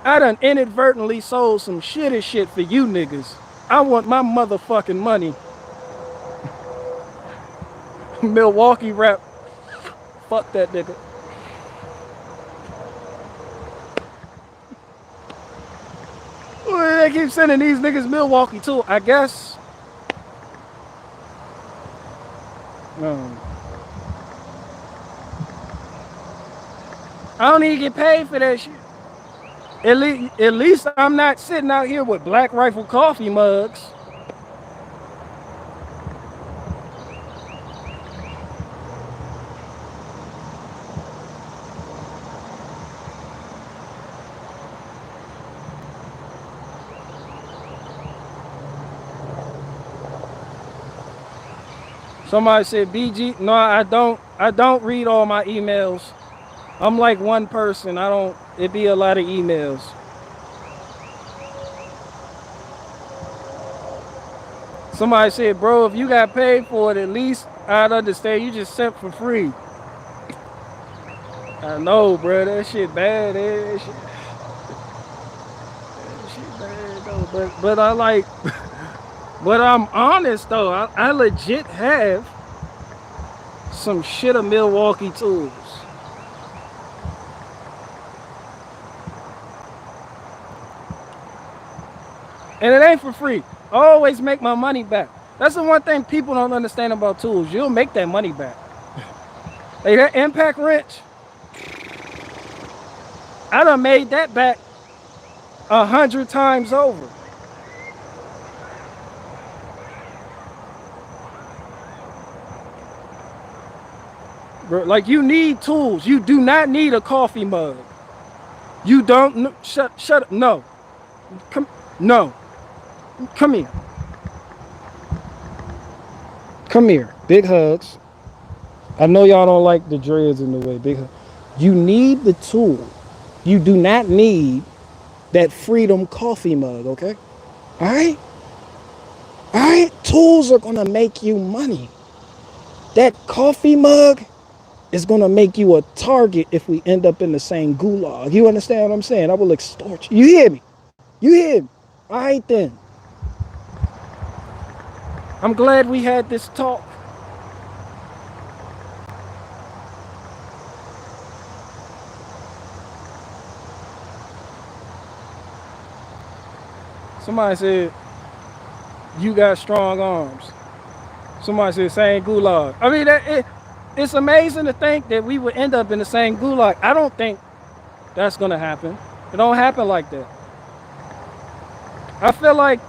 I done inadvertently sold some shitty shit for you niggas. I want my motherfucking money. Milwaukee rap. Fuck that nigga. Well, they keep sending these niggas Milwaukee too. I guess. I don't even get paid for that shit. At least I'm not sitting out here with Black Rifle coffee mugs. Somebody said BG. No, I don't read all my emails. I'm like one person. It'd be a lot of emails. Somebody said, bro, if you got paid for it, at least I'd understand you just sent for free. I know, bro, that shit bad. That shit bad though. But I like, but I'm honest though. I legit have some shit of Milwaukee tools. And it ain't for free. I always make my money back. That's the one thing people don't understand about tools. You'll make that money back. Like that impact wrench, I done made that back 100 times over. Bro, like you need tools. You do not need a coffee mug. You don't. Shut up. No. No. Come here. Come here. Big hugs. I know y'all don't like the dreads in the way. Big hugs. You need the tool. You do not need that Freedom coffee mug, okay? All right? All right? Tools are going to make you money. That coffee mug is going to make you a target if we end up in the same gulag. You understand what I'm saying? I will extort you. You hear me? You hear me? All right, then. I'm glad we had this talk. Somebody said, you got strong arms. Somebody said, same gulag. I mean, it's amazing to think that we would end up in the same gulag. I don't think that's going to happen. It don't happen like that. I feel like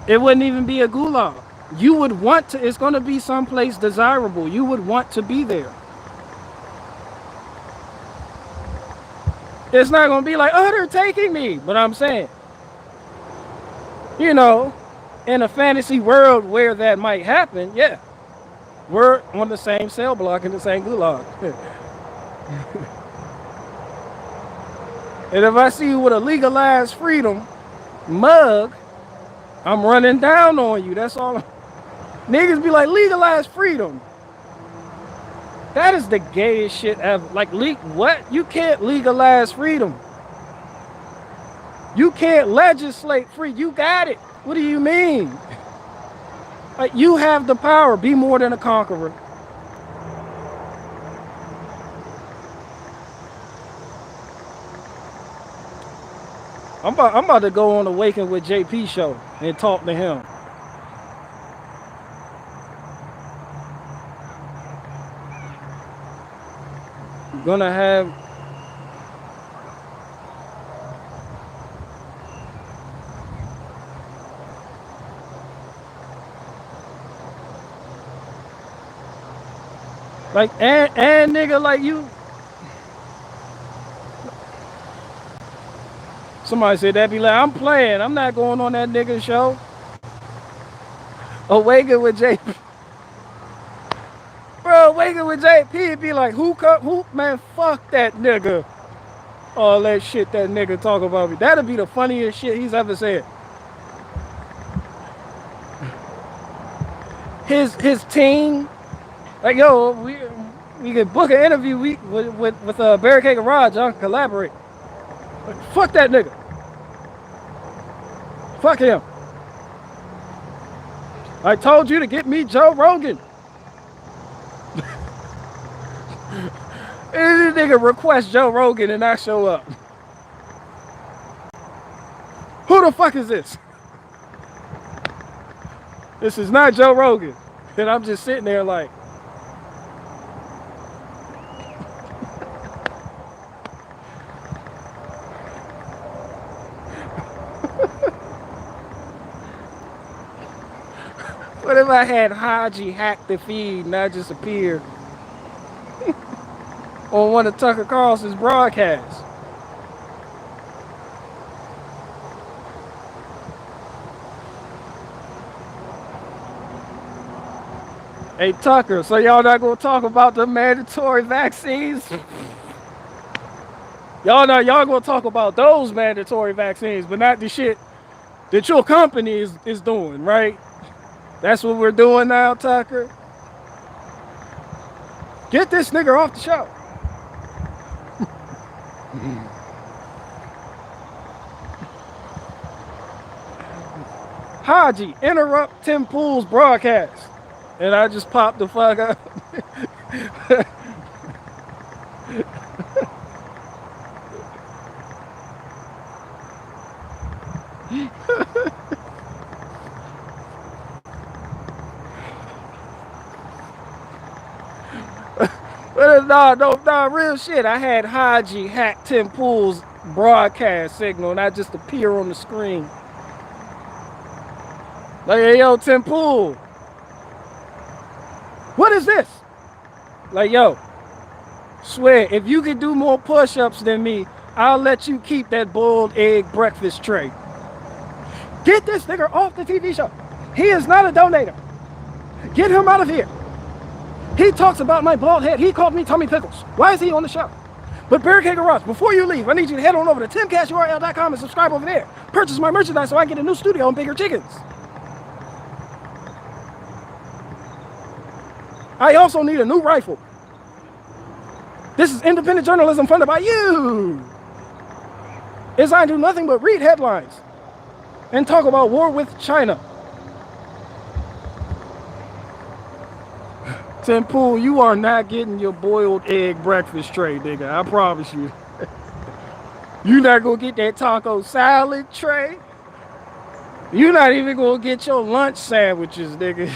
it wouldn't even be a gulag. You would want to, it's going to be someplace desirable. You would want to be there. It's not going to be like, oh, they're taking me. But I'm saying, you know, in a fantasy world where that might happen, yeah, we're on the same cell block in the same gulag. And if I see you with a legalized freedom mug, I'm running down on you. That's all. Niggas be like, legalized freedom. That is the gayest shit ever. Like, what? You can't legalize freedom. You can't legislate free. You got it. What do you mean? Like, you have the power. Be more than a conqueror. I'm about to go on Awaken with JP show and talk to him. Gonna have like and nigga like you. Somebody said that be like, I'm playing. I'm not going on that nigga show. Awaken with JP. Bro, Awaken with JP, it'd be like, who, man, fuck that nigga. All that shit that nigga talk about me. That'd be the funniest shit he's ever said. His team, like, yo, we could book an interview with Barricade Garage. Y'all can collaborate. Like, fuck that nigga. Fuck him. I told you to get me Joe Rogan. And this nigga request Joe Rogan and I show up. Who the fuck is this? This is not Joe Rogan. And I'm just sitting there like, what if I had Haji hack the feed and I just appeared on one of Tucker Carlson's broadcasts? Hey Tucker, so y'all not gonna talk about the mandatory vaccines? y'all gonna talk about those mandatory vaccines, but not the shit that your company is doing, right? That's what we're doing now, Tucker. Get this nigga off the show. Haji, interrupt Tim Pool's broadcast. And I just popped the fuck up. No, real shit. I had Haji hack Tim Pool's broadcast signal and I just appear on the screen. Like, hey, yo, Tim Pool. What is this? Like, yo, swear, if you can do more push-ups than me, I'll let you keep that boiled egg breakfast tray. Get this nigga off the TV show. He is not a donator. Get him out of here. He talks about my bald head. He called me Tummy Pickles. Why is he on the show? But Barricade Garage, before you leave, I need you to head on over to timcashurl.com and subscribe over there. Purchase my merchandise so I can get a new studio and bigger chickens. I also need a new rifle. This is independent journalism funded by you. Is I do nothing but read headlines and talk about war with China. Tim Pool, you are not getting your boiled egg breakfast tray, nigga. I promise you. You're not gonna get that taco salad tray. You're not even gonna get your lunch sandwiches, nigga.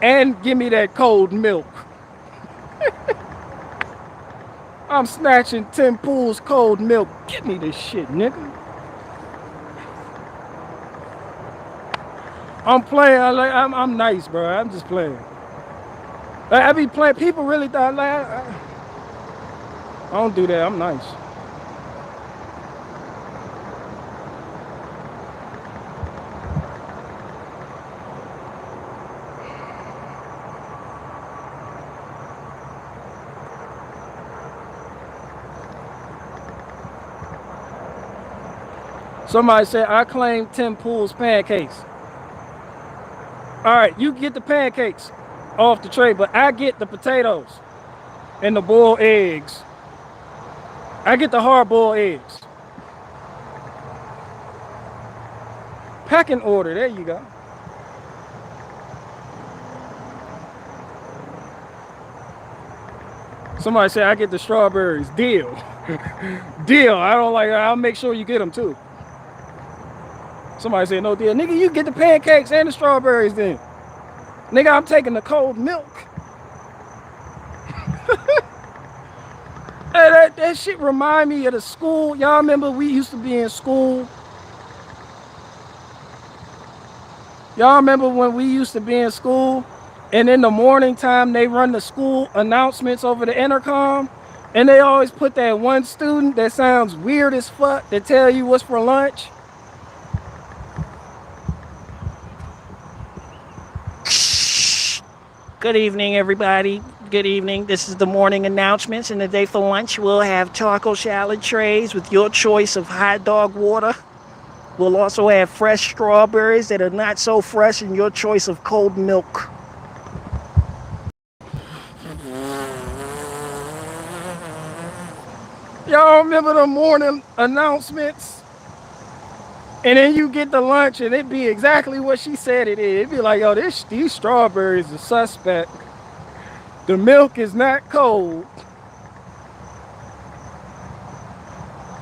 And give me that cold milk. I'm snatching Tim Pool's cold milk. Give me this shit, nigga. I'm playing. I'm nice, bro. I'm just playing. Like, I be playing. People really thought like I don't do that. I'm nice. Somebody said I claim Tim Pool's pancakes. All right, you get the pancakes off the tray, but I get the potatoes and the boiled eggs. I get the hard-boiled eggs. Packing order, there you go. Somebody said I get the strawberries. Deal. Deal. I don't like it. I'll make sure you get them too. Somebody said no deal. Nigga, you get the pancakes and the strawberries then. Nigga, I'm taking the cold milk. Hey, that shit remind me of the school. Y'all remember we used to be in school? Y'all remember when we used to be in school? And in the morning time, they run the school announcements over the intercom. And they always put that one student that sounds weird as fuck to tell you what's for lunch. Good evening, everybody. Good evening. This is the morning announcements. And today for lunch, we'll have taco salad trays with your choice of hot dog water. We'll also have fresh strawberries that are not so fresh and your choice of cold milk. Y'all remember the morning announcements? And then you get the lunch and it'd be exactly what she said it is. It'd be like, yo, these strawberries are suspect. The milk is not cold.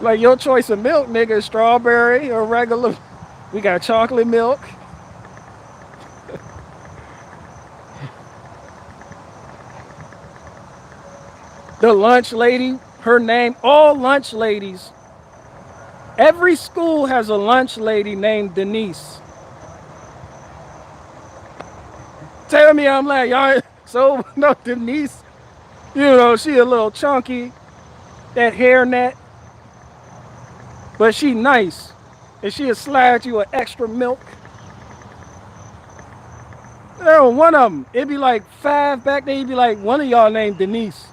Like your choice of milk, nigga, strawberry or regular. We got chocolate milk. The lunch lady, her name, all lunch ladies. Every school has a lunch lady named Denise. Tell me I'm like, y'all, so no, Denise, you know, she a little chunky, that hairnet, but she nice. And she'll slide you an extra milk. There one of them, it'd be like 5 back there, it'd be like one of y'all named Denise.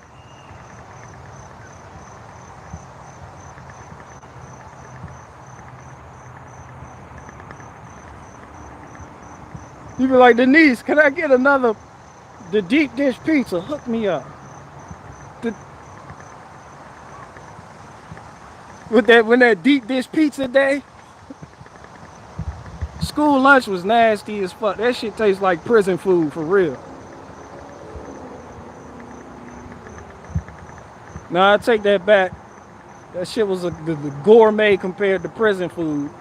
You be like, Denise, can I get the deep dish pizza? Hook me up. When that deep dish pizza day, school lunch was nasty as fuck. That shit tastes like prison food for real. Nah, I take that back. That shit was the gourmet compared to prison food.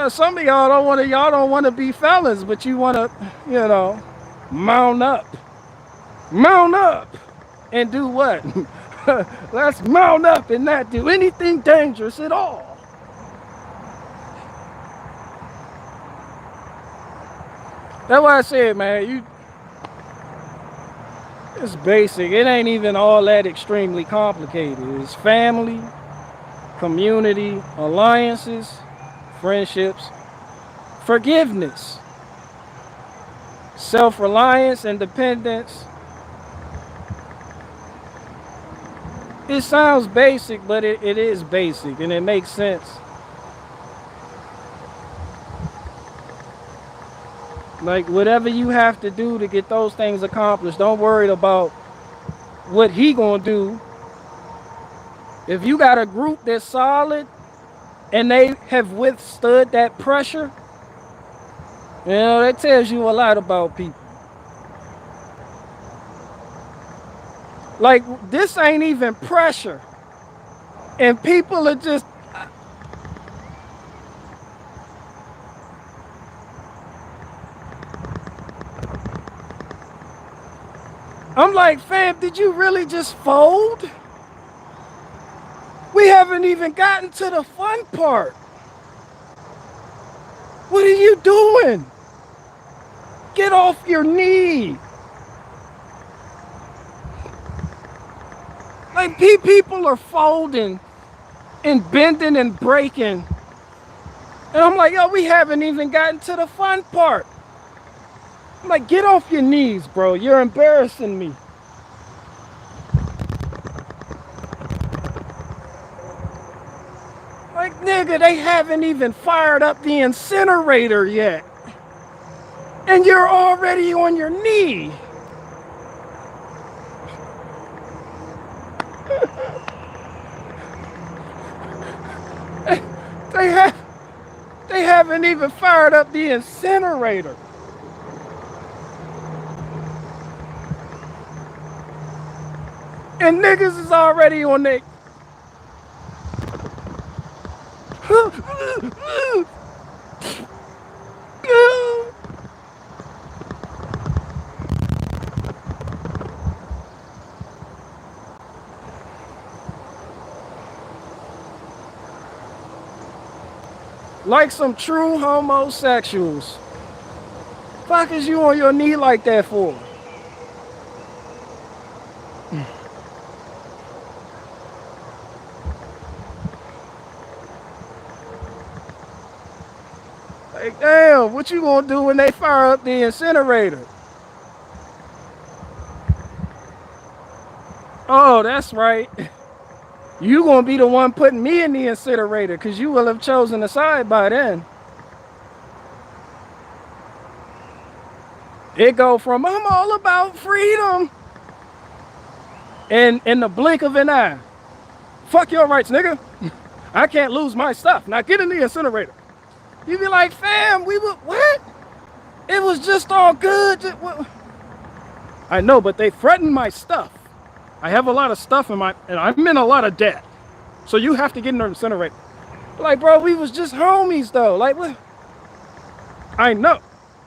Some of y'all don't want to be fellas, but you want to, you know, mount up and do what? Let's mount up and not do anything dangerous at all. That's why I said, man, it's basic. It ain't even all that extremely complicated. It's family, community, alliances, friendships, forgiveness, self-reliance, independence. It sounds basic, but it is basic and it makes sense. Like, whatever you have to do to get those things accomplished, don't worry about what he gonna do. If you got a group that's solid and they have withstood that pressure, you know, that tells you a lot about people. Like, this ain't even pressure. And people are just... I'm like, fam, did you really just fold? We haven't even gotten to the fun part. What are you doing? Get off your knee. Like, people are folding and bending and breaking. And I'm like, yo, we haven't even gotten to the fun part. I'm like, get off your knees, bro. You're embarrassing me. Like, nigga, they haven't even fired up the incinerator yet. And you're already on your knee. They haven't even fired up the incinerator. And niggas is already on their... Like some true homosexuals. Fuck is you on your knee like that for? Like, damn, what you gonna do when they fire up the incinerator? Oh, that's right. You gonna be the one putting me in the incinerator because you will have chosen a side by then. It go from, I'm all about freedom, and in the blink of an eye, fuck your rights, nigga. I can't lose my stuff. Now get in the incinerator. You be like, fam, we would, what? It was just all good. I know, but they threatened my stuff. I have a lot of stuff in my, and I'm in a lot of debt. So you have to get in the incinerator. Like, bro, we was just homies though. Like, what? I know,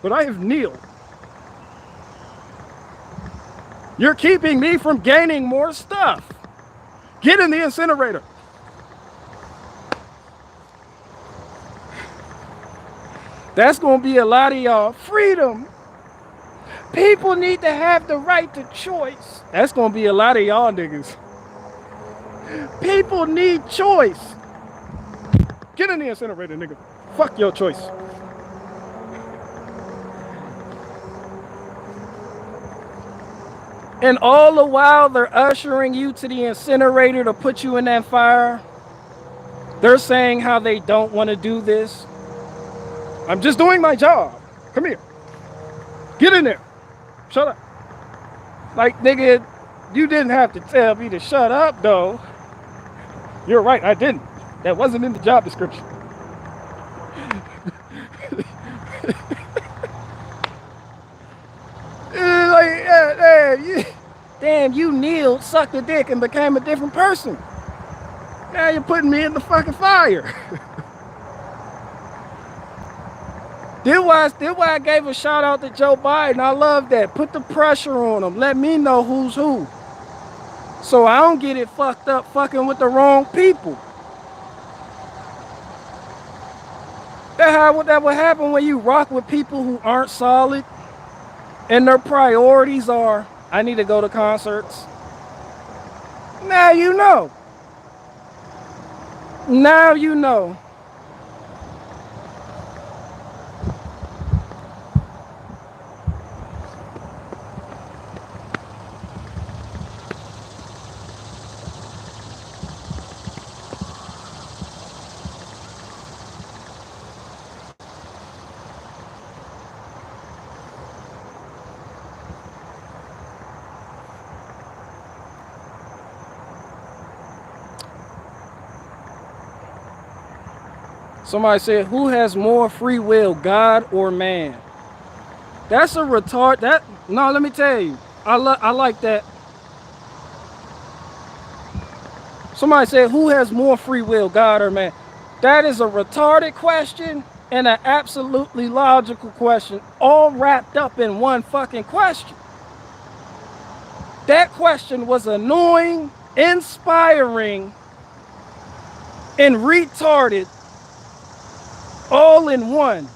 but I have kneeled. You're keeping me from gaining more stuff. Get in the incinerator. That's gonna be a lot of y'all. Freedom. People need to have the right to choice. That's gonna be a lot of y'all niggas. People need choice. Get in the incinerator, nigga. Fuck your choice. And all the while they're ushering you to the incinerator to put you in that fire, they're saying how they don't want to do this. I'm just doing my job. Come here. Get in there. Shut up. Like, nigga, you didn't have to tell me to shut up, though. You're right, I didn't. That wasn't in the job description. Like, damn, you kneeled, sucked a dick, and became a different person. Now you're putting me in the fucking fire. That's why I gave a shout out to Joe Biden. I love that. Put the pressure on him. Let me know who's who. So I don't get it fucked up fucking with the wrong people. That would happen when you rock with people who aren't solid and their priorities are, I need to go to concerts. Now you know. Now you know. Somebody said, who has more free will, God or man? That's a retard. No, let me tell you. I like that. Somebody said, who has more free will, God or man? That is a retarded question and an absolutely logical question, all wrapped up in one fucking question. That question was annoying, inspiring, and retarded all in one.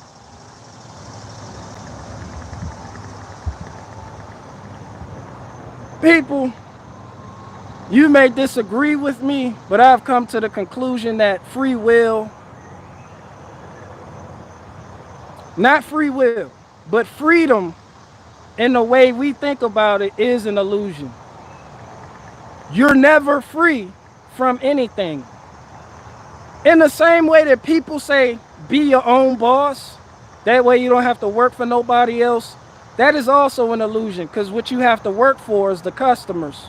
People, you may disagree with me, but I've come to the conclusion that free will, not free will, but freedom in the way we think about it is an illusion. You're never free from anything. In the same way that people say, be your own boss, that way you don't have to work for nobody else, that is also an illusion, because what you have to work for is the customers.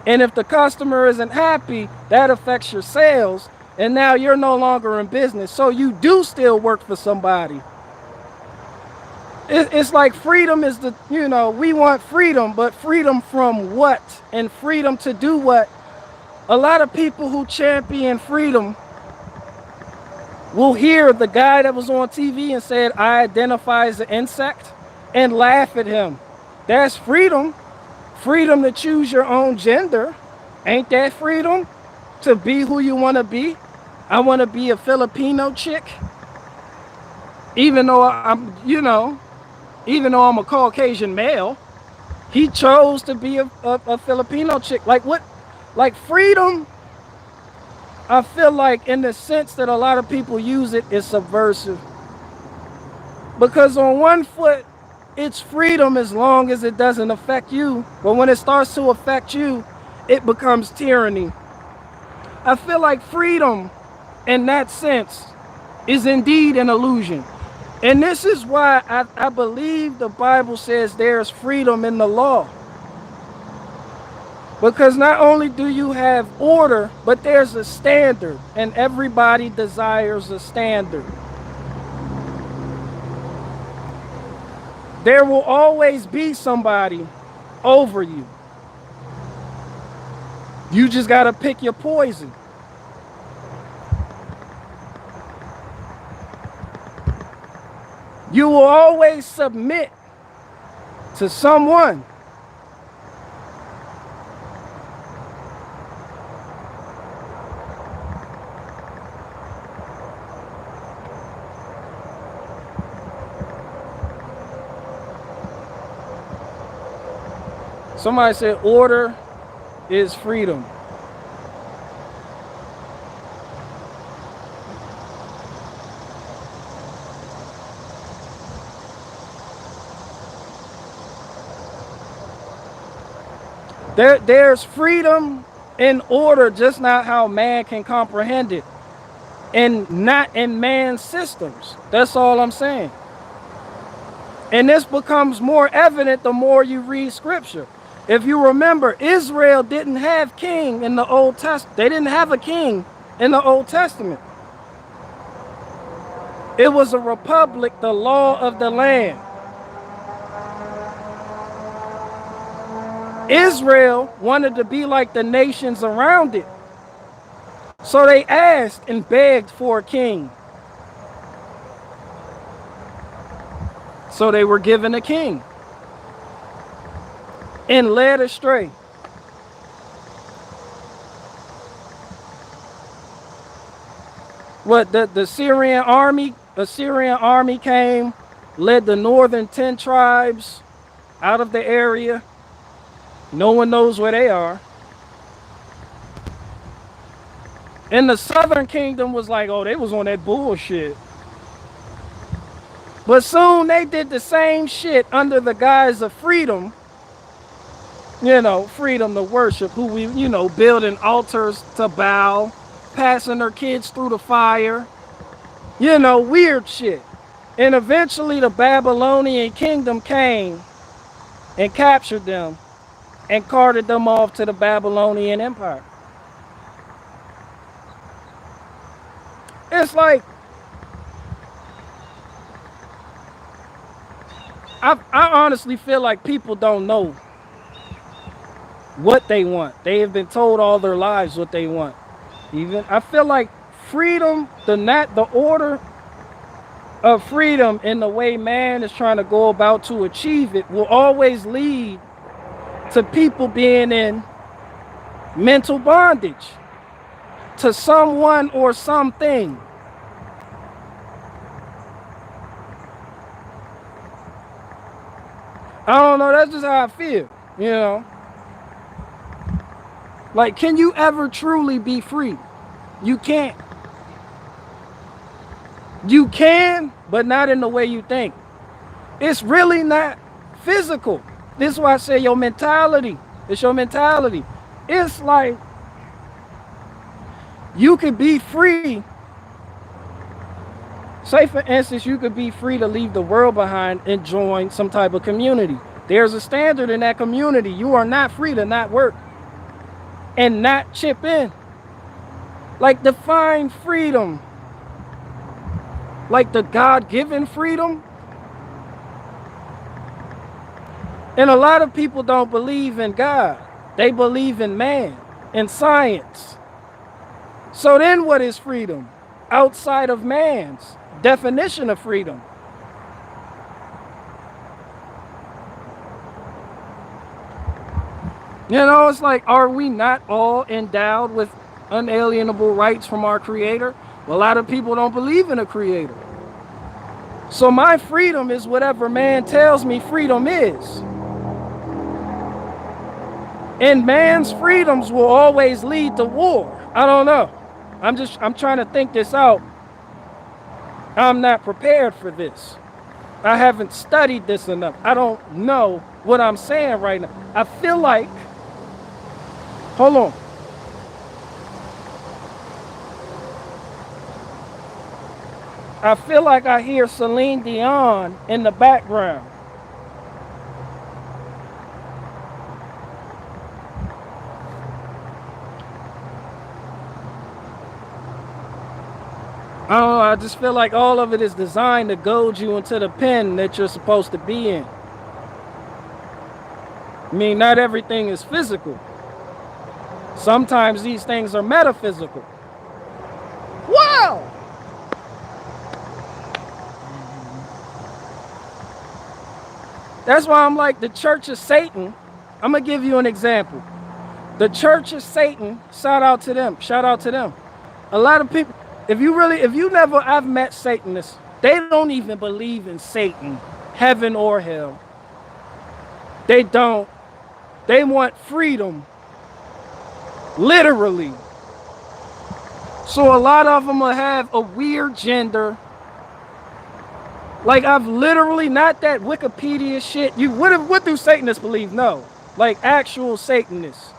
And if the customer isn't happy, that affects your sales, and now you're no longer in business. So you do still work for somebody. It's like freedom is we want freedom, but freedom from what? And freedom to do what? A lot of people who champion freedom will hear the guy that was on TV and said, I identify as an insect, and laugh at him. That's freedom. Freedom to choose your own gender. Ain't that freedom? To be who you want to be? I want to be a Filipino chick. Even though I'm a Caucasian male, he chose to be a Filipino chick. Like what? Like freedom, I feel like in the sense that a lot of people use it, is subversive. Because on one foot, it's freedom as long as it doesn't affect you. But when it starts to affect you, it becomes tyranny. I feel like freedom in that sense is indeed an illusion. And this is why I believe the Bible says there's freedom in the law. Because not only do you have order, but there's a standard, and everybody desires a standard. There will always be somebody over you. You just got to pick your poison. You will always submit to someone. Somebody said order is freedom. There's freedom in order, just not how man can comprehend it, and not in man's systems. That's all I'm saying. And this becomes more evident the more you read scripture. If you remember, Israel didn't have king in the Old Testament. They didn't have a king in the Old Testament. It was a republic, the law of the land. Israel wanted to be like the nations around it. So they asked and begged for a king. So they were given a king and led astray. What, the Syrian army, came, led the northern 10 tribes out of the area. No one knows where they are. And the southern kingdom was like, oh, they was on that bullshit. But soon they did the same shit under the guise of freedom. Freedom to worship, who we, building altars to Baal, passing their kids through the fire, weird shit. And eventually the Babylonian kingdom came and captured them and carted them off to the Babylonian Empire. It's like I honestly feel like people don't know what they want. They have been told all their lives what they want. Even I feel like freedom, the order of freedom in the way man is trying to go about to achieve it will always lead to people being in mental bondage to someone or something. I don't know, that's just how I feel, you know. Like, can you ever truly be free? You can't. You can, but not in the way you think. It's really not physical. This is why I say your mentality. It's your mentality. It's like you could be free. Say, for instance, you could be free to leave the world behind and join some type of community. There's a standard in that community. You are not free to not work and not chip in. Like, define freedom. Like the God-given freedom. And a lot of people don't believe in God. They believe in man and science. So then what is freedom? Outside of man's definition of freedom. You know, it's like, are we not all endowed with unalienable rights from our Creator? Well, a lot of people don't believe in a Creator. So my freedom is whatever man tells me freedom is. And man's freedoms will always lead to war. I don't know. I'm trying to think this out. I'm not prepared for this. I haven't studied this enough. I don't know what I'm saying right now. I feel like, hold on. I feel like I hear Celine Dion in the background. I don't know, I just feel like all of it is designed to goad you into the pen that you're supposed to be in. I mean, not everything is physical. Sometimes these things are metaphysical. Wow! That's why I'm like, the Church of Satan. I'm going to give you an example. The Church of Satan, shout out to them. Shout out to them. A lot of people, I've met Satanists. They don't even believe in Satan, heaven or hell. They don't. They want freedom. Literally. So a lot of them will have a weird gender. Like, I've literally, not that Wikipedia shit. What do Satanists believe? No. Like, actual Satanists.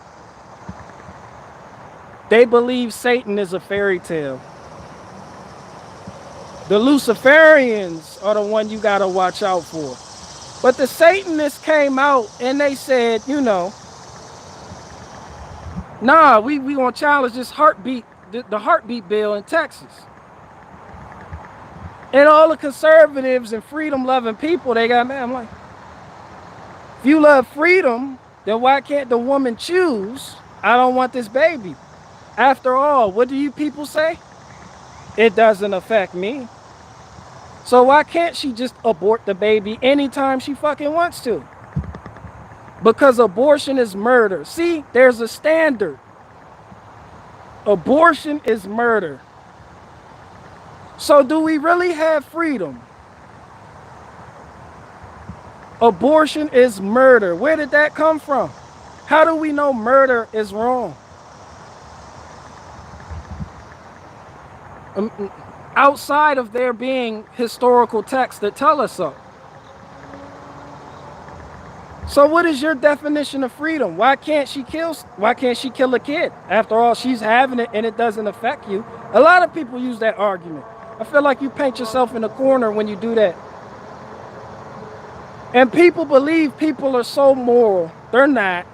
They believe Satan is a fairy tale. The Luciferians are the one you gotta watch out for. But the Satanists came out and they said, you know, nah, we gonna challenge this heartbeat, the heartbeat bill in Texas. And all the conservatives and freedom-loving people, they got mad. I'm like, if you love freedom, then why can't the woman choose, I don't want this baby? After all, what do you people say? It doesn't affect me. So why can't she just abort the baby anytime she fucking wants to? Because abortion is murder. See, there's a standard. Abortion is murder. So do we really have freedom? Abortion is murder. Where did that come from? How do we know murder is wrong? Outside of there being historical texts that tell us so. So what is your definition of freedom? Why can't she kill a kid? After all, she's having it and it doesn't affect you. A lot of people use that argument. I feel like you paint yourself in a corner when you do that. And people believe people are so moral. They're not.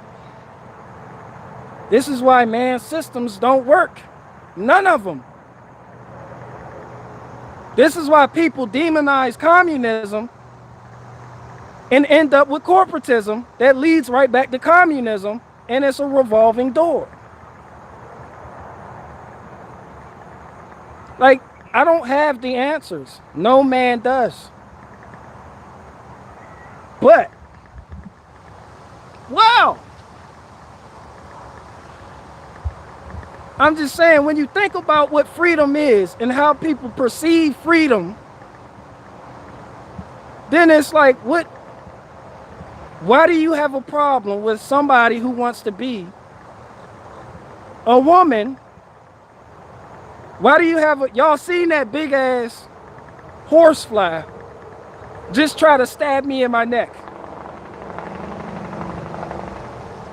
This is why man's systems don't work. None of them. This is why people demonize communism and end up with corporatism that leads right back to communism, and it's a revolving door. Like, I don't have the answers. No man does. But, wow. I'm just saying, when you think about what freedom is and how people perceive freedom, then it's like, why do you have a problem with somebody who wants to be a woman? Why do you have y'all seen that big ass horsefly just try to stab me in my neck?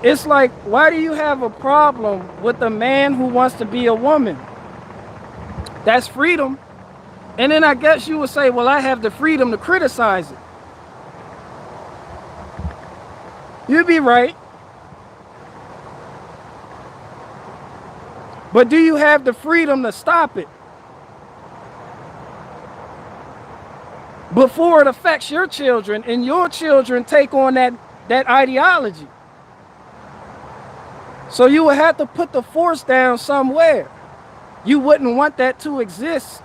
It's like, why do you have a problem with a man who wants to be a woman? That's freedom. And then I guess you would say, well, I have the freedom to criticize it. You'd be right. But do you have the freedom to stop it before it affects your children and your children take on that ideology? So you would have to put the force down somewhere. You wouldn't want that to exist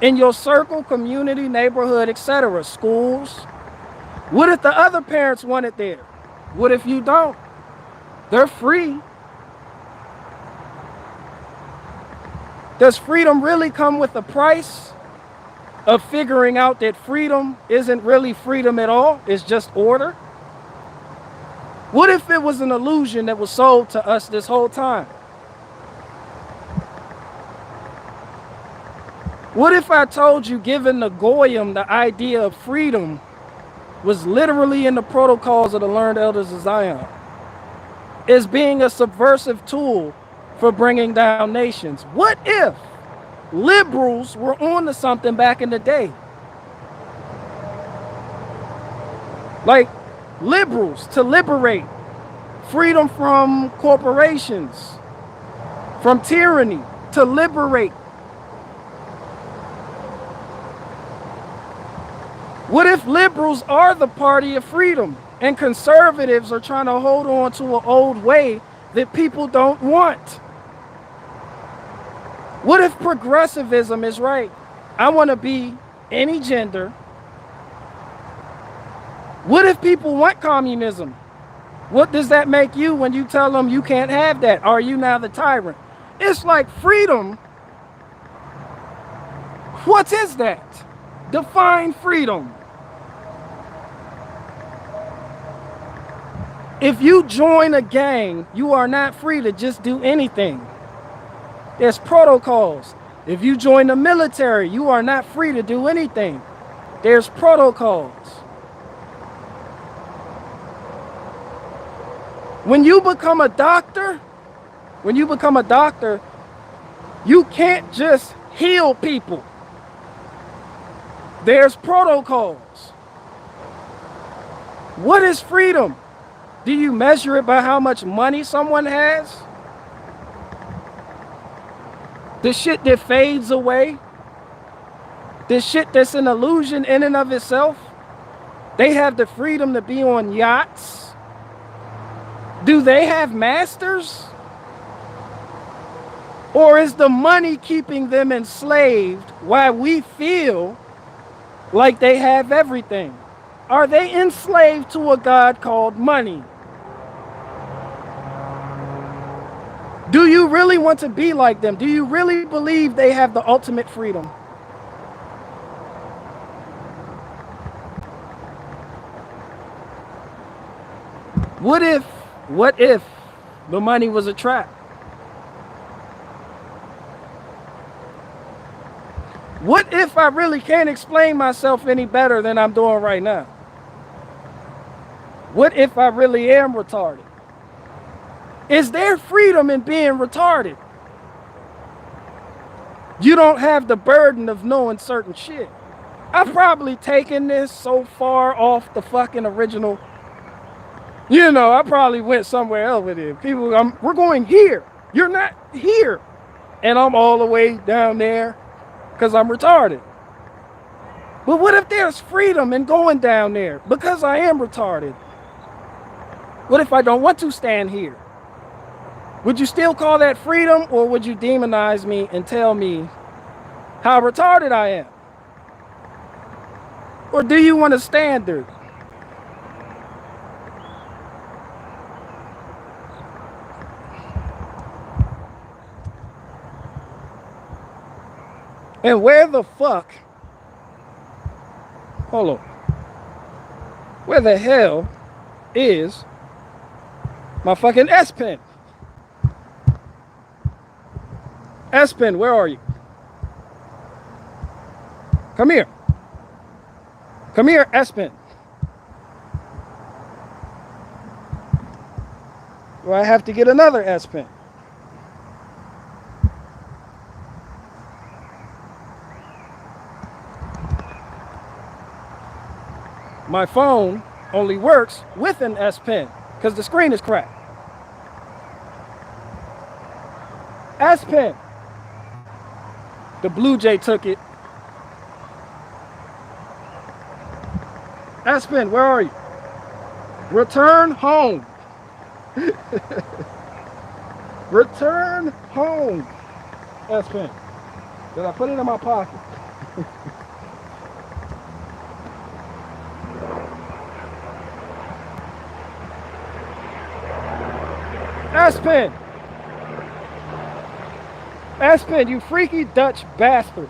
in your circle, community, neighborhood, etc., schools. What if the other parents want it there? What if you don't? They're free. Does freedom really come with a price of figuring out that freedom isn't really freedom at all? It's just order? What if it was an illusion that was sold to us this whole time? What if I told you, given the Goyim, the idea of freedom was literally in the protocols of the learned elders of Zion, as being a subversive tool for bringing down nations? What if liberals were on to something back in the day? Like, liberals to liberate, freedom from corporations, from tyranny, to liberate. What if liberals are the party of freedom and conservatives are trying to hold on to an old way that people don't want? What if progressivism is right? I want to be any gender. What if people want communism? What does that make you when you tell them you can't have that? Are you now the tyrant? It's like freedom. What is that? Define freedom. If you join a gang, you are not free to just do anything. There's protocols. If you join the military, you are not free to do anything. There's protocols. When you become a doctor, you can't just heal people. There's protocols. What is freedom? Do you measure it by how much money someone has? The shit that fades away? The shit that's an illusion in and of itself? They have the freedom to be on yachts. Do they have masters? Or is the money keeping them enslaved while we feel like they have everything? Are they enslaved to a god called money? Do you really want to be like them? Do you really believe they have the ultimate freedom? What if the money was a trap? What if I really can't explain myself any better than I'm doing right now? What if I really am retarded? Is there freedom in being retarded? You don't have the burden of knowing certain shit. I've probably taken this so far off the fucking original. You know, I probably went somewhere else with it. People, we're going here. You're not here. And I'm all the way down there because I'm retarded. But what if there's freedom in going down there because I am retarded? What if I don't want to stand here? Would you still call that freedom, or would you demonize me and tell me how retarded I am? Or do you want a standard? And where the fuck, hold on, where the hell is my fucking S Pen? S Pen, where are you? Come here. Come here, S Pen. Do I have to get another S Pen? My phone only works with an S Pen because the screen is cracked. S Pen. The Blue Jay took it. S Pen, where are you? Return home. Return home. S Pen. Did I put it in my pocket? S Pen. S Pen, you freaky Dutch bastard.